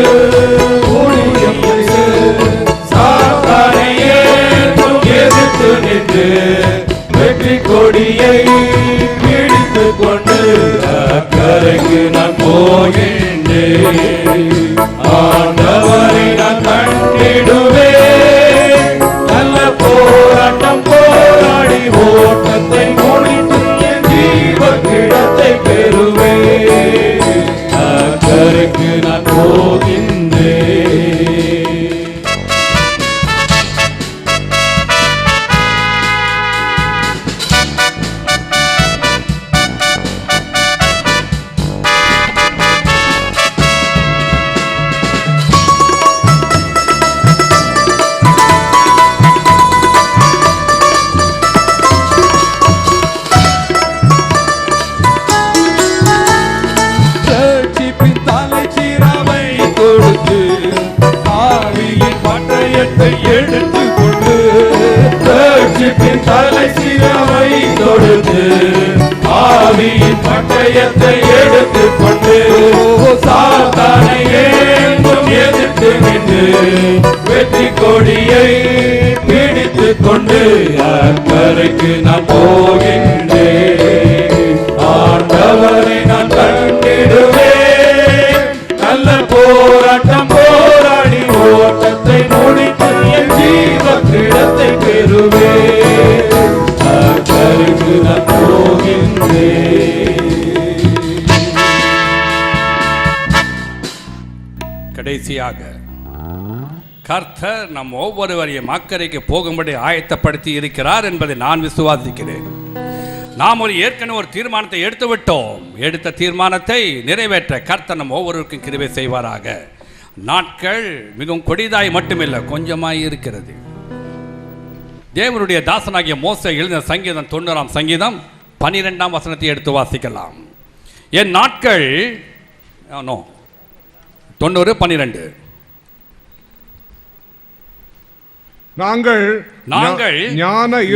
ஊழியம் செய்து, சாத்தானை ஏந்தும் எதிர்த்து நின்று வெற்றி கொடியை பிடித்துக் கொண்டு அக்கரைக்கு நான் போகின்றேன். ஆண்டவரை நான் கண்டிடுவேன். நல்ல போராட்டம் போராடி ஓட்டத்தை முடித்து என் ஜீவ கிரீடத்தை பெறுவேன். அக்கரைக்கு நான் போகின்றேன். ரட்சிப்பின் தலைச்சீராவை கொடுத்து ஆவியின் பட்டயத்தை எடுத்துக் கொண்டு, ரட்சிப்பின் தலைச்சீராவை கொடுத்து ஆவியின் பட்டயத்தை எடுத்துக் கொண்டு, சாத்தானை ஏந்தும் எதிர்த்து நின்று வெற்றி கொடியை பிடித்துக் கொண்டு அக்கறைக்கு நான் போகின்றேன், ஆண்டவரை நான் கண்டிடுவேன். நல்ல போராட்டம் போராடி ஓட்டத்தை முடித்து என் ஜீவ கிடத்தை பெறுவேன், அக்கறைக்கு நான் போகின்றேன். கடைசியாக கர்த்தர் நம் ஒவ்வொருவரையும் அக்கறைக்கு போகும்படி ஆயத்தப்படுத்தி இருக்கிறார் என்பதை நான் விசுவாசிக்கிறேன். நாம் ஏற்கனவே ஒரு தீர்மானத்தை எடுத்து விட்டோம். எடுத்த தீர்மானத்தை நிறைவேற்ற கர்த்தர் நம் ஒவ்வொருவருக்கும் கிருபை செய்வாராக. நாட்கள் மிகவும் கொடிதாய் மட்டுமில்லை, கொஞ்சமாய் இருக்கிறது. தேவனுடைய தாசனாகிய மோசே எழுதின சங்கீதம் 90 சங்கீதம் 12 வசனத்தை எடுத்து வாசிக்கலாம். என் நாட்கள் 90:12 நாங்கள்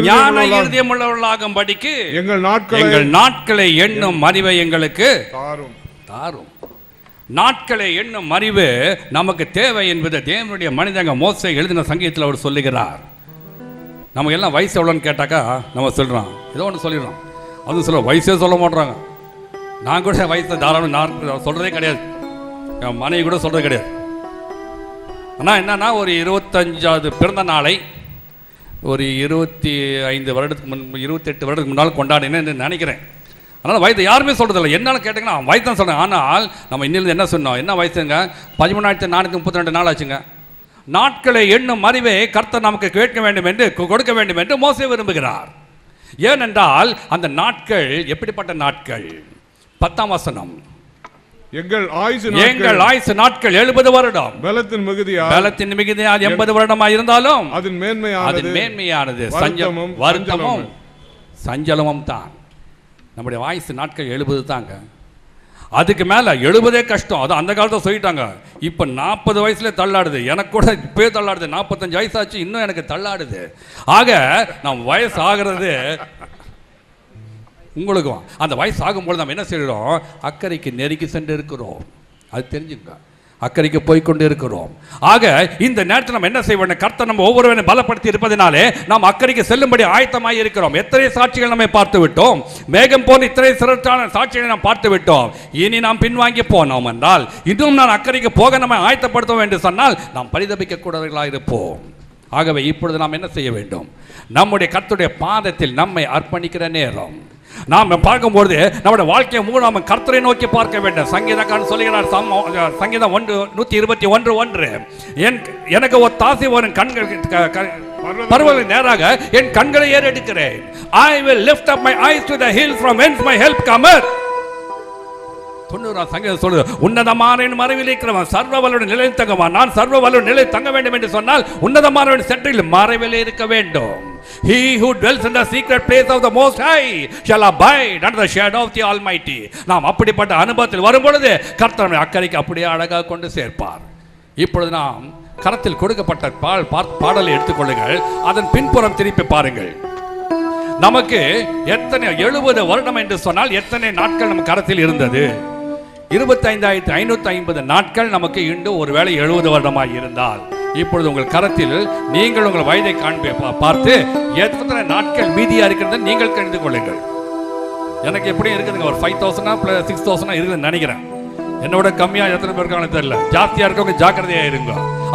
ஞான இருதயமுள்ளவர்களாகும்படிக்கு எங்கள் நாட்களை எண்ணும் அறிவை எங்களுக்கு தாரும். நாட்களை எண்ணும் அறிவு நமக்கு தேவை என்பது தேவனுடைய மனிதங்க மோசே எழுதின சங்கீதத்தில் அவர் சொல்லுகிறார். நமக்கு எல்லாம் வயசு எவ்வளோன்னு கேட்டாக்கா நம்ம சொல்கிறோம், ஏதோ ஒன்று சொல்லிடுறோம். அதுவும் சொல்ல வயசே சொல்ல மாட்றாங்க. நான் கூட வயசை தாராளம் நான் சொல்கிறதே கிடையாது, என் மனைவி கூட சொல்கிறது கிடையாது. ஆனால் என்னன்னா ஒரு 25வது பிறந்த நாளை ஒரு 28 வருடத்துக்கு முன்னால் கொண்டாடினேன்னு நினைக்கிறேன். அதனால் வயது யாருமே சொல்கிறதில்ல. என்னன்னு கேட்டிங்கன்னா வயசு தான் சொல்கிறேன். ஆனால் நம்ம இன்னிலிருந்து என்ன சொன்னோம், என்ன வயசுங்க? 13,432 நாள் ஆச்சுங்க. நாட்களை எண்ணும் அறிவை கர்த்தர் நமக்கு கேட்க வேண்டும் என்று கொடுக்க வேண்டும் என்று மோசே விரும்புகிறார். ஏனென்றால் அந்த நாட்கள் எப்படிப்பட்ட நாட்கள்? 10ஆம் வசனம், எங்கள் ஆயுசு நாட்கள் 70 வருடம். பலத்தின் மிகுதியால் 80 வருடமாக இருந்தாலும் அதன் மேன்மையானது வருத்தமும் சஞ்சலமும் தான். நம்முடைய ஆயுசு நாட்கள் 70 தாங்க. அதுக்கு மேலே 70 கஷ்டம். அது அந்த காலத்தில் சொல்லிட்டாங்க. இப்போ 40 வயசுல தள்ளாடுது. எனக்கு கூட இப்போ தள்ளாடுது. 45 வயசாச்சு, இன்னும் எனக்கு தள்ளாடுது. ஆக நம் வயசு ஆகிறது உங்களுக்கும். அந்த வயசு ஆகும்போது நம்ம என்ன செய்கிறோம்? அக்கறைக்கு நெருங்கி சென்று இருக்கிறோம். அது தெரிஞ்சுங்க, அக்கறைக்கு போய்கொண்டு இருக்கிறோம். ஆக இந்த நேரத்தில் நம்ம என்ன செய்வோம்? கர்த்தர் நம்ம ஒவ்வொருவரையும் பலப்படுத்தி இருப்பதனாலே நாம் அக்கறைக்கு செல்லும்படி ஆயத்தமாக இருக்கிறோம். எத்தனை சாட்சிகள் நம்ம பார்த்து விட்டோம். மேகம் போன்ற இத்தனை சிறப்பான சாட்சிகளை நாம் பார்த்து விட்டோம். இனி நாம் பின்வாங்கி போனோம் என்றால் இன்னும் நான் அக்கறைக்கு போக நம்ம ஆயத்தப்படுத்தோம் என்று சொன்னால் நாம் பரிதபிக்க கூடவர்களாக இருப்போம். ஆகவே இப்பொழுது நாம் என்ன செய்ய வேண்டும்? நம்முடைய கர்த்தருடைய பாதத்தில் நம்மை அர்ப்பணிக்கிற நேரம். நாம் பார்க்கும்போது நம்முடைய வாழ்க்கையை மூலம் கர்த்தரை நோக்கி பார்க்க வேண்டும். சங்கீதக்காரன் சொல்லுகிறார், சங்கீதம் 121:1, எனக்கு ஒரு தாசி வரும் கண்கள் பர்வதங்களுக்கு நேராக என் கண்களை ஏறெடுக்கிறேன். I will lift up my eyes to the hills from whence my help cometh. 90 சங்கீதம் சொல்லுது, உன்னதமான மறைவில் இருக்கிறவன் சர்வவல்லவருடைய நிலையில் தங்குவான். நான் சர்வவல்லவருடைய நிலையில் தங்க வேண்டும் என்று சொன்னால் உன்னதமானவருடைய செற்றில் மறைவில் இருக்க வேண்டும். He who dwells in the secret place of the Most High shall abide under the shadow of the Almighty. நாம் அப்படிப்பட்ட அனுபவத்தில் வரும் பொழுது கர்த்தர் அக்கறைக்கு அப்படியே அழகாக கொண்டு சேர்ப்பார். இப்பொழுது நாம் கரத்தில் கொடுக்கப்பட்ட பாடலை எடுத்துக்கொள்ளுங்கள். அதன் பின்புறம் திருப்பி பாருங்கள். நமக்கு எத்தனை 70 வருடம் என்று சொன்னால் எத்தனை நாட்கள் நம்ம கரத்தில் இருந்தது? 25,550 நாட்கள் நமக்கு இன்று ஒருவேளை 70 வருடமாக இருந்தால் இப்பொழுது உங்கள் கரத்தில் நீங்கள் உங்கள் வயதை பார்த்து எத்தனை நாட்கள் மீதியா இருக்கிறது நீங்கள் கணிந்து கொள்ளுங்கள். எனக்கு எப்படி இருக்குதுங்க, ஒரு 5,000 + 6,000 இருக்குதுன்னு நினைக்கிறேன். என்னோட கம்மியா எத்தனை பேர் இருக்காங்க தெரியல. ஜாஸ்தியா இருக்கவங்க ஜாக்கிரதையா இருங்க.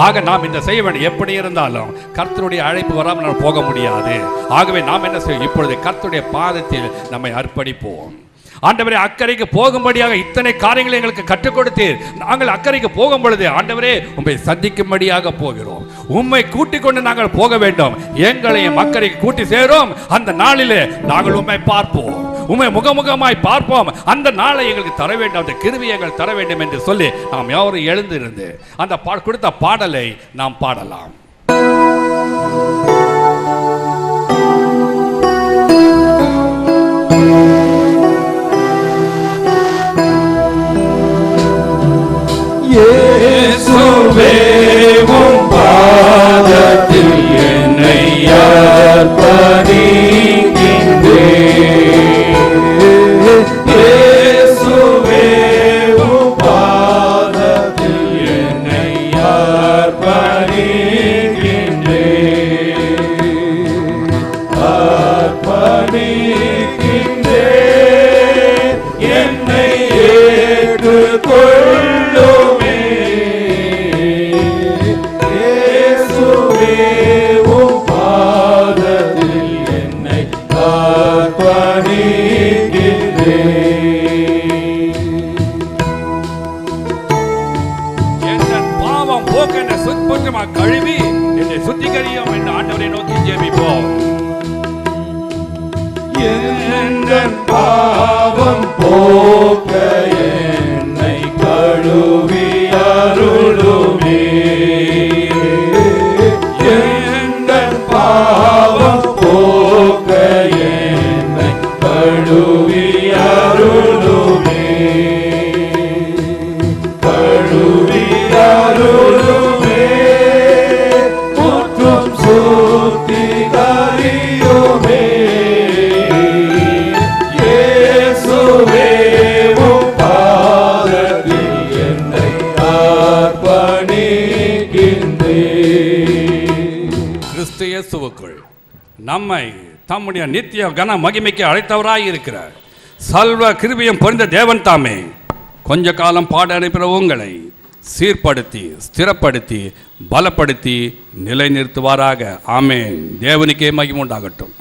ஆக நாம் இந்த செய்ய வேண்டும். எப்படி இருந்தாலும் கர்த்தருடைய அழைப்பு வராமல் நாம் போக முடியாது. ஆகவே நாம் என்ன செய்வோம்? இப்பொழுது கர்த்தருடைய பாதத்தில் நம்மை அர்ப்பணிப்போம். ஆண்டவரே, அக்கறைக்கு போகும்படியாக இத்தனை காரியங்களை எங்களுக்கு கற்றுக் கொடுத்தீர். நாங்கள் அக்கறைக்கு போகும் பொழுது ஆண்டவரே உம்மை சந்திக்கும்படியாக போகிறோம். உம்மை கூட்டிக் கொண்டு நாங்கள் போக வேண்டும். எங்களையும் அக்கறைக்கு கூட்டி சேரும். அந்த நாளிலே நாங்கள் உம்மை பார்ப்போம், உம்மை முகமுகமாய் பார்ப்போம். அந்த நாளை எங்களுக்கு தர வேண்டும், அந்த கிருபையை எங்களுக்கு தர வேண்டும் என்று சொல்லி நாம் யாரும் எழுந்திருந்து அந்த கொடுத்த பாடலை நாம் பாடலாம். இயேசுவே உம் பாதத்தில் என்னை அர்ப்பணிக்கின்றேன். இயேசுவே உம் பாதத்தில் என்னை அர்ப்பணிக்கின்றேன். சுத்தமாக கழுவி என்னை சுத்திகரியும் என்று ஆண்டவரை நோக்கி ஜெபிப்போம். என் பாவம் போக்க என்னை கழுவி அருளுமே. என் பாவம் போக்க என்னை கழுவி அருளுமே. கழுவி அருளுமே. முற்றும் சுத்திகரியுமே. இயேசுவே உம் பாதத்தில் என்னை அர்ப்பணிக்கின்றேன். கிறிஸ்து இயேசுவுக்குள் நம்மை தம்முடைய நித்திய கன மகிமைக்கு அழைத்தவராய் இருக்கிறார் சர்வ கிருபையும் பொருந்த தேவன் தாமே கொஞ்ச காலம் பாட அனுப்பின உங்களை சீர்படுத்தி ஸ்திரப்படுத்தி பலப்படுத்தி நிலைநிறுத்துவாராக. ஆமென். தேவனுக்கே மகிமை உண்டாகட்டும்.